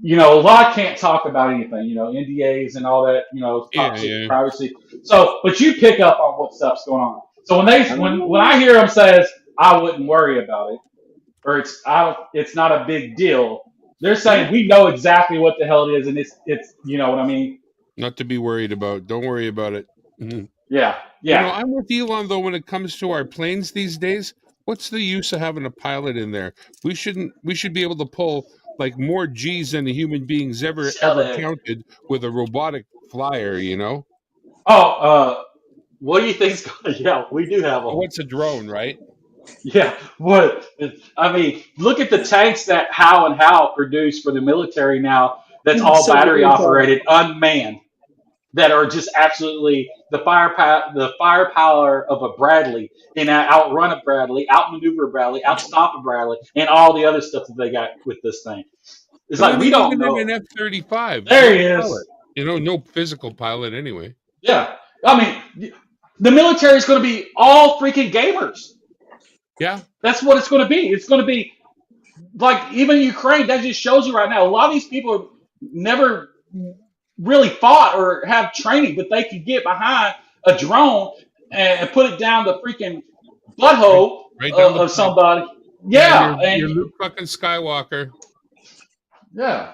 lot can't talk about anything, NDAs and all that, privacy. So, but you pick up on what stuff's going on. So when I hear them says, I wouldn't worry about it, or it's not a big deal. They're saying we know exactly what the hell it is, and it's you know what I mean. Not to be worried about. Don't worry about it. Mm-hmm. Yeah. I'm with Elon though. When it comes to our planes these days, what's the use of having a pilot in there? We should be able to pull more G's than a human being's ever counted with a robotic flyer. Oh, what do you think's going? Yeah, we do have one. What's a drone, right? Yeah, what? I mean, look at the tanks that How produced for the military now. That's all battery operated, unmanned. That are just absolutely the firepower of a Bradley, and outrun a Bradley, outmaneuver a Bradley, outstop a Bradley, and all the other stuff that they got with this thing. It's we don't know. An F-35. There he is. No physical pilot anyway. Yeah, I mean, the military is going to be all freaking gamers. Yeah, that's what it's going to be. It's going to be even Ukraine. That just shows you right now. A lot of these people have never really fought or have training, but they can get behind a drone and put it down the freaking butthole of somebody. Yeah, and you're Luke fucking Skywalker. Yeah.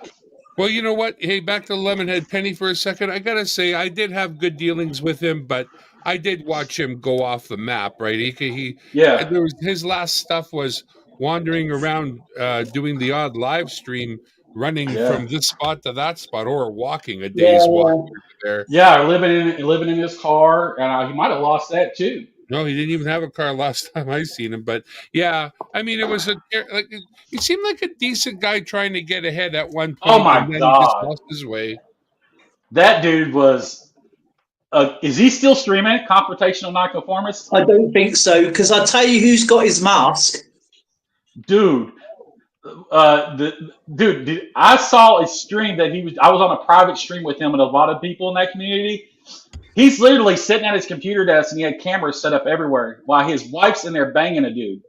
Well, you know what? Hey, back to Lemonhead Penny for a second. I gotta say, I did have good dealings with him, but I did watch him go off the map. Right? His last stuff was wandering around, walking the odd live stream, running from this spot to that spot, or walking a day's walk there. Yeah, living in his car, and he might have lost that too. No, he didn't even have a car last time I seen him. But yeah, I mean, it was he seemed like a decent guy trying to get ahead at one point. Oh my God! He just lost his way. That dude was. Is he still streaming Confrontational Nonconformist? I don't think so, because I tell you who's got his mask. Dude, Dude, I saw a stream that I was on a private stream with him and a lot of people in that community. He's literally sitting at his computer desk and he had cameras set up everywhere while his wife's in there banging a dude.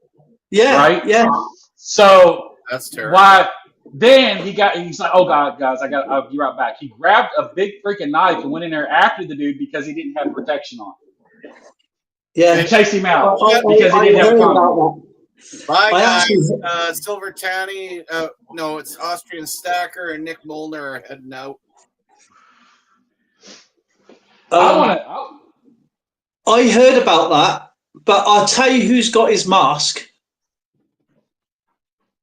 Yeah. Right? Yeah. So That's terrible. Then he's like, oh God, guys, I'll be right back. He grabbed a big freaking knife and went in there after the dude because he didn't have protection on. Yeah. And chased him out because he didn't have a condom. My guys, Silver Tanny, no, it's Austrian Stacker and Nick Molnar are heading out. I heard about that, but I'll tell you who's got his mask.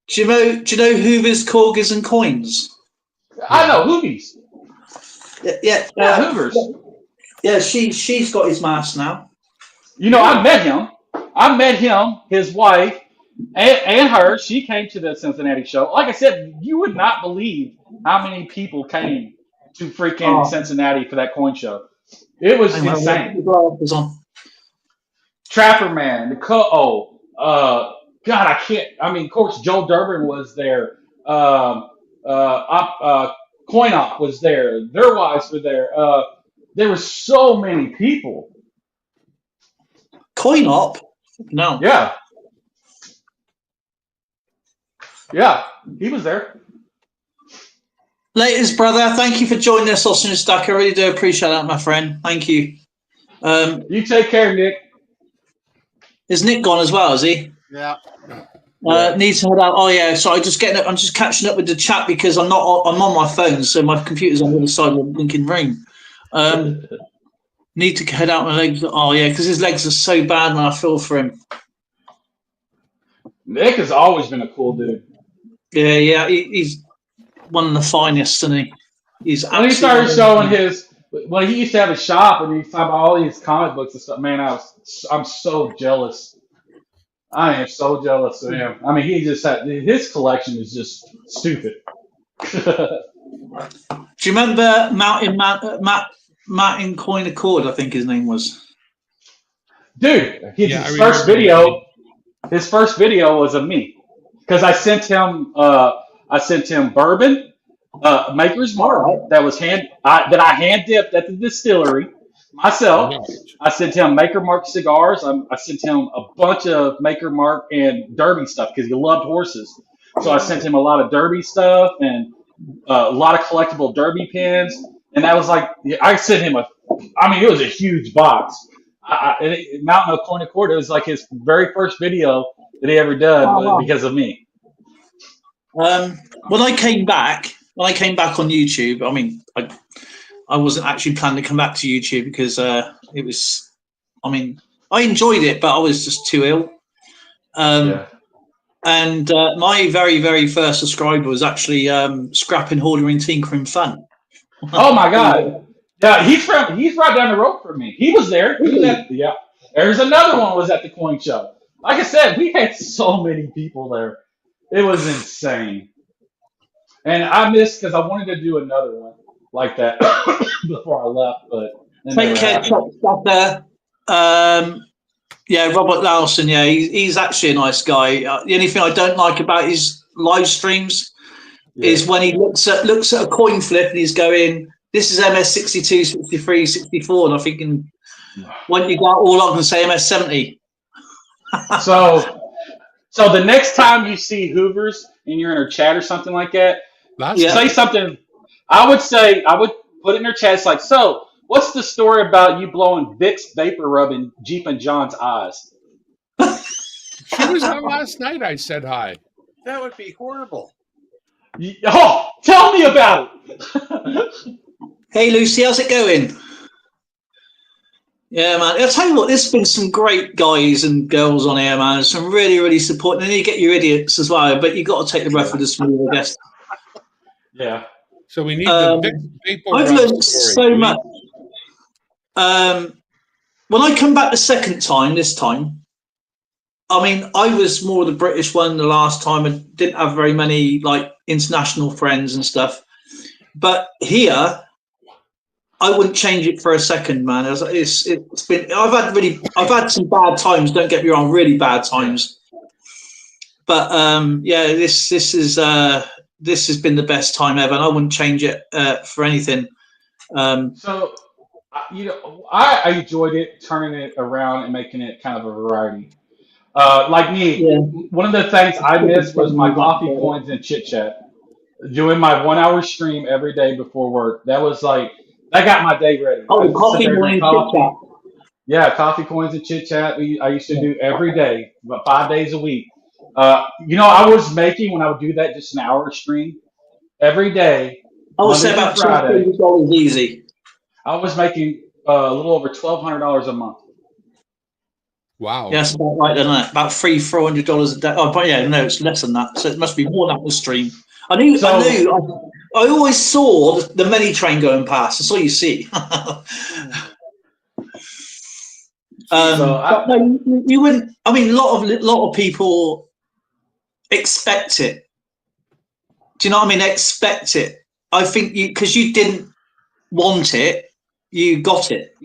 Do you know Hoover's Corgis and Coins? I know Hoovies. Yeah, Hoovers. Yeah, she's got his mask now. You know, I met him, his wife, and her. She came to the Cincinnati show. Like I said, you would not believe how many people came to freaking Cincinnati for that coin show. It was insane. Trapper Man, God, I can't. I mean, of course, Joe Durbin was there. Coin Op was there. Their wives were there. There were so many people. Coin Op? No. Yeah. Yeah, he was there. Latest, brother. Thank you for joining us, Austin Stack. I really do appreciate that, my friend. Thank you. You take care, Nick. Is Nick gone as well? Is he? Yeah. Needs to head out. Oh yeah. So I'm just catching up with the chat because I'm on my phone, so my computer's on the other side of the blinking room. Need to head out. My legs. Oh yeah, because his legs are so bad, man. I feel for him. Nick has always been a cool dude. Yeah. He's one of the finest, isn't he? When he started showing when he used to have a shop and he's talking about all these comic books and stuff, man, I'm so jealous. I am so jealous of him. I mean, his collection is just stupid. Do you remember Martin Coin Accord? I think his name was. Dude, his first video was of me because I sent him bourbon. Maker's Mark that I hand dipped at the distillery myself. I sent him Maker Mark cigars. I sent him a bunch of Maker Mark and Derby stuff because he loved horses. So I sent him a lot of Derby stuff and a lot of collectible Derby pins. And that was like I sent him it was a huge box. Mountain of Coin Accord. It was like his very first video that he ever done because of me. When I came back on YouTube, I mean, I wasn't actually planning to come back to YouTube because it was, I mean, I enjoyed it, but I was just too ill. And my very, very first subscriber was actually Scrapping, Hoarding, Tinkering Fun. Oh my God! Yeah, he's right down the road from me. He was there. There's another one was at the coin show. Like I said, we had so many people there. It was insane. And I missed because I wanted to do another one like that before I left, but take care, stop there. Robert Lawson. Yeah, he's actually a nice guy. The only thing I don't like about his live streams is when he looks at a coin flip and he's going, "This is MS 62, 63, 64," and I'm thinking, "Why don't you go all on and say MS 70?" So the next time you see Hoovers and you're in her chat or something like that. Say something. I would put it in her chat. It's like, so what's the story about you blowing Vicks vapor rub in Jeep and John's eyes? She was on last night. I said hi. That would be horrible. Oh, tell me about it. Hey, Lucy, how's it going? Yeah, man. I'll tell you what, there's been some great guys and girls on here, man. Some really, really supporting. And then you get your idiots as well, but you got to take the breath with the smooth, I guess. Yeah. So we need the vapor. I've learned so much. When I come back the second time, this time, I mean, I was more the British one the last time. I didn't have very many like international friends and stuff. But here, I wouldn't change it for a second, man. It's been. I've had some bad times. Don't get me wrong, really bad times. But yeah, this has been the best time ever, and I wouldn't change it for anything. So, I enjoyed it, turning it around and making it kind of a variety. Like me, Yeah. one of the things I missed was my coffee coins and chit chat. Doing my 1 hour stream every day before work. That was like that got my day ready. Oh, I the just sit coffee there and drink morning chit coffee. chat. Yeah, coffee coins and chit chat. I used to do every day, about 5 days a week. I was making when I would do that just an hour stream every day, I would Monday say through about Friday. $200 easy. I was making a little over $1,200 a month. Wow. Yeah, that's about right, isn't it? About $300-400 a day. Oh, but yeah, no, it's less than that. So it must be more than that the stream. I knew. I always saw the mini train going past. That's all you see. But no, you wouldn't. I mean, a lot of people expect it. Do you know what I mean? They expect it. I think because you didn't want it, you got it.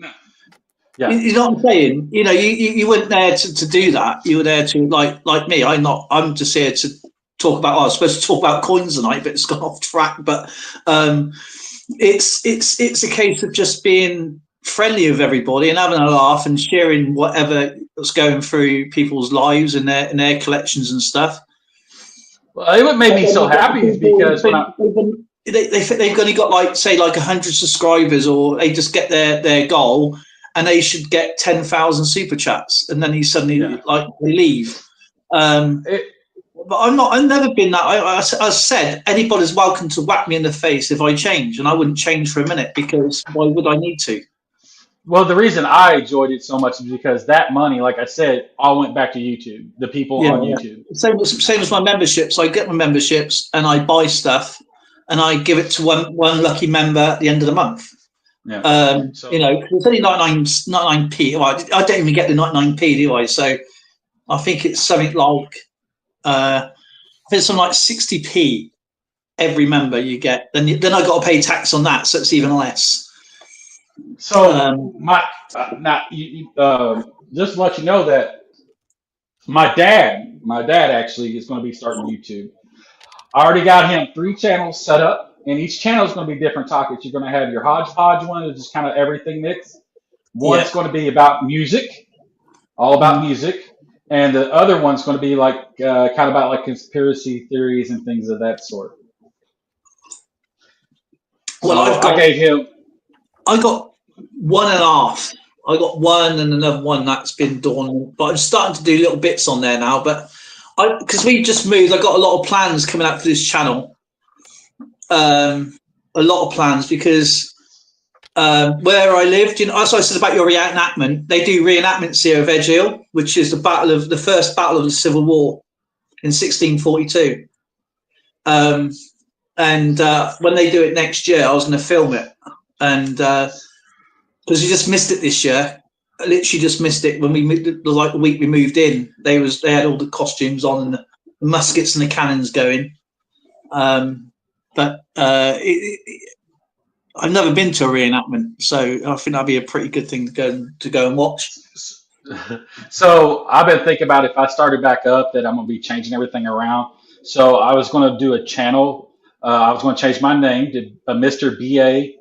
Yeah. You know what I'm saying? You weren't there to do that. You were there to like me. I'm just here to talk about. I was supposed to talk about coins tonight, but it's gone off track. But it's a case of just being friendly with everybody and having a laugh and sharing whatever was going through people's lives and their collections and stuff. Well, what made me so happy is because they've only got like 100 subscribers, or they just get their goal, and they should get 10,000 super chats, and then you suddenly they leave. But I've never been that. I said anybody's welcome to whack me in the face if I change, and I wouldn't change for a minute, because why would I need to? Well, the reason I enjoyed it so much is because that money, like I said, all went back to YouTube, the people on YouTube. Same as my memberships. I get my memberships and I buy stuff, and I give it to one lucky member at the end of the month. Yeah. It's only 99p. Well, I don't even get the 99p, do I? So I think it's something like I think it's something like 60p every member you get. Then I got to pay tax on that, so it's even less. So just to let you know that my dad actually is going to be starting YouTube. I already got him 3 channels set up, and each channel is going to be different topics. You're going to have your hodgepodge one, which is kind of everything mixed. One's going to be about music, all about music, and the other one's going to be like kind of about like conspiracy theories and things of that sort. Well, I got 1.5. I got one and another one that's been done, but I'm starting to do little bits on there now. But because we just moved, I got a lot of plans coming out for this channel. A lot of plans, because where I lived, as I said about your reenactment, they do reenactments here of Edge Hill, which is the first battle of the Civil War in 1642. And when they do it next year, I was going to film it, and because we just missed it this year. I literally just missed it when we moved, like the week we moved in. They had all the costumes on and the muskets and the cannons going. But I've never been to a reenactment, so I think that'd be a pretty good thing to go and watch. So I've been thinking about if I started back up that I'm going to be changing everything around. So I was going to do a channel. I was going to change my name to Mr. BA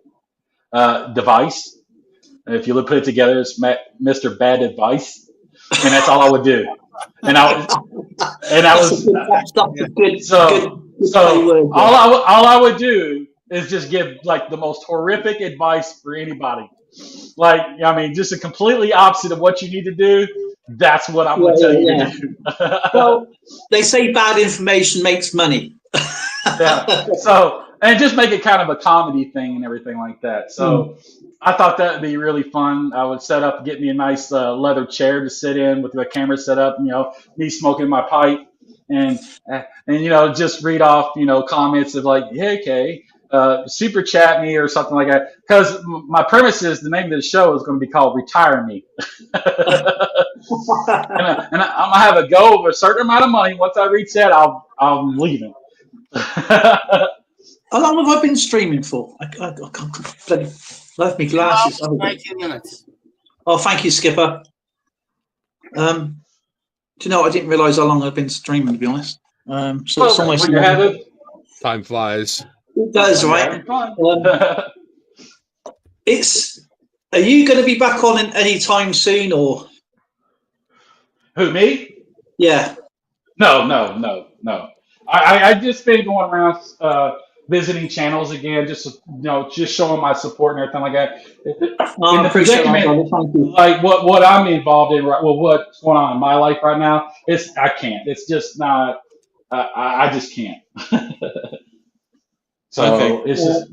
Device. And if you put it together, it's Mr. Bad Advice, and that's all I would do. And I all I would do is just give like the most horrific advice for anybody. Like, I mean, just a completely opposite of what you need to do. That's what I'm going to tell you to do. Well, they say bad information makes money. So, and just make it kind of a comedy thing and everything like that. So I thought that would be really fun. I would get me a nice leather chair to sit in with the camera set up, me smoking my pipe and just read off, comments of like, hey, Kay, super chat me or something like that. Because my premise is the name of the show is going to be called Retire Me. and I'm going to have a goal of a certain amount of money. Once I reach that, I'm leaving. How long have I been streaming for? I can't bloody left me glasses. 19 minutes. Oh, thank you, Skipper. Do you know? I didn't realise how long I've been streaming. To be honest, so it's almost. Time flies. It does, right? Are you going to be back on any time soon, or? Who, me? Yeah. No. I just been going around visiting channels again, just showing my support and everything like that. In the predicament, like what I'm involved in, right? Well, what's going on in my life right now? I can't. It's just not. I just can't. So it's just.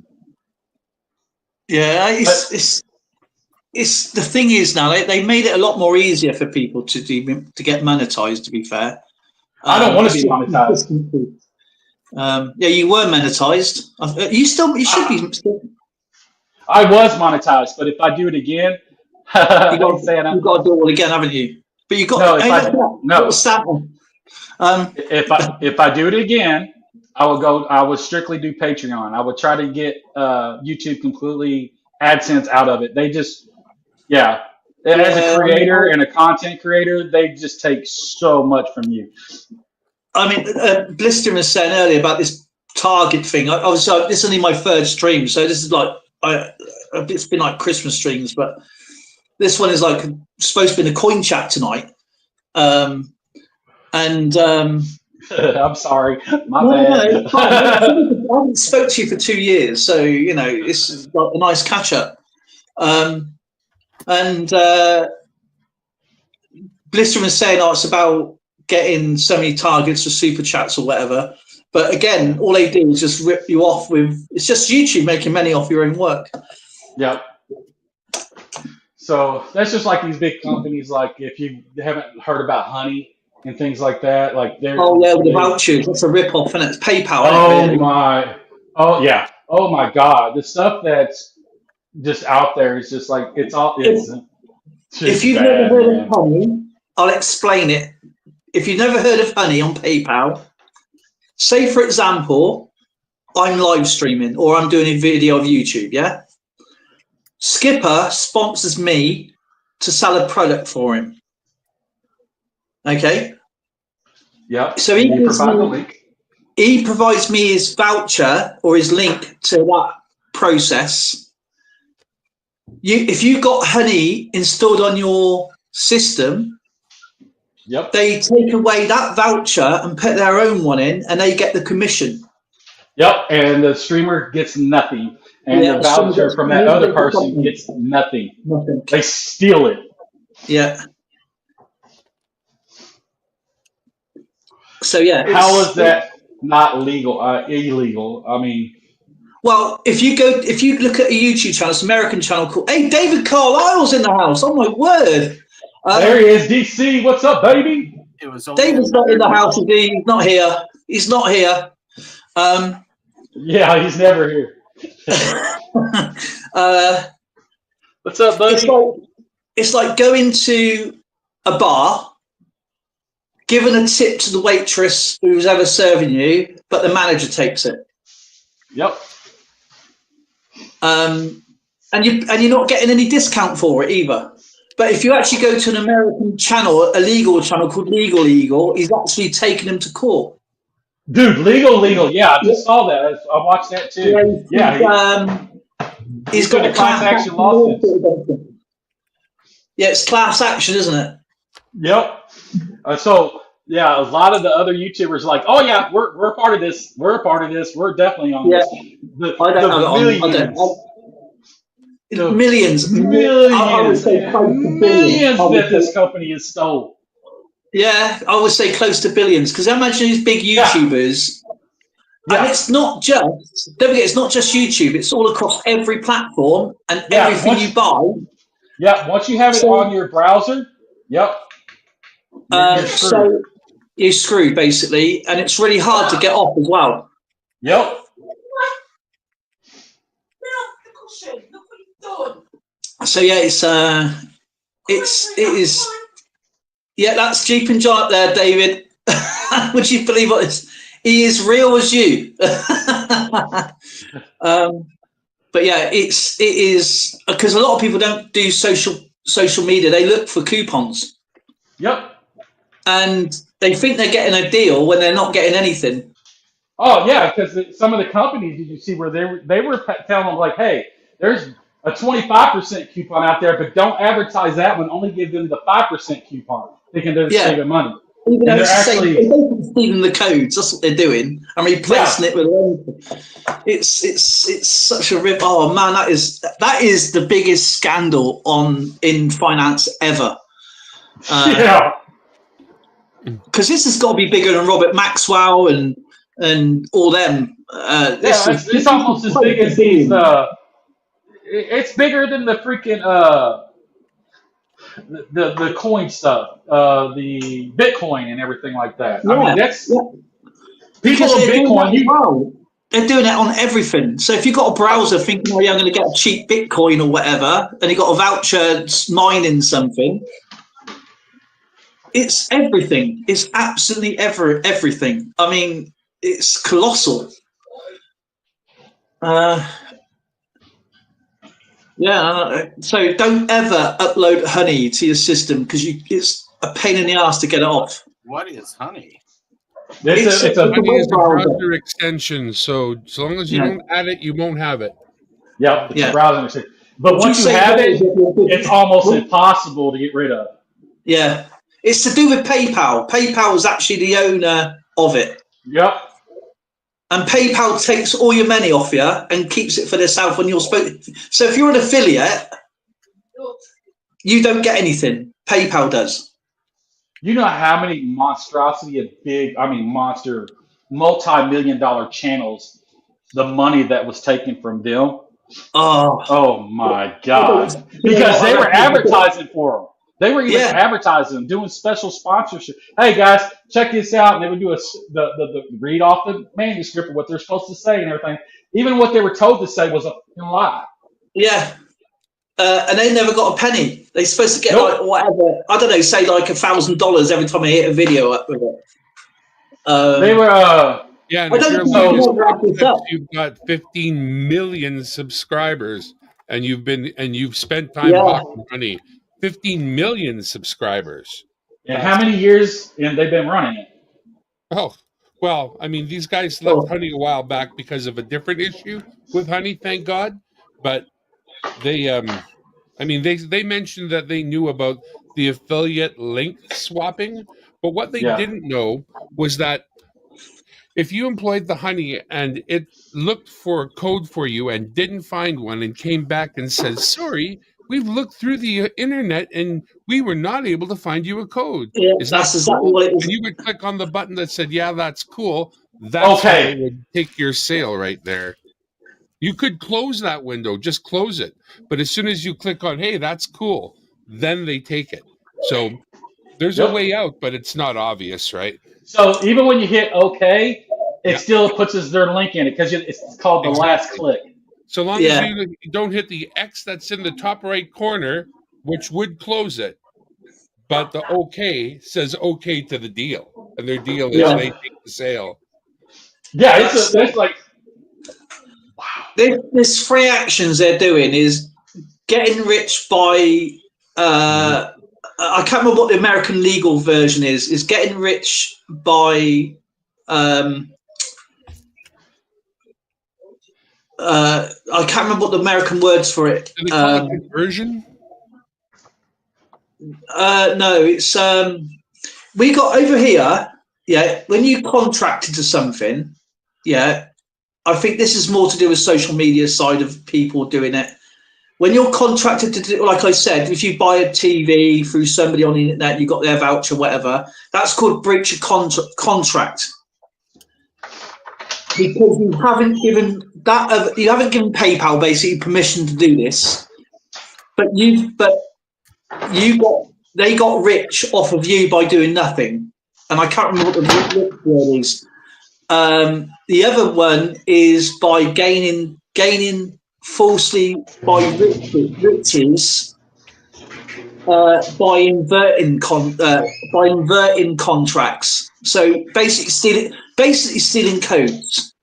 Yeah, it's the thing is now they made it a lot more easier for people to get monetized. To be fair, I don't want to be monetized. Yeah, you were monetized. You should be. I was monetized, but if I do it again, you've got to do it all again, haven't you? But you got If I do it again, I would strictly do Patreon. I would try to get YouTube completely AdSense out of it. They just, as a creator and a content creator, they just take so much from you. I mean, Blister was saying earlier about this target thing. This is only my third stream, so this is like it's been like Christmas streams, but this one is like supposed to be in a coin chat tonight. I'm sorry, my bad. I haven't spoke to you for 2 years, so this is like a nice catch up. Blister was saying, it's about getting so many targets for super chats or whatever. But again, all they do is just rip you off it's just YouTube making money off your own work. Yep. So that's just like these big companies, like if you haven't heard about Honey and things like that, like they're with the vouchers. That's a rip off, and it's PayPal. Oh my God, the stuff that's just out there is just like if you've never heard of Honey, I'll explain it. If you've never heard of Honey on PayPal, say for example, I'm live streaming or I'm doing a video of YouTube, yeah? Skipper sponsors me to sell a product for him. Okay? Yeah. So he provides me his voucher or his link to that process. If you've got Honey installed on your system, yep, they take away that voucher and put their own one in, and they get the commission. Yep, and the streamer gets nothing, and the voucher from that other person gets nothing. They steal it. Yeah. So yeah, how is that not legal? Illegal? I mean. Well, if you look at a YouTube channel, it's an American channel called. Hey, David Carlisle's in the house. Oh my word! There he is, DC. What's up, baby? David's not in the house. He's not here. He's not here. Yeah, he's never here. What's up, buddy? It's like going to a bar, giving a tip to the waitress who's ever serving you, but the manager takes it. Yep. And you're not getting any discount for it either. But if you actually go to an American channel, a legal channel called Legal Eagle, he's actually taking them to court. Dude, Legal. Yeah, I just saw that. I watched that too. He's got a class action lawsuit. Yeah, it's class action, isn't it? Yep. So yeah, a lot of the other YouTubers are like, oh yeah, we're a part of this. We're a part of this. We're definitely on this. Millions that this company has stole. Yeah, I would say close to billions, because I imagine these big YouTubers. Yeah. And it's not just, don't forget, it's not just YouTube. It's all across every platform and everything you buy. Yeah, once you have it on your browser, yep. So you're screwed, basically, and it's really hard to get off as well. Yep. So yeah, it is. Yeah, that's Jeep and John up there, David. Would you believe what this? He is real as you. But yeah, it is because a lot of people don't do social media. They look for coupons. Yep. and they think they're getting a deal when they're not getting anything. Oh yeah, because some of the companies, did you see where they were telling them like, hey, there's a 25% coupon out there, but don't advertise that one. Only give them the 5% coupon, thinking they're saving money. Even And though they're actually stealing the codes. That's what they're doing, and replacing it with their own. It's such a rip. Oh man, that is the biggest scandal in finance ever. Yeah. Because this has got to be bigger than Robert Maxwell and all them. It's almost as big as these. It's bigger than the freaking the coin stuff, the Bitcoin and everything like that. Yeah, I mean, that's because people in Bitcoin. They're doing it on everything. So if you've got a browser thinking, "Oh, yeah, I'm going to get a cheap Bitcoin or whatever," and you've got a voucher mining something, it's everything. It's absolutely everything. I mean, it's colossal. Yeah. So don't ever upload honey to your system because it's a pain in the ass to get it off. What is honey? It's a honey is a browser extension. So as long as you don't add it, you won't have it. Yep, it's a browser extension. But once you have it, it's almost impossible to get rid of. Yeah. It's to do with PayPal. PayPal is actually the owner of it. Yep. And PayPal takes all your money off you and keeps it for themselves when you're supposed to. So if you're an affiliate, you don't get anything. PayPal does. You know how many monstrosity of monster, multi-million-dollar channels, the money that was taken from them? Oh my God. Because they were advertising for them. They were even advertising, doing special sponsorship. Hey guys, check this out, and they would do the read off the manuscript of what they're supposed to say and everything. Even what they were told to say was a lie. Yeah, and they never got a penny. They're supposed to get like whatever. I don't know, say like $1,000 every time I hit a video up with it. They were. Yeah, and if you've got 15 million subscribers, and you've spent time talking money. 15 million subscribers. And how many years they've been running it? Oh, well, I mean, these guys left Honey a while back because of a different issue with Honey, thank God. But they mentioned that they knew about the affiliate link swapping, but what they didn't know was that if you employed the Honey and it looked for a code for you and didn't find one and came back and said, sorry, we've looked through the internet and we were not able to find you a code. Yeah, that's exactly what it is. And you would click on the button that said, yeah, that's cool. That's how they would take your sale right there. You could close that window, just close it. But as soon as you click on, hey, that's cool, then they take it. So there's a way out, but it's not obvious, right? So even when you hit OK, it still puts their link in it because it's called the last click. So long as you don't hit the X that's in the top right corner, which would close it, but the OK says OK to the deal, and their deal is they take the sale. Yeah, that's like wow. This free actions they're doing is getting rich by. I can't remember what the American legal version is. Is getting rich by. I can't remember what the American words for it. Do they call it conversion? No, it's we got over here. Yeah, when you contracted to something, I think this is more to do with social media side of people doing it. When you're contracted to do, like I said, if you buy a TV through somebody on the internet, you got their voucher, whatever. That's called breach of contract. Because you haven't given PayPal basically permission to do this, but they got rich off of you by doing nothing, and I can't remember what the rich word is. The other one is by gaining falsely by riches by inverting contracts. So basically stealing codes.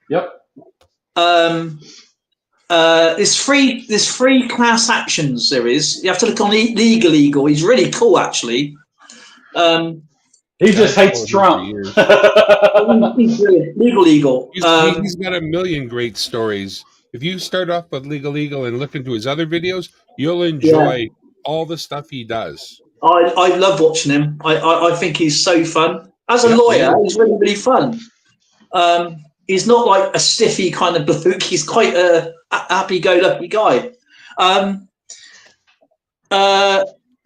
Yep. There's free class actions. There is. You have to look on Legal. He's really cool, actually. He just hates Trump. He's Legal Eagle. He's got a million great stories. If you start off with Legal Eagle and look into his other videos, you'll enjoy all the stuff he does. I love watching him. I think he's so fun. As a lawyer, he's really, really fun. He's not like a stiffy kind of bloke. He's quite a happy-go-lucky guy.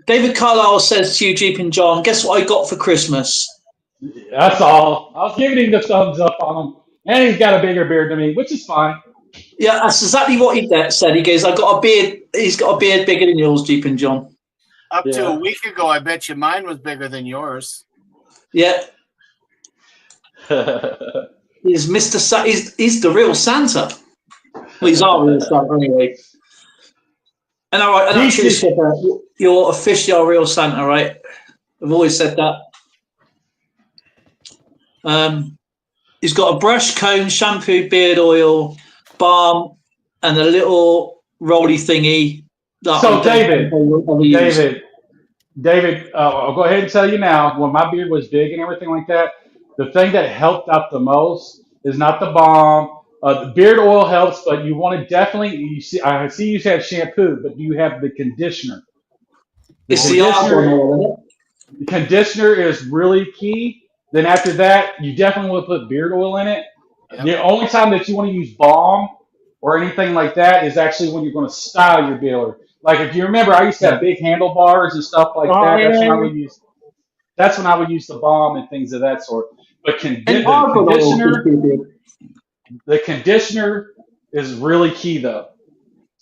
David Carlisle says to you, Jeep and John, guess what I got for Christmas? That's all. I was giving him the thumbs up on him. And he's got a bigger beard than me, which is fine. Yeah, that's exactly what he said. He goes, I got a beard. He's got a beard bigger than yours, Jeep and John. Up to a week ago, I bet you mine was bigger than yours. Yeah. He's Mr. He's the real Santa. Well, he's our real Santa anyway. And all right, and actually, you're officially our real Santa, right? I've always said that. He's got a brush, comb, shampoo, beard oil, balm, and a little rolly thingy. So David, I'll go ahead and tell you now, when my beard was big and everything like that, the thing that helped out the most is not the balm. The beard oil helps, but you want to definitely, I see you have shampoo, but do you have the conditioner? The conditioner is really key. Then after that, you definitely want to put beard oil in it. Yep. The only time that you want to use balm or anything like that is actually when you're going to style your beard. Like if you remember, I used to have big handlebars and stuff like that. That's when I would use. That's when I would use the balm and things of that sort. But the conditioner is really key, though.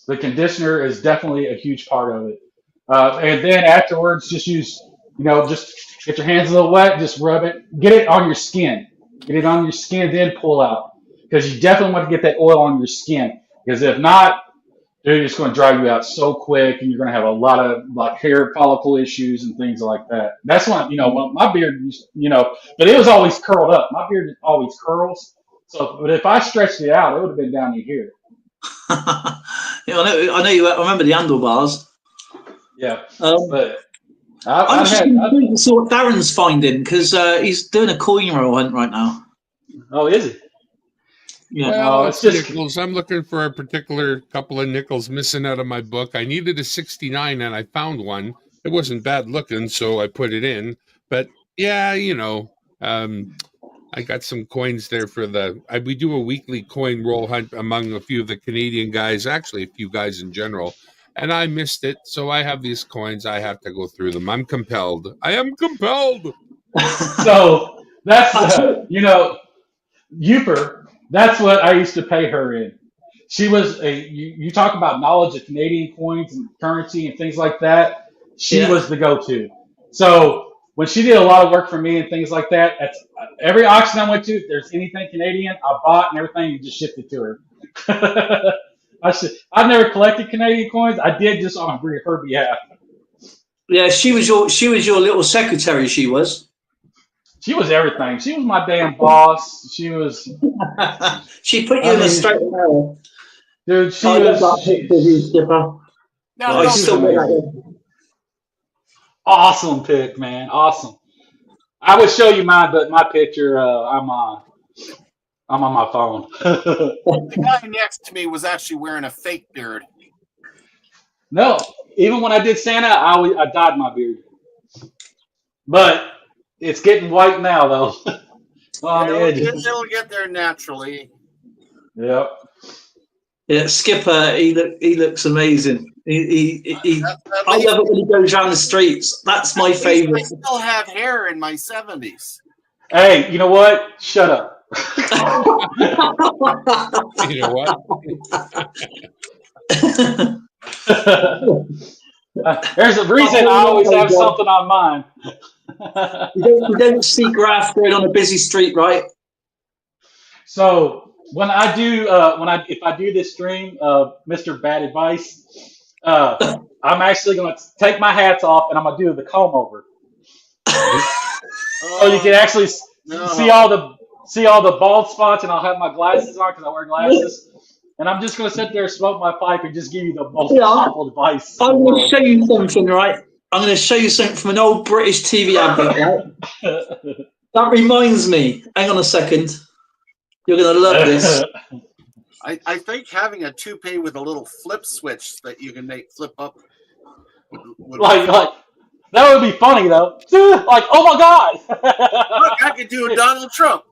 The conditioner is definitely a huge part of it. And then afterwards, just use, just get your hands a little wet, just rub it, get it on your skin. Get it on your skin, then pull out. Because you definitely want to get that oil on your skin. Because if not, dude, it's going to dry you out so quick, and you're going to have a lot of hair follicle issues and things like that. That's when, when my beard, but it was always curled up. My beard always curls. So, but if I stretched it out, it would have been down to here. I know you remember the handlebars. Yeah, but I'm just intrigued to see what Darren's finding, because he's doing a coin roll hunt right now. Oh, is he? Yeah, well, it's just nickels. I'm looking for a particular couple of nickels missing out of my book. I needed a 69, and I found one. It wasn't bad looking, so I put it in. But yeah, I got some coins there for we do a weekly coin roll hunt among a few of the Canadian guys, actually a few guys in general, and I missed it. So I have these coins. I have to go through them. I'm compelled. I am compelled. So that's, Uper, that's what I used to pay her in. She was you talk about knowledge of Canadian coins and currency and things like that. She was the go-to. So when she did a lot of work for me and things like that, every auction I went to, if there's anything Canadian, I bought and everything and just shipped it to her. I've never collected Canadian coins. I did just on her behalf. Yeah, she was your little secretary. She was everything. She was my damn boss. She was. She put you in a straight arrow. Dude, she was. Awesome pick, man. Awesome. I would show you mine, but my picture, I'm on my phone. The guy next to me was actually wearing a fake beard. No, even when I did Santa, I dyed my beard. But it's getting white now, though. On the edges. It'll get there naturally. Yep. Yeah, Skipper, he looks amazing. I love it when he goes around the streets. That's my favorite. I still have hair in my 70s. Hey, you know what? Shut up. You know what? There's a reason I always have something on mine. You don't see grass growing on a busy street, right? So when I do, if I do this stream, Mr. Bad Advice, I'm actually going to take my hats off and I'm going to do the comb over. So you can actually see all the bald spots, and I'll have my glasses on because I wear glasses. And I'm just going to sit there, smoke my pipe, and just give you the most awful advice. I'm going to show you something, right? I'm going to show you something from an old British TV advert. Right? That reminds me. Hang on a second. You're going to love this. I think having a toupee with a little flip switch that you can make flip up would like that would be funny though. Like, oh my god! Look, I could do a Donald Trump.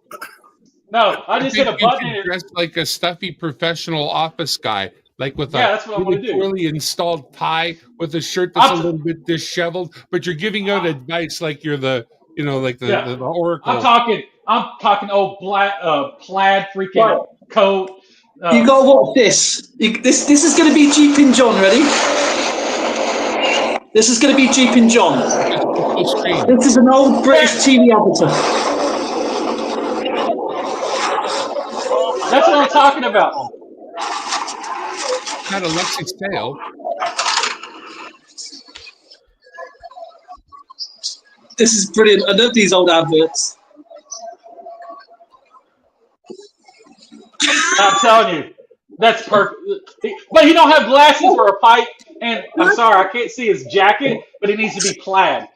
No, I just hit a button. Dressed like a stuffy professional office guy, like with that's what I'm really gonna do. poorly installed tie with a shirt that's a little bit disheveled, but you're giving out advice like you're the the oracle. I'm talking old black plaid freaking coat. You gotta watch this. This is gonna be Jeepin' John. Ready? This is gonna be Jeepin' John. This is an old British TV advertisement. That's what I'm talking about. Not a Lexi's tail. This is brilliant. I love these old adverts. I'm telling you, that's perfect. But he don't have glasses or a pipe, and I'm sorry, I can't see his jacket, but it needs to be plaid.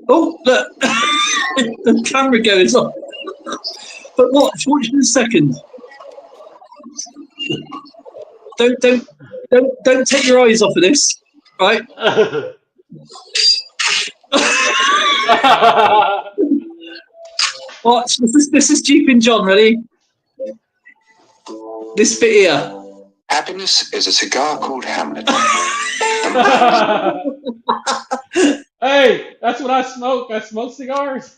Oh, look. The camera goes on. But watch in a second. Don't take your eyes off of this, right? Watch. This is Jeepin' John. Ready? This bit here. Happiness is a cigar called Hamlet. Hey, that's what I smoke. I smoke cigars.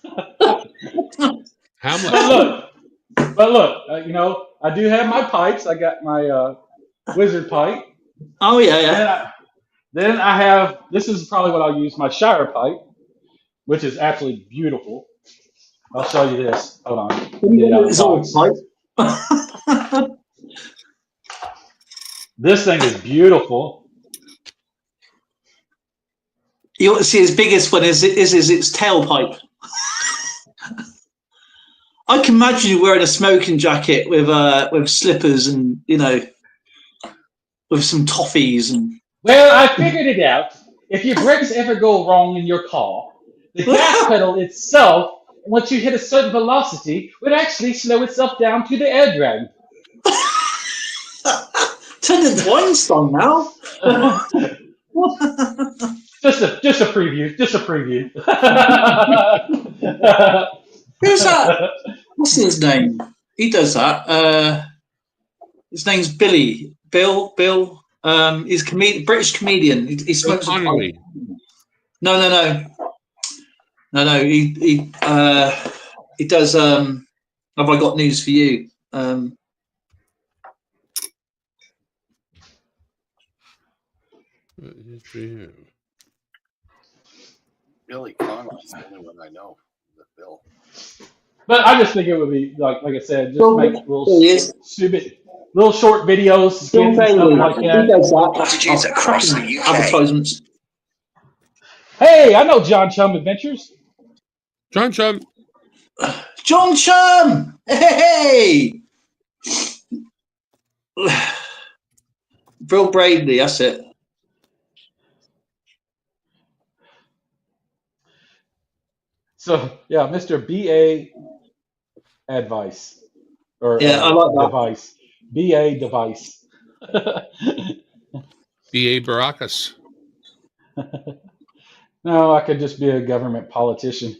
Hamlet. But look, I do have my pipes. I got my wizard pipe. Oh yeah. Then I have. This is probably what I'll use. My Shire pipe, which is absolutely beautiful. I'll show you this. Hold on. It's old pipe. This thing is beautiful. You want to see his biggest one is its tailpipe. I can imagine you wearing a smoking jacket with slippers and with some toffees and. Well, I figured it out. If your brakes ever go wrong in your car, the gas pedal itself, once you hit a certain velocity, would actually slow itself down to the air drag. Turned into Einstein now. Just a preview. Just a preview. Who's that? What's his name? He does that. His name's Billy. Bill. He's a British comedian. He smokes a pipe. No. He does. Have I got news for you? Billy Connolly's the only one I know. The Bill. But I just think it would be like I said, just make little short videos, skits and stuff like that. Cottages across the UK. Advertisements. Hey, I know John Chum Adventures. John Chum. Hey! Bill Brady, that's it. So yeah, Mr. B.A. Advice. I like that. Device. B.A. Device. B.A. Baracus. No, I could just be a government politician.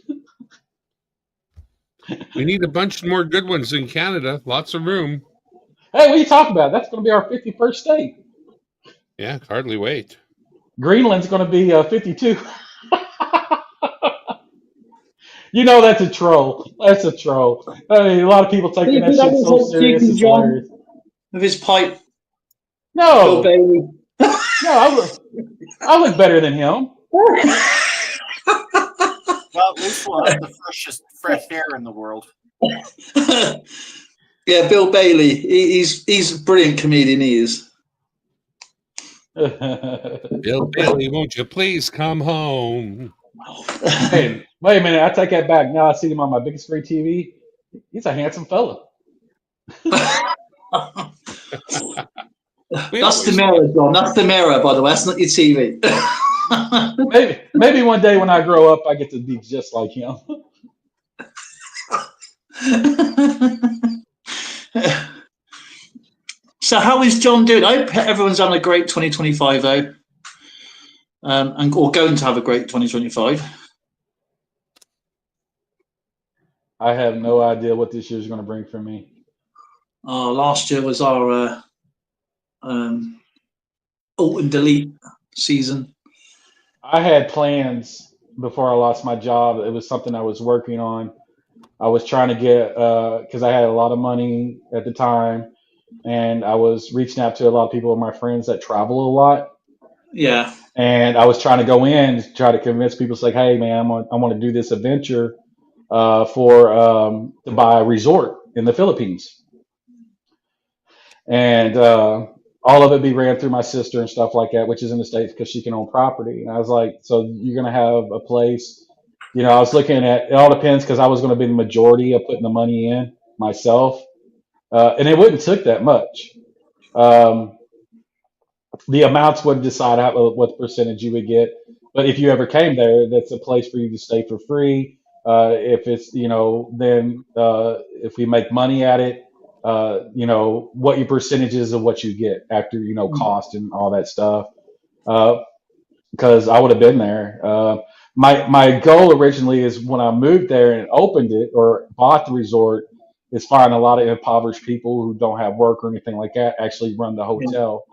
We need a bunch more good ones in Canada. Lots of room. Hey, what are you talking about? That's going to be our 51st state. Yeah, hardly wait. Greenland's going to be 52. That's a troll. That's a troll. I mean, a lot of people taking that shit so serious. It's hilarious. With his pipe. No. No, I look better than him. Well, at least we'll have the fresh air in the world. Yeah, Bill Bailey. He's a brilliant comedian. He is. Bill Bailey, won't you please come home? Hey, wait a minute. I take that back. Now I see him on my biggest screen TV. He's a handsome fella. That's the mirror, John. That's the mirror, by the way. That's not your TV. maybe one day when I grow up, I get to be just like him. So how is John doing? I hope everyone's having a great 2025 though, or going to have a great 2025. I have no idea what this year's going to bring for me. Last year was our alt and delete season. I had plans before I lost my job. It was something I was working on. I was trying to get, because I had a lot of money at the time, and I was reaching out to a lot of people, my friends that travel a lot. Yeah. And I was trying to go in to try to convince people, it's like, hey, man, I want to do this adventure to buy a resort in the Philippines. And all of it be ran through my sister and stuff like that, which is in the States because she can own property. And I was like, so you're going to have a place, I was looking at, it all depends because I was going to be the majority of putting the money in myself. And it wouldn't took that much. The amounts would decide what percentage you would get. But if you ever came there, that's a place for you to stay for free. If it's, then if we make money at it, what your percentages of what you get after, cost and all that stuff. Because I would have been there. My goal originally is when I moved there and opened it or bought the resort is find a lot of impoverished people who don't have work or anything like that actually run the hotel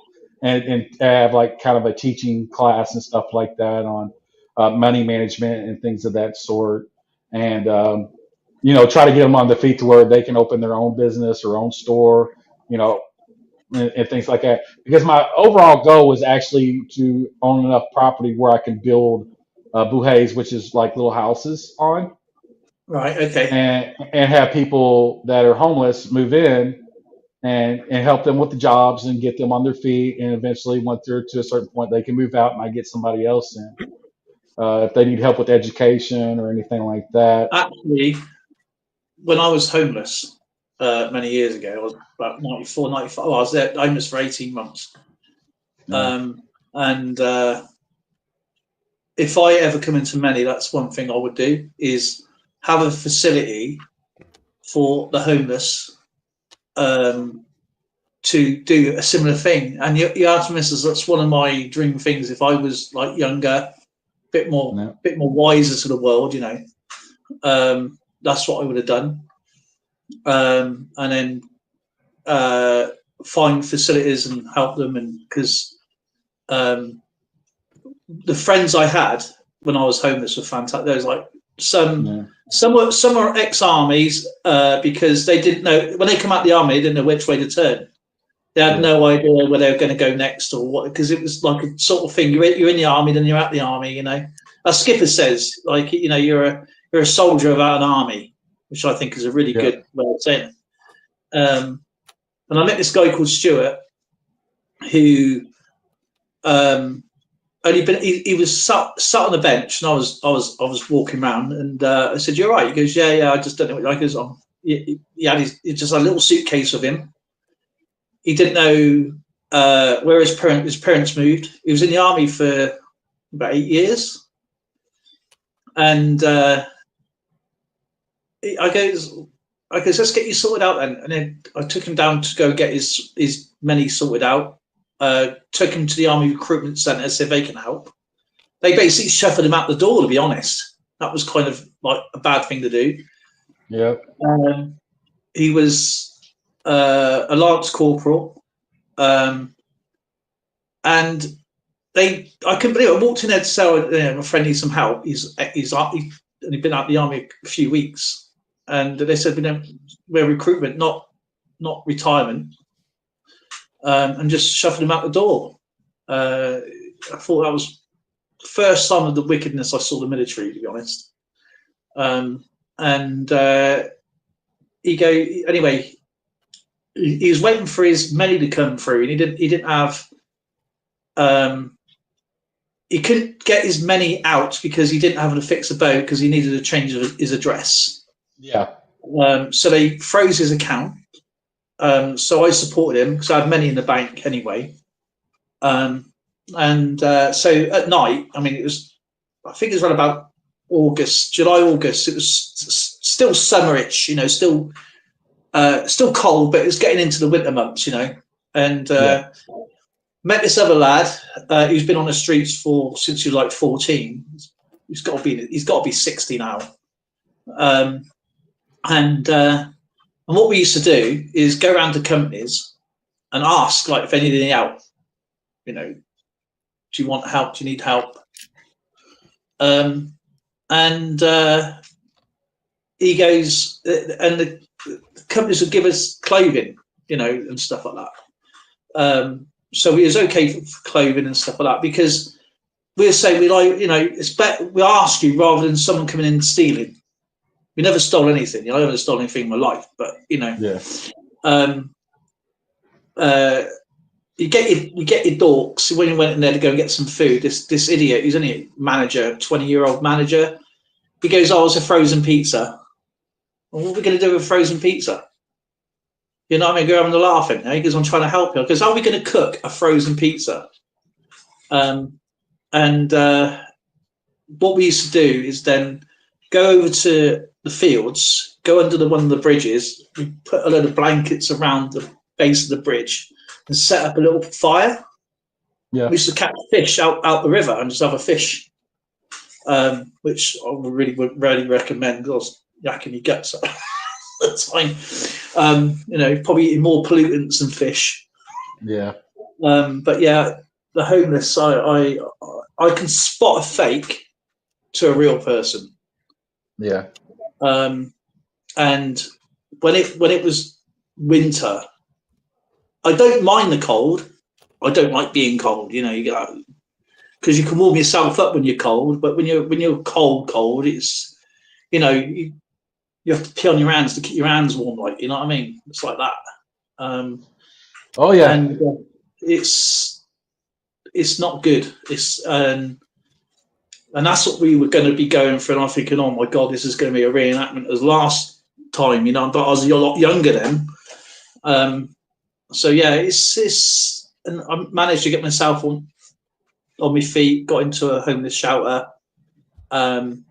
and have like kind of a teaching class and stuff like that on money management and things of that sort. And, try to get them on the feet to where they can open their own business or own store, and things like that. Because my overall goal was actually to own enough property where I could build buhays, which is like little houses on. Right. Okay. And have people that are homeless move in and help them with the jobs and get them on their feet. And eventually, once they're to a certain point, they can move out and I get somebody else in. If they need help with education or anything like that. Actually, when I was homeless many years ago, I was about 94, 95. I was there homeless for 18 months. Yeah. And if I ever come into many, that's one thing I would do is have a facility for the homeless to do a similar thing. And you asked me, that's one of my dream things. If I was like younger, bit more wiser to the world, that's what I would have done. And then find facilities and help them, and because the friends I had when I was homeless were fantastic. There was like some were ex-armies because they didn't know when they come out of the army, they didn't know which way to turn. They had no idea where they were going to go next or what, because it was like a sort of thing. You're in the army, then you're out the army. As Skipper says, like you're a soldier without an army, which I think is a really good way of saying it. And I met this guy called Stuart, who he was sat on the bench, and I was walking around, and I said, "You're right." He goes, "Yeah, I just don't know what I goes on." He had just a little suitcase with him. He didn't know where his parents moved. He was in the army for about 8 years, and I goes, let's get you sorted out then. And then I took him down to go get his money sorted out. Took him to the Army Recruitment Centre, said they can help. They basically shuffled him out the door, to be honest. That was kind of like a bad thing to do. Yeah. He was a Lance Corporal. And I couldn't believe it. I walked in there to tell my friend needs some help. He's only been out of the army a few weeks. And they said, we're recruitment, not retirement. And just shuffled him out the door. I thought that was the first sign of the wickedness I saw the military, to be honest. Anyway, he was waiting for his money to come through, and he didn't have. He couldn't get his money out because he didn't have to fix a boat because he needed a change of his address. Yeah. So they froze his account. So I supported him because I had money in the bank anyway. And And so at night, I mean, I think it was around about July, August. It was still summerish, you know, still cold, but it was getting into the winter months, you know. And met this other lad who's been on the streets since he was like 14. He's got to be 60 now. And what we used to do is go around to companies and ask, like, if anything help. You know, do you want help? Do you need help? And he goes, and the companies would give us clothing, you know, and stuff like that. So it was okay for clothing and stuff like that, because we'll say, it's better we ask you rather than someone coming in and stealing. We never stole anything. You know, I never stole anything in my life, but you know, you get your dorks when you went in there to go and get some food. This idiot, he's only a manager, 20-year-old manager. He goes, "Oh, it's a frozen pizza." Well, what are we going to do with frozen pizza? You know what I mean? Go around and laughing. He goes, "I'm trying to help you." Because, "How are we going to cook a frozen pizza?" And what we used to do is then go over to the fields, go under one of the bridges, we put a load of blankets around the base of the bridge and set up a little fire. Yeah. We used to catch fish out the river and just have a fish, which I would really recommend, because yakking your guts at the time. You know, probably eating more pollutants than fish. Yeah. But yeah, the homeless, I can spot a fake to a real person. Yeah. And when it was winter, I don't mind the cold. I don't like being cold. You know, you go because you can warm yourself up when you're cold, but when you're cold, it's, you know, you have to pee on your hands to keep your hands warm. Like, you know what I mean? It's like that. Oh yeah. And it's not good. And that's what we were going to be going for. And I'm thinking, oh my God, this is going to be a reenactment as last time, you know. But I was a lot younger then. So yeah, and I managed to get myself on my feet, got into a homeless shelter, and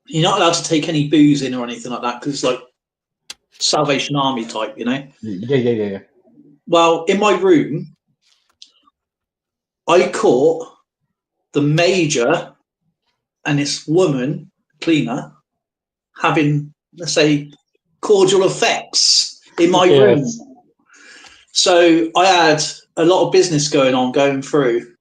you're not allowed to take any booze in or anything like that, because it's like Salvation Army type, you know. Yeah. Well, in my room, I caught the major and this woman cleaner having, let's say, cordial effects in my room. So I had a lot of business going through,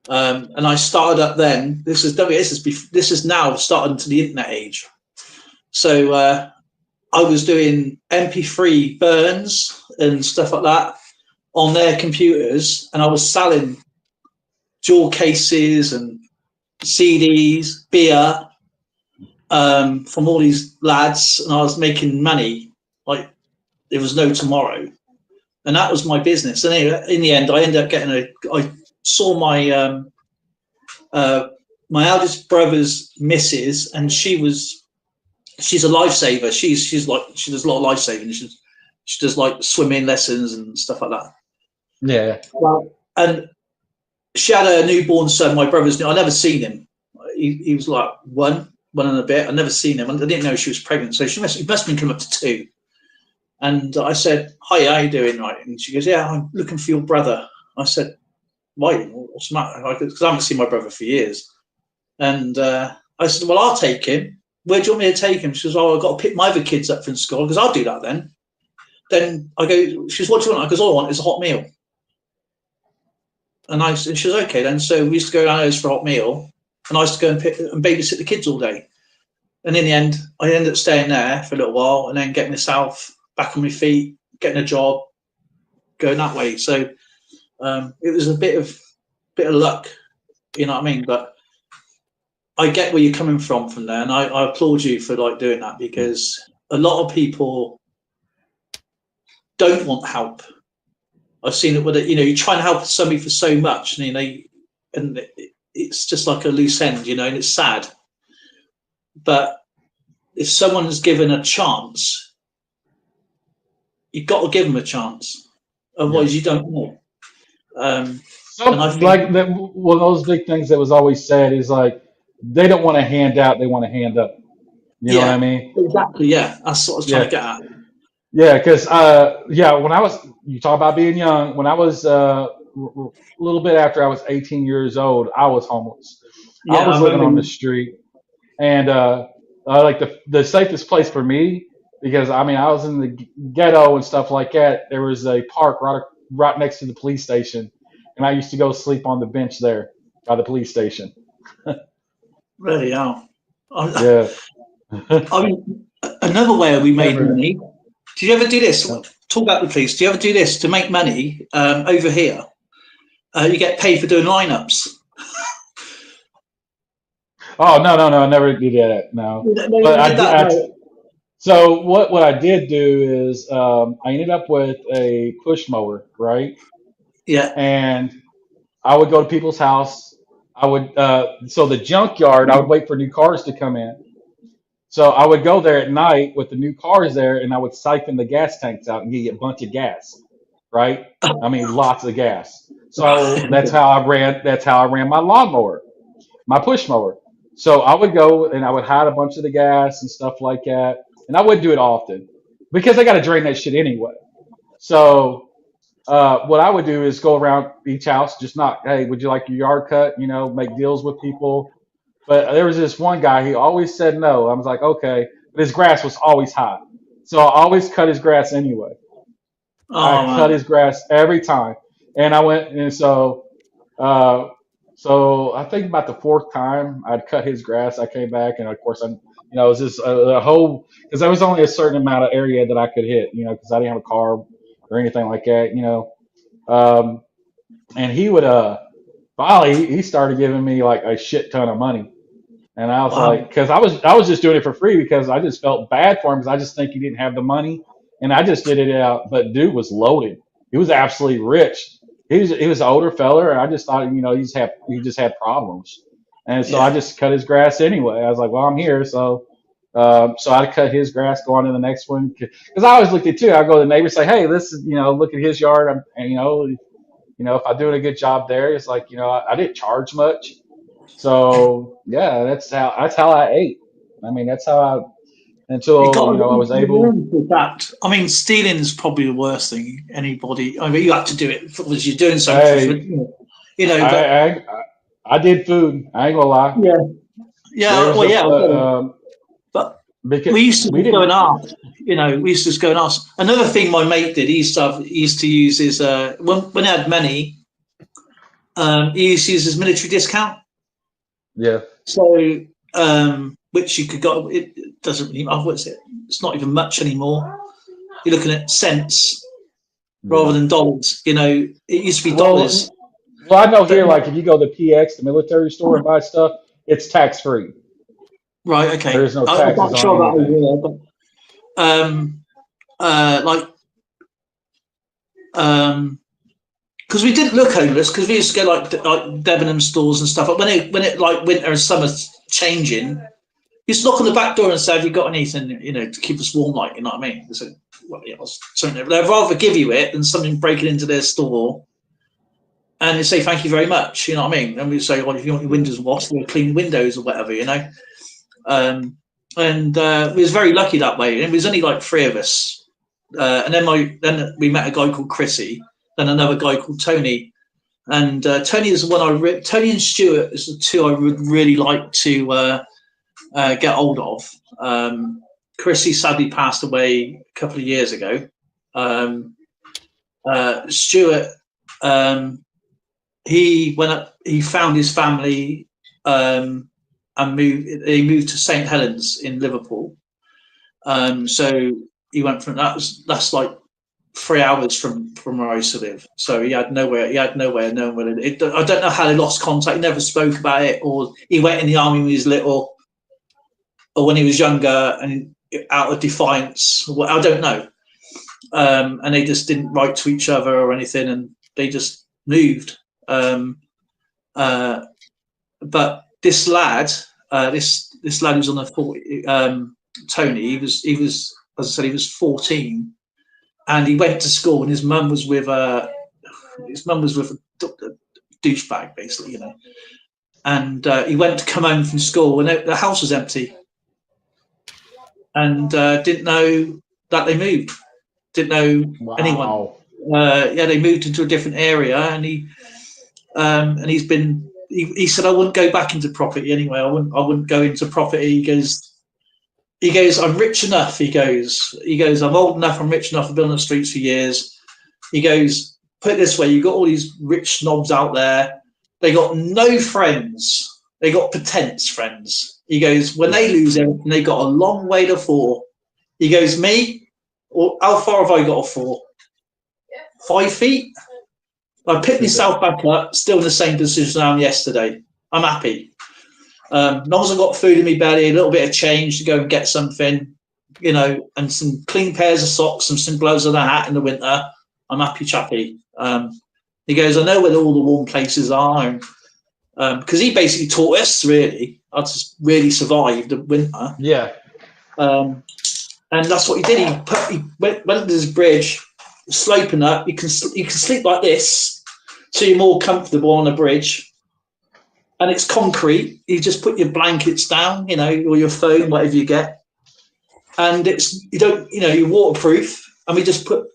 and I started up then. This is now starting to the internet age. So I was doing MP3 burns and stuff like that on their computers, and I was selling jewel cases and CDs, beer, from all these lads, and I was making money like there was no tomorrow, and that was my business. And anyway, in the end, I ended up I saw my my eldest brother's missus, and she's a lifesaver. She does a lot of lifesaving. She does like swimming lessons and stuff like that. Yeah. Well, and she had a newborn son. My brother's I never seen him. He was like one and a bit. I never seen him. I didn't know she was pregnant. So he must have been coming up to 2. And I said, "Hi, how you doing?" Right? And she goes, "Yeah, I'm looking for your brother." I said, "Why? What's the matter?" Because I haven't seen my brother for years. And I said, "Well, I'll take him. Where do you want me to take him?" She goes, "Oh, I've got to pick my other kids up from school." Because I'll do that then. Then I go, she goes, "What do you want?" I goes, "All I want is a hot meal." And she was okay then. So we used to go down for a hot meal, and I used to go and babysit the kids all day. And in the end, I ended up staying there for a little while, and then getting myself back on my feet, getting a job, going that way. So it was a bit of luck, you know what I mean? But I get where you're coming from there, and I applaud you for like doing that, because a lot of people don't want help. I've seen it with it, you know, you try and help somebody for so much, and you know, and it's just like a loose end, you know, and it's sad. But if someone is given a chance, you've got to give them a chance. Otherwise, you don't know. And I think, like that, one of those big things that was always said is like they don't want to hand out, they want to hand up. You know what I mean? Exactly. Yeah, that's what I was trying to get at. Yeah, because when I was, you talk about being young. When I was a little bit after I was 18 years old, I was homeless. Yeah, I was living on the street, and like the safest place for me, because I mean I was in the ghetto and stuff like that. There was a park right next to the police station, and I used to go sleep on the bench there by the police station. Really? Yeah. Yeah. I mean, another way we made Never. money. Did you ever do this? No. Talk about the police. Do you ever do this to make money over here? You get paid for doing lineups. Oh no, I never did that. No, No, but did that, no. So what I did do is I ended up with a push mower, right? Yeah. And I would go to people's house. I would so the junkyard. I would wait for new cars to come in. So I would go there at night with the new cars there, and I would siphon the gas tanks out and get a bunch of gas, right? I mean, lots of gas. So that's how I ran. That's how I ran my lawnmower, my push mower. So I would go and I would hide a bunch of the gas and stuff like that, and I wouldn't do it often because I got to drain that shit anyway. So what I would do is go around each house, just knock, hey, would you like your yard cut? You know, make deals with people. But there was this one guy, he always said no. I was like, okay. But his grass was always high. So I always cut his grass anyway. I cut his grass every time. And I went, and so I think about the fourth time I'd cut his grass, I came back, and of course, it was just a whole, because there was only a certain amount of area that I could hit, because I didn't have a car or anything like that, and he would, finally, he started giving me like a shit ton of money. And I was like, because I was just doing it for free because I just felt bad for him because I just think he didn't have the money, and I just did it out. But dude was loaded. He was absolutely rich. He was an older fella, and I just thought he just had problems, and so I just cut his grass anyway. I was like, well, I'm here, so I cut his grass, go on to the next one because I always looked at it too. I go to the neighbor, say, hey, this is look at his yard, and if I'm doing a good job there, it's like I didn't charge much. So yeah, that's how I ate. I mean, that's how I until I was able. That. I mean, stealing is probably the worst thing anybody. I mean, you have to do it because you're doing something. Hey, I did food. I ain't gonna lie. Yeah. But we used to go and ask. We used to just go and ask. Another thing my mate did. He used to use his when he had money. He used to use his military discount. Yeah. So, which you could go. It doesn't really. What is it? It's not even much anymore. You're looking at cents rather than dollars. It used to be dollars. Well, I know here, like if you go to PX, the military store, and buy stuff, it's tax free. Right. Okay. There's no taxes I'm not sure on about anything. over there, but because we didn't look homeless because we used to go like Debenham stores and stuff. But when it like winter and summer's changing, you just knock on the back door and say, "Have you got anything to keep us warm?" Like, you know what I mean? So, something they'd rather give you it than something breaking into their store. And they say thank you very much. You know what I mean? And we say, well, if you want your windows washed, we'll clean the windows or whatever. And we was very lucky that way. And it was only like three of us. And then we met a guy called Chrissy. Then another guy called Tony, and Tony is the one Tony and Stuart is the two I would really like to get hold of. Chrissy sadly passed away a couple of years ago. Stuart, he went up, he found his family and moved. He moved to St Helens in Liverpool. So he went from that's like 3 hours from where I used to live, so he had nowhere knowing where I don't know how they lost contact. He never spoke about it, or he went in the army when he was little, or when he was younger and out of defiance. I don't know. And they just didn't write to each other or anything, and they just moved. But this lad, this lad who's on the 40, Tony, he was as I said, he was 14. And he went to school, and his mum was with his mum was with a douchebag, basically, And he went to come home from school, and the house was empty, and didn't know that they moved. Didn't know anyone. They moved into a different area, and he's been. He said, I wouldn't go back into property anyway. I wouldn't go into property. He goes, I'm rich enough. He goes, I'm old enough. I'm rich enough. I've been on the streets for years. He goes, put it this way: you got all these rich snobs out there. They got no friends. They got pretense friends. He goes, when they lose everything, they got a long way to fall. He goes, me? Or how far have I got to fall? 5 feet? I picked myself back up, still in the same position I am yesterday. I'm happy. As long as I've got food in my belly, a little bit of change to go and get something, and some clean pairs of socks, some gloves and a hat in the winter, I'm happy chappy. He goes, I know where all the warm places are, because he basically taught us really how to really survive the winter. Yeah. And that's what he did. He went to this bridge, sloping up. You can sleep like this, so you're more comfortable on a bridge. And it's concrete. You just put your blankets down, or your phone, whatever you get. And you're waterproof. And we just put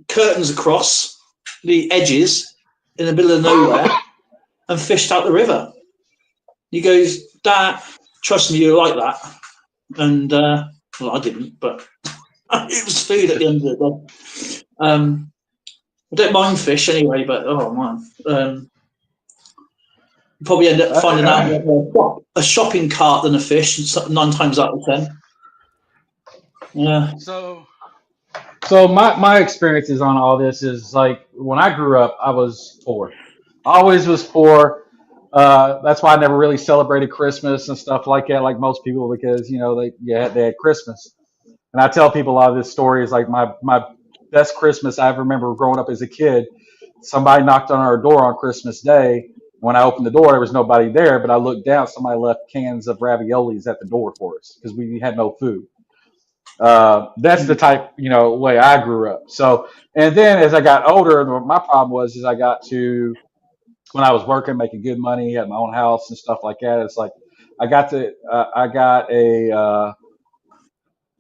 curtains across the edges in the middle of nowhere and fished out the river. He goes, Dad, trust me, you like that. And, well, I didn't, but it was food at the end of the day. I don't mind fish anyway, but, oh, man. You probably end up finding out more a shopping cart than a fish 9 times out of 10. Yeah. So my experiences on all this is like when I grew up, I was poor. I always was poor. That's why I never really celebrated Christmas and stuff like that, like most people, because they had Christmas. And I tell people a lot of this story is like my best Christmas I ever remember growing up as a kid. Somebody knocked on our door on Christmas Day. When I opened the door, there was nobody there, but I looked down. Somebody left cans of raviolis at the door for us because we had no food. That's the type, way I grew up. So, and then as I got older, my problem was I got to, when I was working, making good money, had my own house and stuff like that. It's like I got a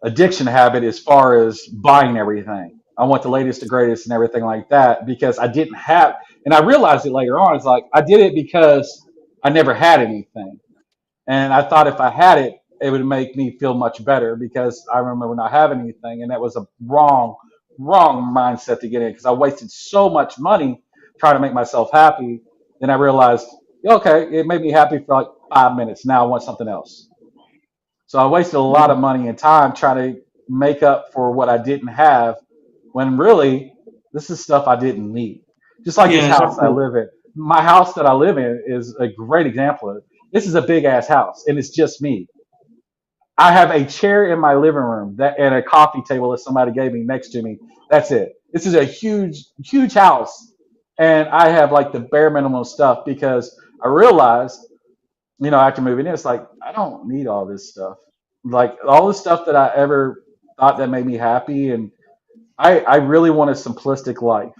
addiction habit as far as buying everything. I want the latest, the greatest, and everything like that because I didn't have, and I realized it later on. It's like I did it because I never had anything, and I thought if I had it, it would make me feel much better because I remember not having anything, and that was a wrong mindset to get in because I wasted so much money trying to make myself happy. Then I realized, okay, it made me happy for like 5 minutes. Now I want something else. So I wasted a lot of money and time trying to make up for what I didn't have when really this is stuff I didn't need. Just like this house I live in. My house that I live in is a great example of it. This is a big ass house and it's just me. I have a chair in my living room and a coffee table that somebody gave me next to me. That's it. This is a huge house. And I have like the bare minimum stuff because I realized, after moving in, it's like, I don't need all this stuff. Like all the stuff that I ever thought that made me happy. And I really want a simplistic life.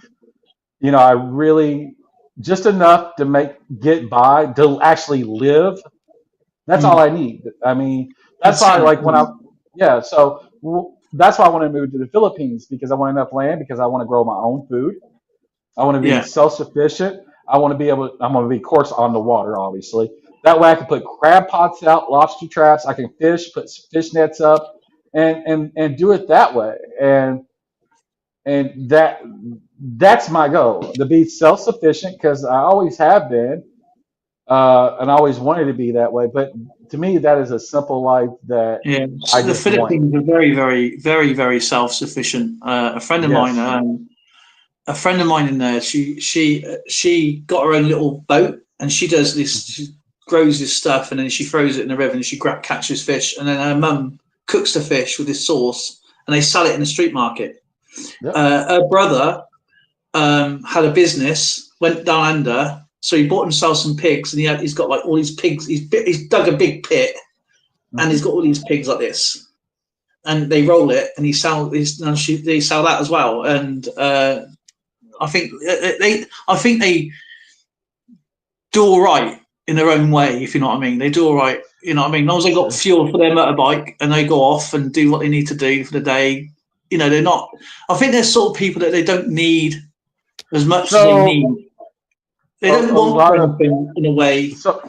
I really just enough to get by, to actually live. That's all I need. I mean, that's why that's why I want to move to the Philippines because I want enough land because I want to grow my own food. I want to be self-sufficient. I'm going to be, of course, on the water, obviously. That way I can put crab pots out, lobster traps. I can fish, put fish nets up, and do it that way. And that's my goal, to be self-sufficient because I always have been, and I always wanted to be that way. But to me, that is a simple life that I the just Philippines want. are very, very, very, very self-sufficient. A friend of mine. A friend of mine in there, she got her own little boat and she does this, she grows this stuff and then she throws it in the river and she catches fish and then her mum cooks the fish with this sauce and they sell it in the street market. Yep. Her brother had a business, went down under, so he bought himself some pigs and he's got like all these pigs. He's dug a big pit and he's got all these pigs like this and they roll it and they sell that as well. And I think they do all right in their own way, if you know what I mean. They do all right, you know what I mean. As long as they got fuel for their motorbike and they go off and do what they need to do for the day, you know, they're not. I think they're sort of people that they don't need as much as they need. They don't want anything in a way. So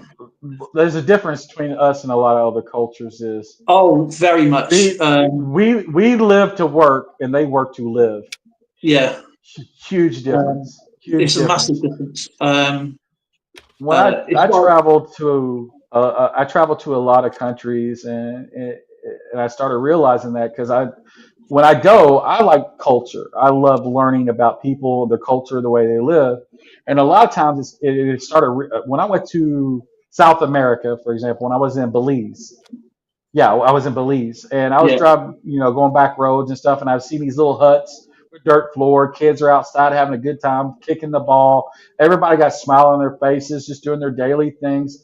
there's a difference between us and a lot of other cultures. Is very much. We live to work and they work to live. Yeah, huge difference. It's a massive difference. When I traveled to a lot of countries and I started realizing that because when I go, I like culture. I love learning about people, their culture, the way they live. And a lot of times it started when I went to South America, for example, when I was in Belize. Yeah, I was in Belize and I was driving, going back roads and stuff. And I've seen these little huts with dirt floor. Kids are outside having a good time, kicking the ball. Everybody got a smile on their faces, just doing their daily things.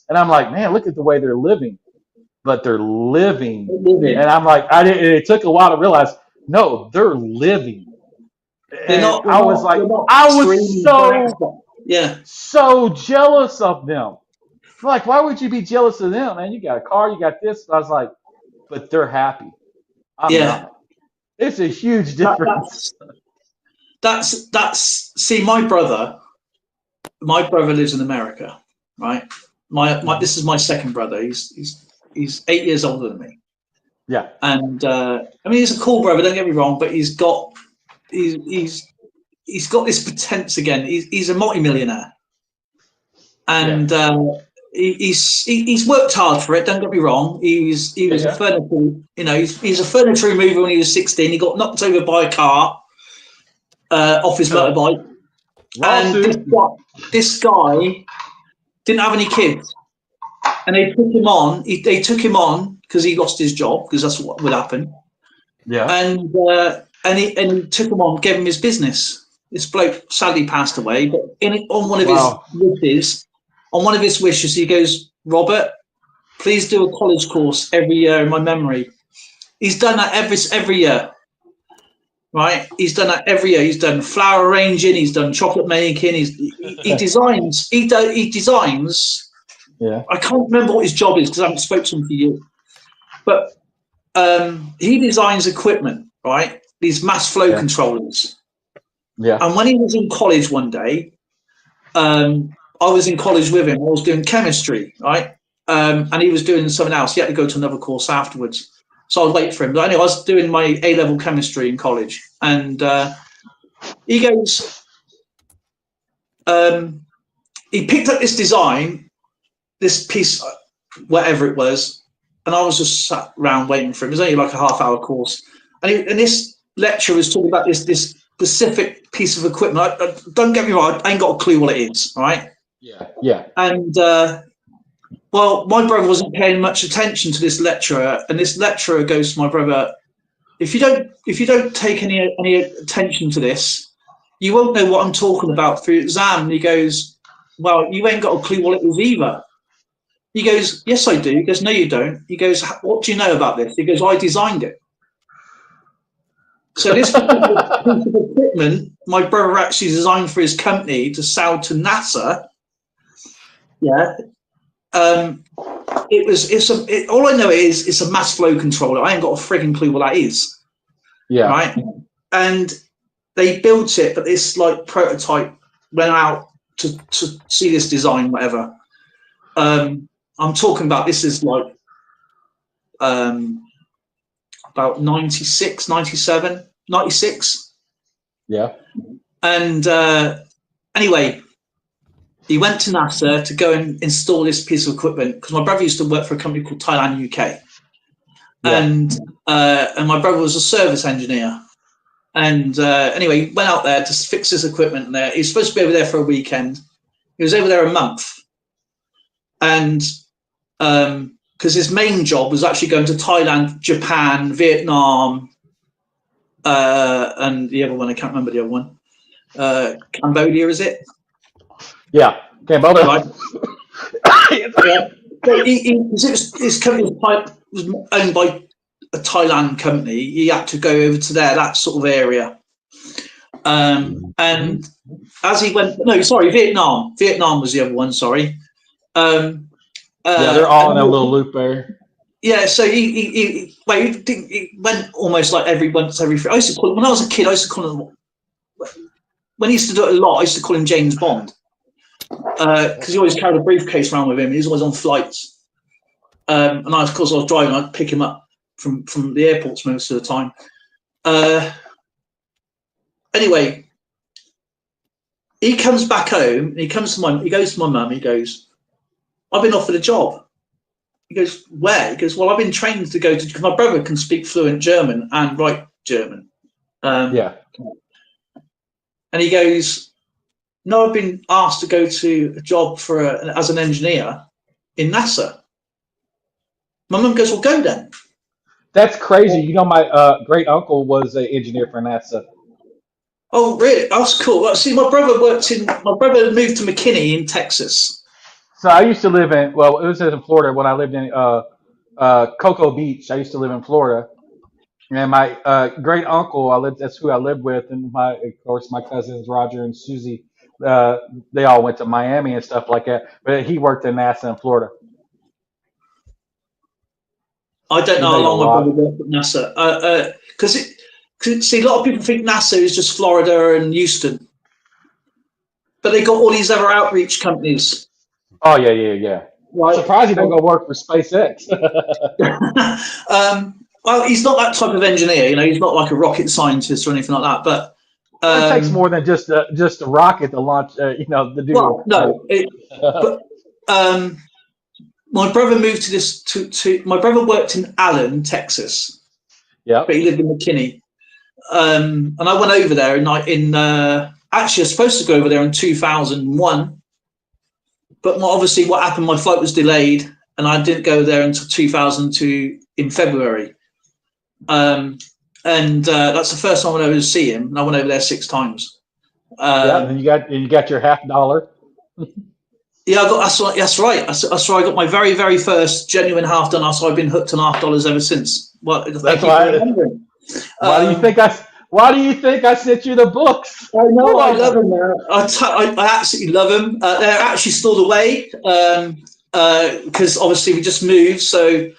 And I'm like, man, look at the way they're living. But they're living. And I'm like, it took a while to realize, no, they're living. I was so jealous of them. Like, why would you be jealous of them, man? You got a car, you got this. I was like, but they're happy. I'm not. It's a huge difference. See, my brother lives in America, right? This is my second brother. He's 8 years older than me. Yeah. And I mean, he's a cool brother. Don't get me wrong, but he's got this potential again. He's a multimillionaire, and he's worked hard for it. Don't get me wrong. He was a furniture. He's a furniture remover when he was 16. He got knocked over by a car off his motorbike, and this guy didn't have any kids, and they took him on. They took him on because he lost his job, because that's what would happen. Yeah, and he took him on, gave him his business. This bloke sadly passed away, but on one of his wishes, he goes, Robert, please do a college course every year in my memory. He's done that every year, right? He's done that every year. He's done flower arranging. He's done chocolate making. He designs. He designs. Yeah. I can't remember what his job is because I haven't spoken to him for years. But he designs equipment, right? These mass flow controllers. Yeah. And when he was in college one day, I was in college with him. I was doing chemistry, right? And he was doing something else. He had to go to another course afterwards. So I was waiting for him. But anyway, I was doing my A-level chemistry in college. And he goes, he picked up this design, this piece, whatever it was, and I was just sat around waiting for him. It was only like a half-hour course. And this lecturer was talking about this specific piece of equipment. Don't get me wrong, I ain't got a clue what it is, right? Yeah. And well, my brother wasn't paying much attention to this lecturer, and this lecturer goes to my brother, if you don't take any attention to this, you won't know what I'm talking about through exam. And he goes, well, you ain't got a clue what it is either. He goes, yes, I do. He goes, no, you don't. He goes, what do you know about this? He goes, I designed it. So this piece of equipment, my brother actually designed for his company to sell to NASA. Yeah. All I know is it's a mass flow controller. I ain't got a frigging clue what that is. Yeah. Right. And they built it, but this like prototype went out to see this design, whatever. I'm talking about, this is like about 96, 97, 96. Yeah. And anyway, he went to NASA to go and install this piece of equipment because my brother used to work for a company called Thailand UK. Yeah. And my brother was a service engineer. And anyway, he went out there to fix this equipment there. He was supposed to be over there for a weekend. He was over there a month. And because his main job was actually going to Thailand, Japan, Vietnam, and the other one, I can't remember the other one. Cambodia, is it? Yeah, Cambodia. Right. Yeah. So his company was owned by a Thailand company. He had to go over to there, that sort of area. And as he went, no, sorry, Vietnam. Vietnam was the other one. Sorry. Yeah, they're all in a little loop there. Yeah, so he went almost like once every. I used to call him, when I was a kid. I used to call him, when he used to do it a lot, I used to call him James Bond because he always carried a briefcase around with him. He was always on flights, and of course I was driving. I'd pick him up from the airports most of the time. Anyway, he comes back home and he goes to my mum. He goes, "I've been offered a job." He goes, "Where?" He goes, "Well, I've been trained to go to, because my brother can speak fluent German and write German." Yeah. And he goes, "No, I've been asked to go to a job as an engineer in NASA." My mum goes, "Well, go then." That's crazy. You know, my great uncle was an engineer for NASA. Oh, really? That's cool. Well, see, my brother moved to McKinney in Texas. So I used to live it was in Florida when I lived in Cocoa Beach. I used to live in Florida. And my great uncle, that's who I lived with. And of course, my cousins, Roger and Susie, they all went to Miami and stuff like that. But he worked in NASA in Florida. I don't know how long my brother worked at NASA. Because see, a lot of people think NASA is just Florida and Houston. But they got all these other outreach companies. Oh, yeah. Right. I'm surprised he don't go work for SpaceX. Well, he's not that type of engineer. You know, he's not like a rocket scientist or anything like that. But it takes more than just a rocket to launch. The dude. Well, no. But my brother moved to my brother worked in Allen, Texas. Yeah. But he lived in McKinney. And I went over there actually I was supposed to go over there in 2001. But obviously what happened, my flight was delayed and I didn't go there until 2002 in February. And that's the first time I went over to see him. And I went over there 6 times. And you got your $50. Yeah, that's right. That's right. I got my very, very first genuine half done. So I've been hooked on $50 ever since. Well, that's why. Why do you think I sent you the books? I know, I love them. I absolutely love them. They're actually stored away because obviously we just moved. So,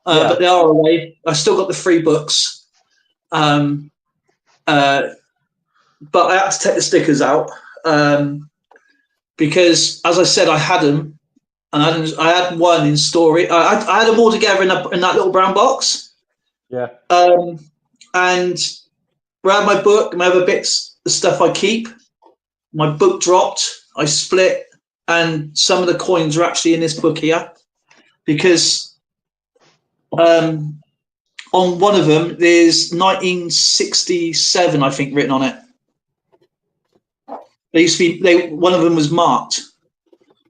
but they are away. I still got the 3 books, but I had to take the stickers out because, as I said, I had them, and I had one in storage. I had them all together in that little brown box. Yeah. And around my book, my other bits, the stuff I keep, my book dropped, I split, and some of the coins are actually in this book here because on one of them there's 1967, I think, written on it. They used to be. One of them was marked.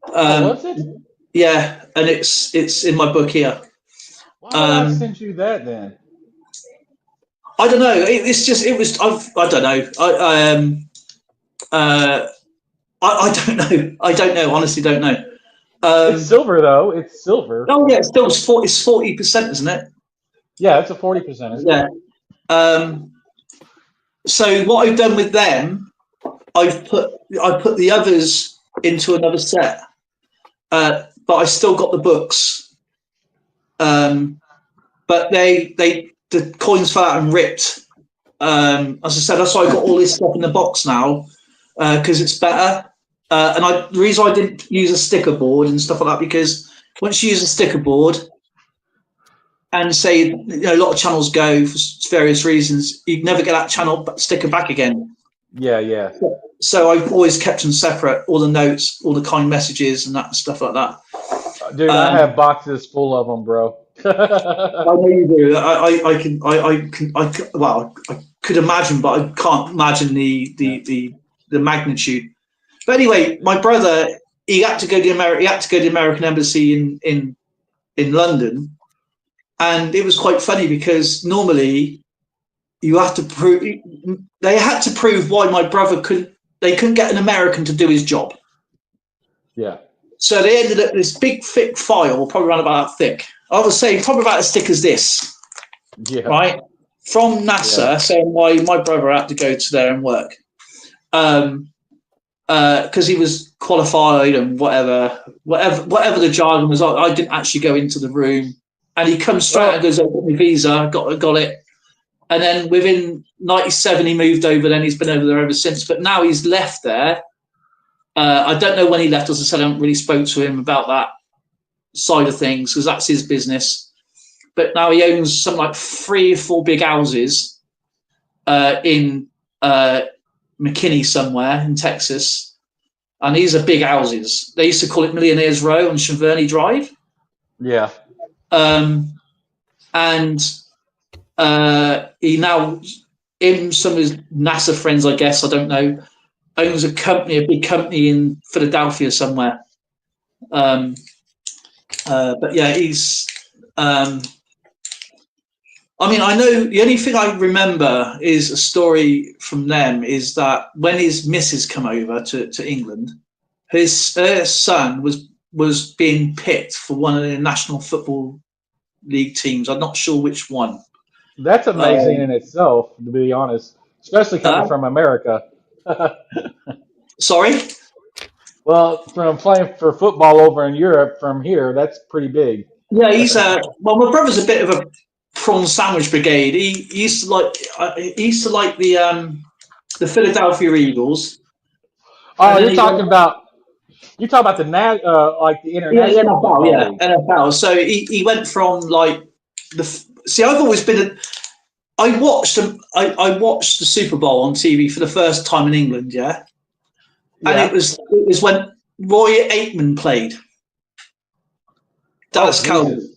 Was it? Yeah, and it's in my book here. Why did I send you that then? I don't know. I don't know. I don't know. I don't know. Honestly, don't know. It's silver though. It's silver. Oh yeah, it's 40%, isn't it? Yeah, it's a 40%. Yeah. So what I've done with them, I put the others into another set, but I still got the books. But the coins fell out and ripped. As I said, that's why I got all this stuff in the box now because it's better. And the reason I didn't use a sticker board and stuff like that, because once you use a sticker board and say, a lot of channels go for various reasons, you'd never get that channel sticker back again. Yeah. So I've always kept them separate, all the notes, all the kind messages and that stuff like that. Dude, I have boxes full of them, bro. I know you do. I could imagine, but I can't imagine the magnitude. But anyway, my brother, he had to go to the American Embassy in London, and it was quite funny because normally you have to prove. They had to prove why my brother couldn't get an American to do his job. Yeah. So they ended up this big thick file, probably around about that thick. I would say probably about as thick as this. Yeah. Right? From NASA saying why my brother had to go to there and work. because he was qualified and whatever the jargon was. I didn't actually go into the room, and he comes straight and goes, "I got my visa, got it." And then within '97, he moved over. Then he's been over there ever since. But now he's left there. I don't know when he left. As I said, I haven't really spoke to him about that side of things because that's his business. But now he owns something like 3 or 4 big houses in McKinney somewhere in Texas. And these are big houses. They used to call it Millionaires Row on Cheverny Drive. Yeah. And he now, some of his NASA friends, I guess, I don't know, owns a big company in Philadelphia somewhere. But yeah, he's. I mean, I know the only thing I remember is a story from them is that when his missus come over to England, her son was being picked for one of the National Football League teams. I'm not sure which one. That's amazing in itself, to be honest, especially coming from America. Sorry? Well, from playing for football over in Europe from here, that's pretty big. Yeah, he's well, my brother's a bit of a prawn sandwich brigade. He used to like the Philadelphia Eagles. Oh, you're talking about the like the international NFL, NFL. So he went from like I've always been I watched the Super Bowl on TV for the first time in England, and it was when Roy Aikman played. Dallas Cowboys.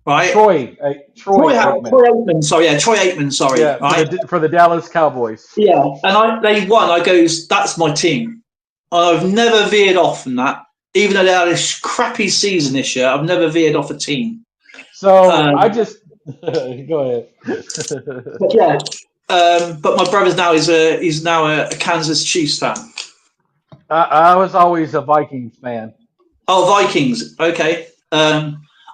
Right, Troy Aikman. Troy Aikman. Sorry, yeah, right? for the Dallas Cowboys. Yeah, and they won. I goes, that's my team. I've never veered off from that, even though they had a crappy season this year. I've never veered off a team. So I just go ahead. But yeah, but my brother's now he's now a Kansas Chiefs fan. I was always a Vikings fan. Oh, Vikings. Okay.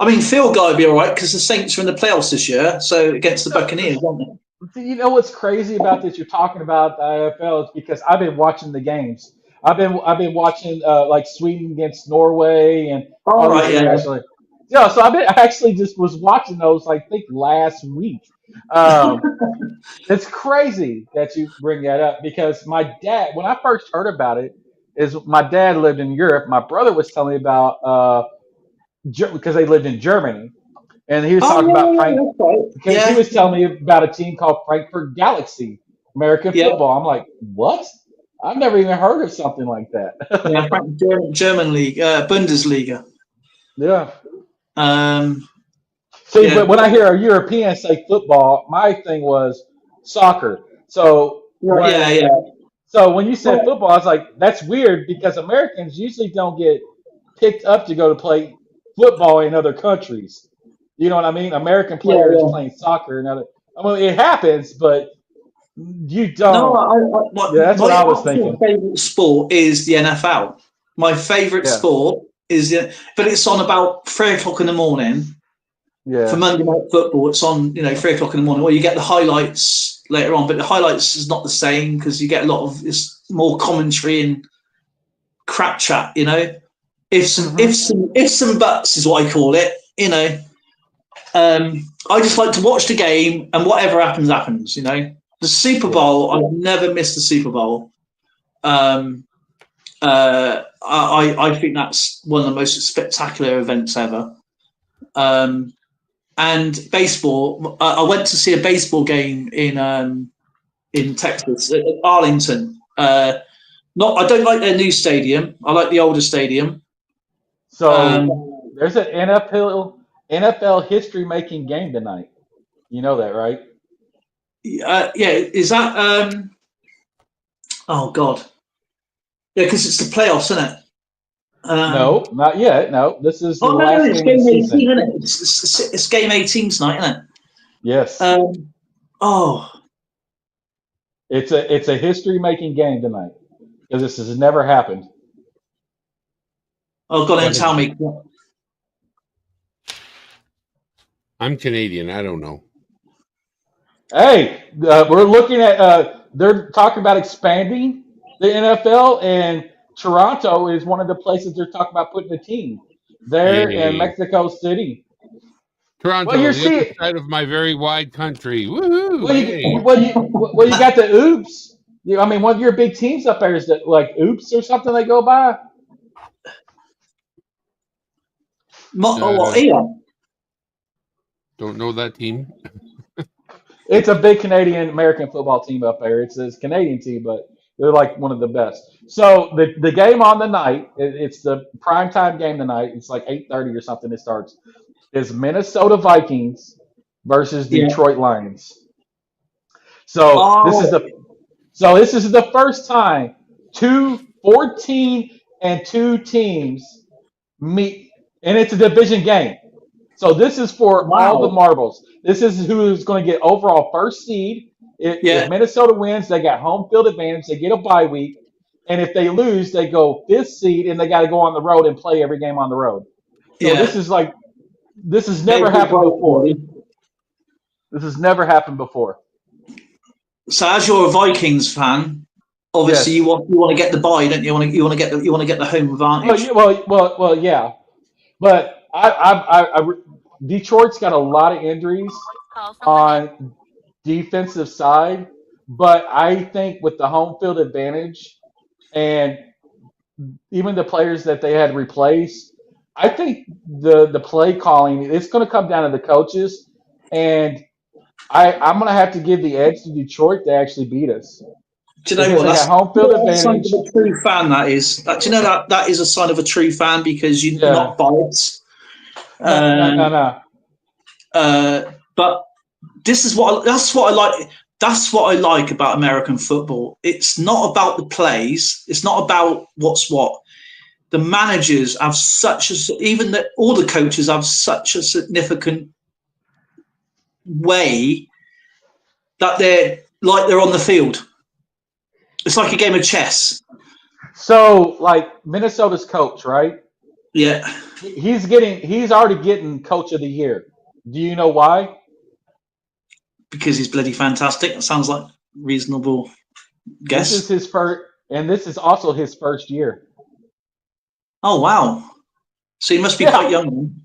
I mean, field guy would be all right because the Saints are in the playoffs this year, so against the Buccaneers, aren't they? You know what's crazy about this? You're talking about the NFL is because I've been watching the games. I've been watching like Sweden against Norway and all right, these actually. Yeah, so I actually just was watching those I think last week. It's crazy that you bring that up because my dad, when I first heard about it, is my dad lived in Europe. My brother was telling me about because they lived in Germany, and he was talking about Frank. Because he was telling me about a team called Frankfurt Galaxy, American football. I'm like, what? I've never even heard of something like that. German league, Bundesliga. Yeah. See, but when I hear a European say football, my thing was soccer. So So when you said football, I was like, that's weird because Americans usually don't get picked up to go to play football in other countries. You know what I mean? American players playing soccer and other. I mean, it happens, but you don't. No, that's what I was thinking. My favorite sport is the NFL. My favorite sport is but it's on about 3:00 in the morning. Yeah. For Monday Night Football, it's on 3:00 in the morning. Well, you get the highlights later on, but the highlights is not the same because you get a lot of it's more commentary and crap chat. Ifs and buts is what I call it. I just like to watch the game and whatever happens, happens. The Super Bowl, I've never missed the Super Bowl. I think that's one of the most spectacular events ever. And baseball, I went to see a baseball game in Texas, at Arlington. I don't like their new stadium. I like the older stadium. So there's an NFL history-making game tonight. You know that, right? Yeah. Is that? Oh God. Yeah, because it's the playoffs, isn't it? No, not yet. No, this is the last it's game of the season. 18, isn't it? It's game 18 tonight, isn't it? Yes. It's a history-making game tonight because this has never happened. Oh, go on and tell me. I'm Canadian. I don't know. Hey, we're looking at. They're talking about expanding the NFL, and Toronto is one of the places they're talking about putting a team there in Yay. Mexico City. Toronto, Well, you the other see, side of my very wide country. Woohoo! well, Yay. you got the Oops. I mean, one of your big teams up there is the, like Oops or something they go by. Ian. Don't know that team. It's a big Canadian American football team up there. It's a Canadian team, but they're like one of the best. So the game on the night, it's the primetime game tonight. It's like 8:30 or something. It starts. Is Minnesota Vikings versus Yeah. Detroit Lions. So this is the first time 14-2 teams meet, and it's a division game. So this is for all the marbles. This is who's going to get overall first seed. If Minnesota wins, they got home field advantage. They get a bye week. And if they lose, they go fifth seed, and they got to go on the road and play every game on the road. So this has never happened before. This has never happened before. So as you're a Vikings fan, obviously you want to get the bye, don't you? You want to get the home advantage. Well, yeah. But Detroit's got a lot of injuries on defensive side, but I think with the home field advantage and even the players that they had replaced, I think the play calling, it's going to come down to the coaches, and I'm going to have to give the edge to Detroit to actually beat us. Do you know what? That's home field advantage. Sign of a true fan. That is. Do you know that is a sign of a true fan because you're not biased. No. But this is that's what I like. That's what I like about American football. It's not about the plays. It's not about what's what. The managers have all the coaches have such a significant way that they're on the field. It's like a game of chess. So, like Minnesota's coach, right? Yeah. He's already getting coach of the year. Do you know why? Because he's bloody fantastic. It sounds like reasonable guess. This is his first, and this is also his first year. Oh wow! So he must be quite young.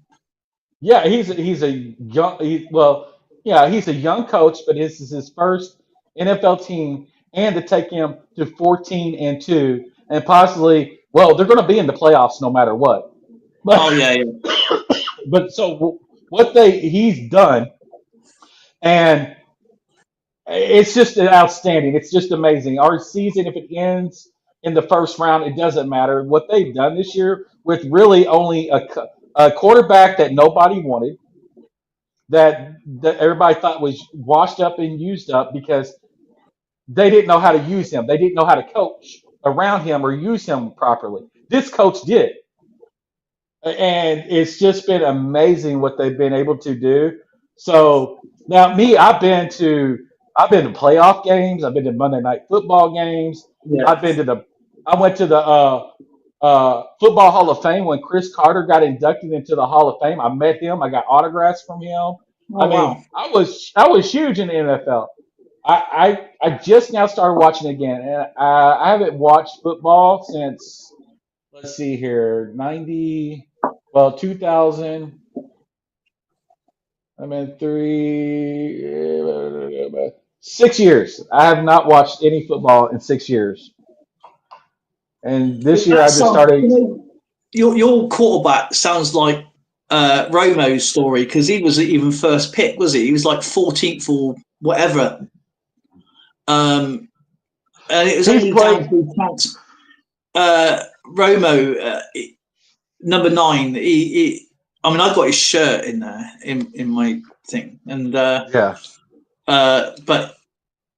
Yeah, he's a young. He's a young coach, but this is his first NFL team, and to take him to 14-2, and possibly, they're going to be in the playoffs no matter what. But, But so what he's done, and it's just outstanding. It's just amazing. Our season, if it ends in the first round, it doesn't matter. What they've done this year with really only a quarterback that nobody wanted, that everybody thought was washed up and used up because they didn't know how to use him. They didn't know how to coach around him or use him properly. This coach did. And it's just been amazing what they've been able to do. So now I've been to playoff games. I've been to Monday Night Football games. Yeah. I went to the Football Hall of Fame when Chris Carter got inducted into the Hall of Fame. I met him. I got autographs from him. Wow. I was huge in the NFL. I just now started watching again, and I haven't watched football since, let's see here, 2000. I'm in 6 years. I have not watched any football in 6 years. And this year I just started. Your quarterback sounds like Romo's story because he wasn't even first pick, was he? He was like 14th or whatever. And it was only down to Romo, number 9. I got his shirt in there in my thing, and but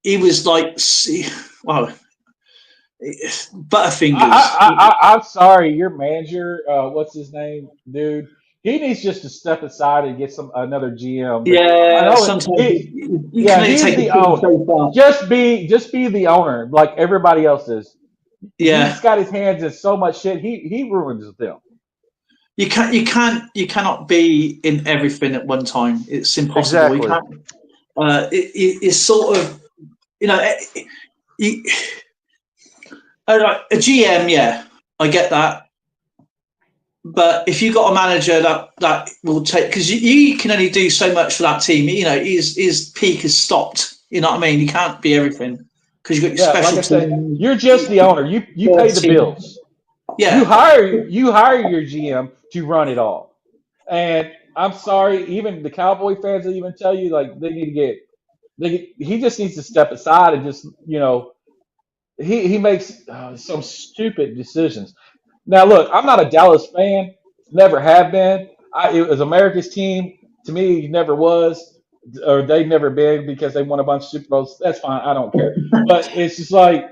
he was like, wow. Butterfingers. I'm sorry, your manager, what's his name, dude? He needs just to step aside and get another GM. Yeah, sometimes he's the owner. Just be the owner, like everybody else is. Yeah, he's got his hands in so much shit. He ruins them. You cannot be in everything at one time. It's impossible. Exactly. It's sort of, Like a GM, yeah, I get that. But if you got a manager that will take, because you can only do so much for that team. You know, his peak has stopped. You know what I mean? You can't be everything because you've got your special like I said, team. you're just the owner. You pay the bills. Yeah. You hire your GM to run it all. And I'm sorry, even the Cowboy fans will even tell you like they need to get. He just needs to step aside and just he makes some stupid decisions. Now, look, I'm not a Dallas fan, never have been. It was America's team. To me, it never was, or they've never been because they won a bunch of Super Bowls. That's fine. I don't care. But it's just like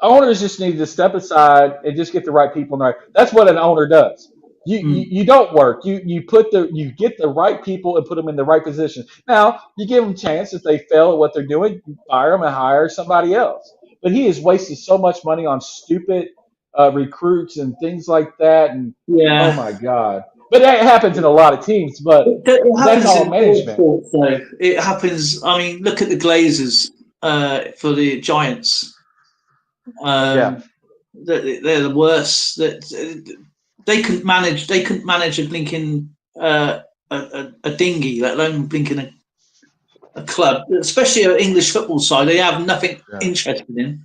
owners just need to step aside and just get the right people in there. That's what an owner does. You don't work. You get the right people and put them in the right position. Now you give them a chance. If they fail at what they're doing, you fire them and hire somebody else. But he has wasted so much money on stupid recruits and things like that. And oh my God! But that happens in a lot of teams. But that's all management. So it happens. I mean, look at the Glazers for the Giants. They're the worst. They couldn't manage. They couldn't manage a blinking a dinghy, let alone blinking a club. Especially an English football side, they have nothing interested in,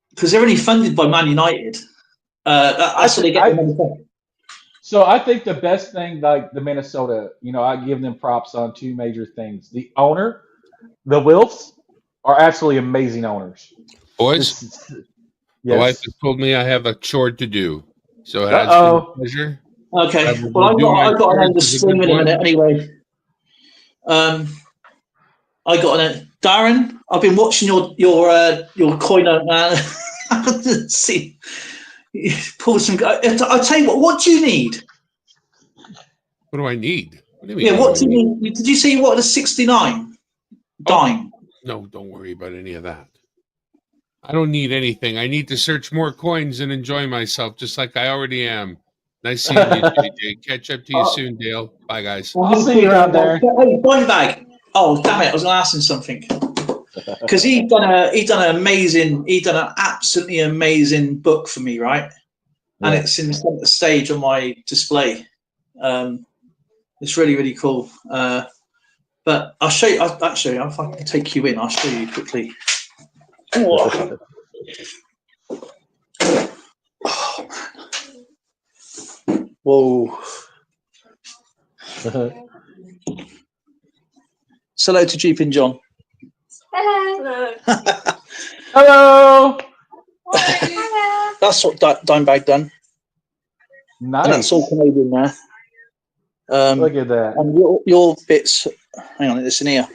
because they're only funded by Man United. That's what they get. So I think the best thing, like the Minnesota, I give them props on two major things. The owner, the Wilfs, are absolutely amazing owners. Boys, the wife has told me I have a chore to do, so it has been a pleasure. Okay, well, I've got another swim in a minute anyway. I got it, Darren. I've been watching your coin out, man. See, pull some. I'll tell you what. What do you need? What do I need? What do you mean? Yeah, what do you need? Did you say you wanted a 69 dime? No, don't worry about any of that. I don't need anything. I need to search more coins and enjoy myself, just like I already am. Nice seeing you, JJ. Catch up to you soon, Dale. Bye, guys. I'll see you around there. Hey, coin bag. Oh, damn it! I was going to ask him something because he done an absolutely amazing book for me, right? And it's in the center stage on my display. It's really, really cool. But I'll show you. Actually, if I can take you in, I'll show you quickly. Oh, man. Whoa. Say hello to Jeep and John. Hello. Hello. That's what Dimebag done. Nice. And that's all Canadian there. Look at that. And your bits. Hang on, it's in here.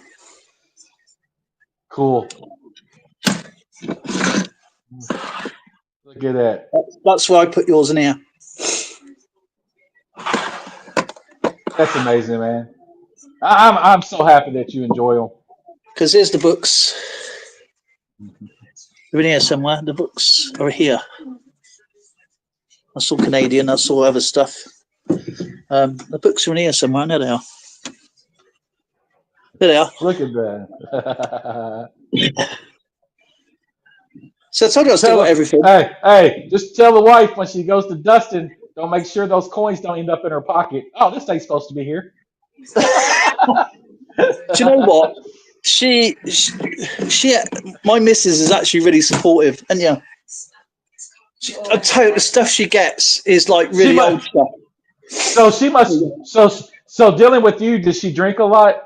Cool. Look at that. That's where I put yours in here. That's amazing, man. I'm so happy that you enjoy them. Because here's the books. They're in here somewhere. The books are here. That's all Canadian. That's all other stuff. The books are in here somewhere. There they are. There they are. Look at that. So I told you I still got everything. Hey, just tell the wife when she goes to Dustin, don't make sure those coins don't end up in her pocket. Oh, this ain't supposed to be here. Do you know what? She, my missus is actually really supportive, and I tell you, the stuff she gets is like really old stuff. So she must. So dealing with you, does she drink a lot?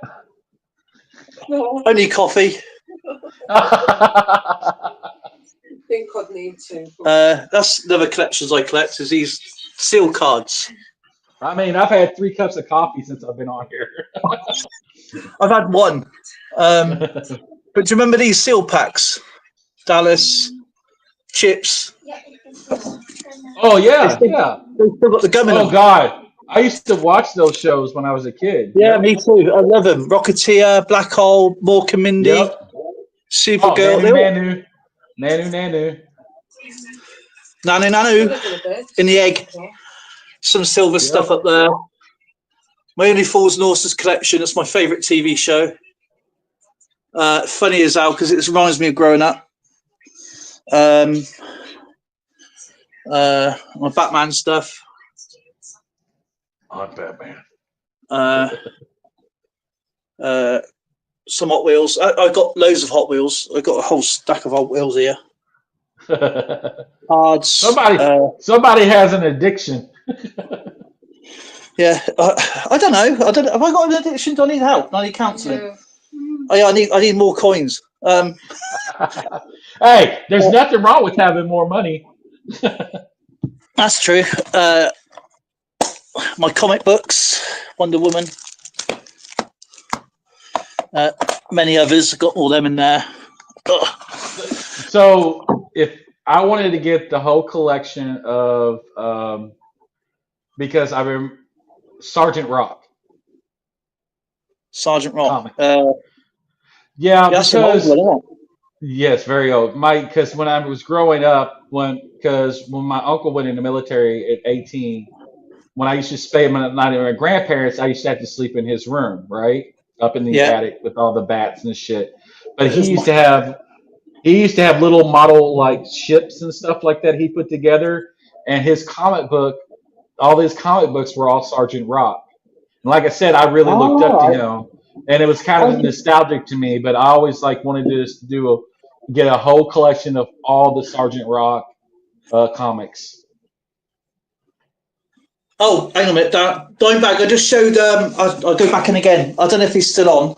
Only coffee. Think I'd need to. That's another collections I collect. Is these seal cards. I mean, I've had 3 cups of coffee since I've been on here. I've had one. But do you remember these seal packs? Dallas, chips. Oh, yeah. They've still got the gum in them. Oh, God. I used to watch those shows when I was a kid. Yeah, me too. I love them. Rocketeer, Black Hole, Mork and Mindy, Supergirl. Nanu. Nanu. In the egg. Some silver stuff up there. My Only Fools and Horses collection. That's my favourite TV show. Funny as hell because it reminds me of growing up. My Batman stuff. I'm Batman. Some Hot Wheels. I got loads of Hot Wheels. I got a whole stack of Hot Wheels here. Cards. Somebody has an addiction. Yeah, I don't know. Have I got an addiction? Do I need help? Do I need counselling? No. Oh, yeah, I need more coins. Hey, there's nothing wrong with having more money. That's true. My comic books, Wonder Woman, many others. Got all them in there. Ugh. So if I wanted to get the whole collection of, because I remember Sergeant Rock. Sergeant Rock. Yeah, that's because an old one, isn't it? yes, very old. Because when I was growing up, when my uncle went in the military at 18, when I used to stay with my grandparents, I used to have to sleep in his room, right, up in the attic with all the bats and shit. But he used to have little model like ships and stuff like that he put together, and his comic book, all his comic books were all Sergeant Rock. And like I said, I really looked up to him, and it was kind of nostalgic to me. But I always wanted to just get a whole collection of all the Sergeant Rock comics. Oh, hang on a minute. Going back, I just showed. I'll go back in again. I don't know if he's still on.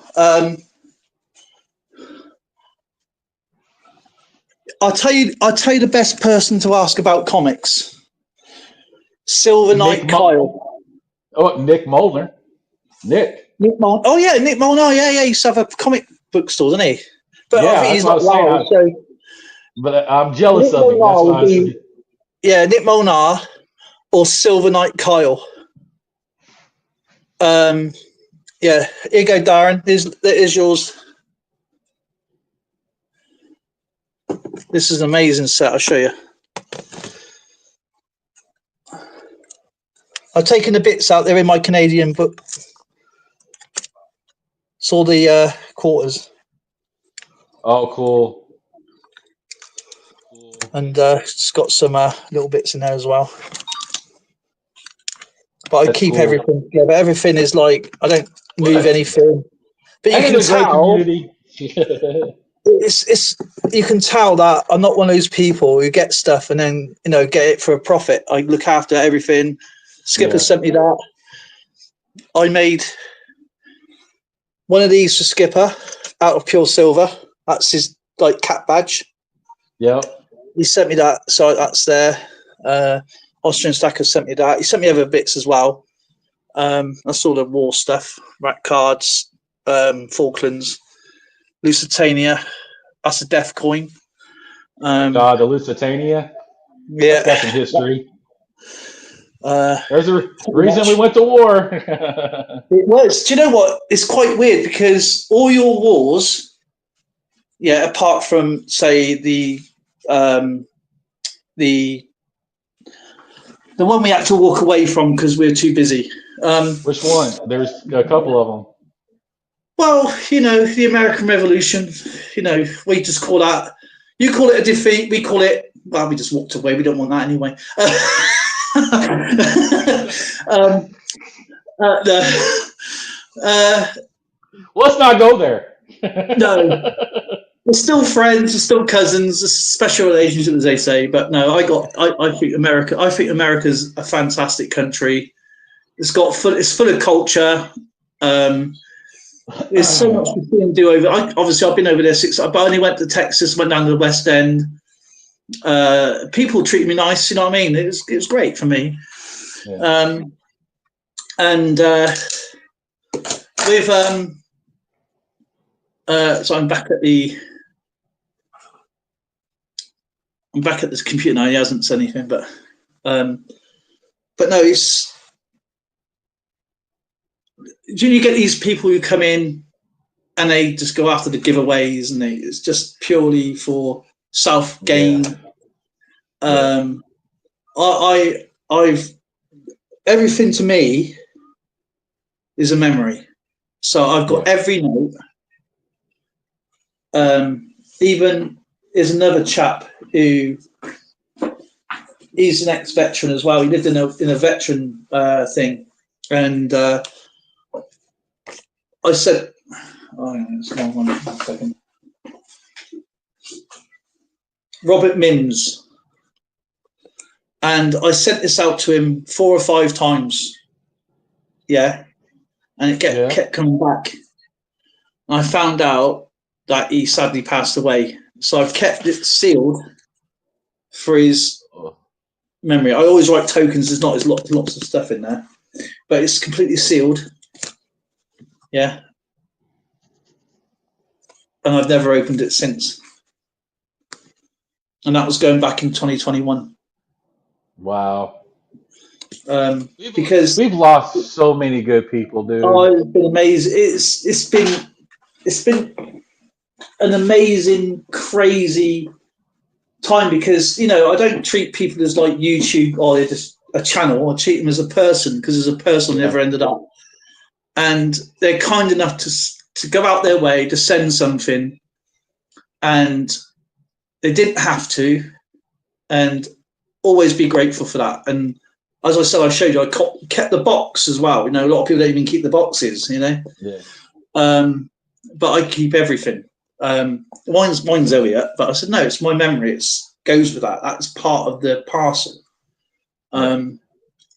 I'll tell you the best person to ask about comics. Silver Knight Kyle. Oh, Nick Molnar. Nick Molnar. Oh yeah, Nick Molnar. Yeah. He used to have a comic book store, doesn't he? But yeah, I think he's not saying. so. But I'm jealous of him. That's what I said. Yeah, Nick Molnar or Silver Knight Kyle. Yeah, here you go, Darren. There's yours. This is an amazing set. I'll show you. I've taken the bits out there in my Canadian book. It's all the quarters. Oh, cool. And it's got some little bits in there as well. But I keep everything together. Everything is I don't move anything. But you can tell. You can tell that I'm not one of those people who get stuff and then get it for a profit. I look after everything. Skipper sent me that. I made one of these for Skipper out of pure silver. That's his cat badge. Yep. He sent me that, so that's there. Austrian Stacker sent me that. He sent me other bits as well. That's all the war stuff, rat cards, Falklands, Lusitania. That's a death coin. The Lusitania. Yeah, that's got some history. There's a reason we went to war. It was. Do you know what? It's quite weird because all your wars, apart from say the one we had to walk away from because we were too busy. Which one? There's a couple of them. Well, the American Revolution, we just call that, you call it a defeat, we call it, well, we just walked away. We don't want that anyway. Let's not go there. No. We're still friends, we're still cousins, a special relationship, as they say. But no, I think America's a fantastic country. It's full of culture. There's so much we can do over. Obviously, I've been over there but I only went to Texas, went down to the West End. People treated me nice. You know what I mean? It was great for me. Yeah. So I'm back at this computer now. He hasn't said anything, but no, it's. Do you get these people who come in and they just go after the giveaways and it's just purely for self gain? Yeah. I've everything to me is a memory. So I've got every note. even there's another chap who he's an ex-veteran as well. He lived in a veteran thing, and I said, it's the wrong one. 1 second. Robert Mims, and I sent this out to him 4 or 5 times. Yeah, and it kept coming back. And I found out that he sadly passed away. So I've kept it sealed for his memory. I always write tokens. There's not lots of stuff in there, but it's completely sealed. Yeah, and I've never opened it since. And that was going back in 2021. Wow. Because we've lost so many good people, dude. Oh, it's been amazing. It's been an amazing, crazy time because I don't treat people as like YouTube or they're just a channel. I treat them as a person because as a person I never ended up. And they're kind enough to go out their way to send something, and they didn't have to, and always be grateful for that. And as I said, I showed you, I kept the box as well. A lot of people don't even keep the boxes. Yeah. But I keep everything. Mine's Elliot, but I said no, it's my memory. It goes with that. That's part of the parcel. And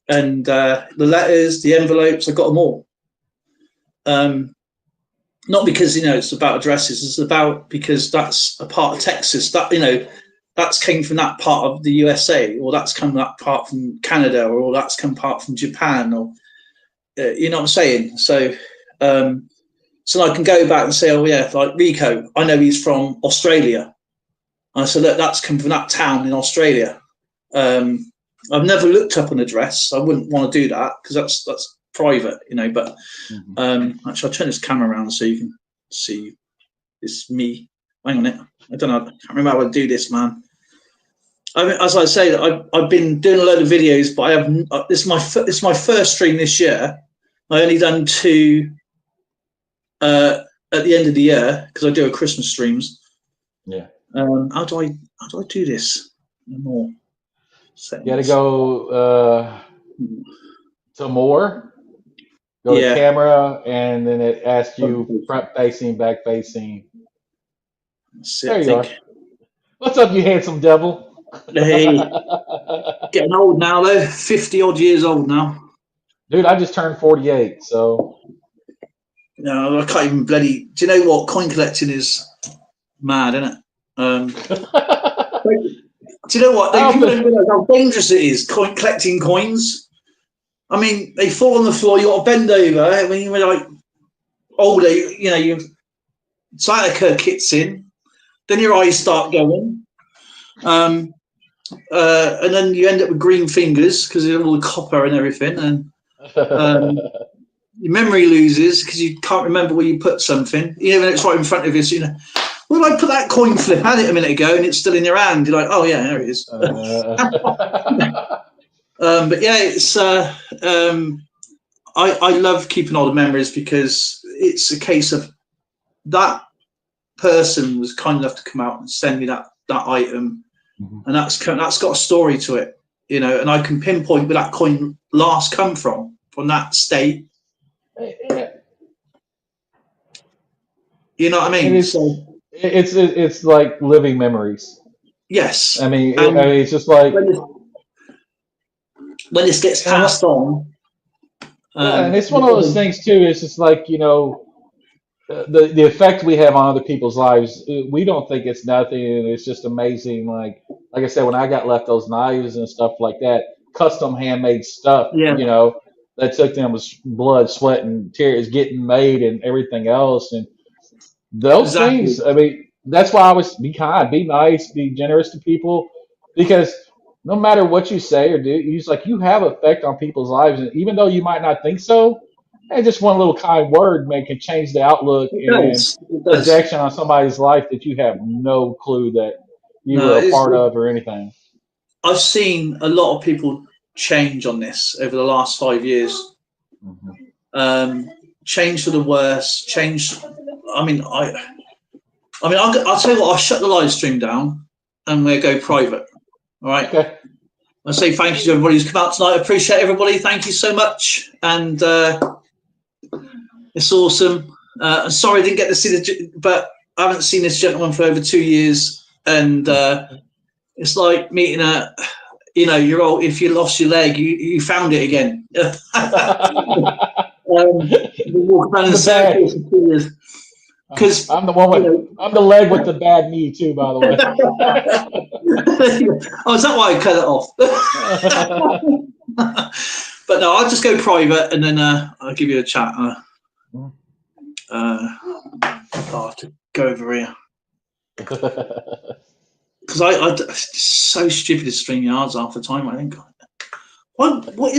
the letters, the envelopes, I got them all. Not because it's about addresses. It's about because that's a part of Texas. That that's came from that part of the USA, or that's come that part from Canada, or that's come part from Japan, or you know what I'm saying. So so I can go back and say, oh yeah, like Rico, I know he's from Australia. And I said, look, that's come from that town in Australia. I've never looked up an address. I wouldn't want to do that because that's private, But actually, I'll turn this camera around so you can see it's me. Hang on it. I don't know. I can't remember how to do this, man. I mean, as I say, I've been doing a load of videos, but I have. This is my first stream this year. I only done 2 at the end of the year because I do a Christmas streams. Yeah. How do I do this? More. You got to go to more. Go to camera, and then it asks you front facing, back facing. There you are. What's up, you handsome devil? Hey, getting old now though. 50 odd years old now. Dude, I just turned 48, so. No, I can't even bloody. Do you know what? Coin collecting is mad, isn't it? Do you know what? People don't realize how dangerous it is. Collecting coins. I mean, they fall on the floor. You got to bend over. When you're like older, your sciatica kicks in. Then your eyes start going, and then you end up with green fingers because of all the copper and everything, and your memory loses because you can't remember where you put something, even if it's right in front of you. So, well, I put that coin flip, had it a minute ago, and it's still in your hand. You're like, oh yeah, there it is. But yeah, it's I love keeping all the memories because it's a case of that person was kind enough to come out and send me that item, and that's got a story to it, and I can pinpoint where that coin last come from that state. You know what I mean? It's like living memories. Yes. I mean, it's just like when this gets passed on. And it's one of those things too. It's just like the effect we have on other people's lives. We don't think it's nothing, and it's just amazing. Like I said, when I got left those knives and stuff like that, custom handmade stuff. That took them with blood, sweat, and tears getting made, and everything else, and those things. I mean, that's why I always be kind, be nice, be generous to people, because no matter what you say or do, you have effect on people's lives, and even though you might not think so, and just one little kind word can change the outlook and projection on somebody's life that you have no clue that you were a part of or anything. I've seen a lot of people change on this over the last 5 years. Change for the worse. Change. I mean, I mean, I'll tell you what. I'll shut the live stream down and we'll go private. All right. Okay. I say thank you to everybody who's come out tonight. I appreciate everybody. Thank you so much, and it's awesome. I'm sorry I didn't get to see but I haven't seen this gentleman for over 2 years, and it's like meeting you're old. If you lost your leg, you found it again. You walk around in circles for 2 years. Because I'm the one with I'm the leg with the bad knee too, by the way. Oh, is that why I cut it off? But no, I'll just go private and then I'll give you a chat. I'll have to go over here because I so stupid at StreamYards half the time. I think. What is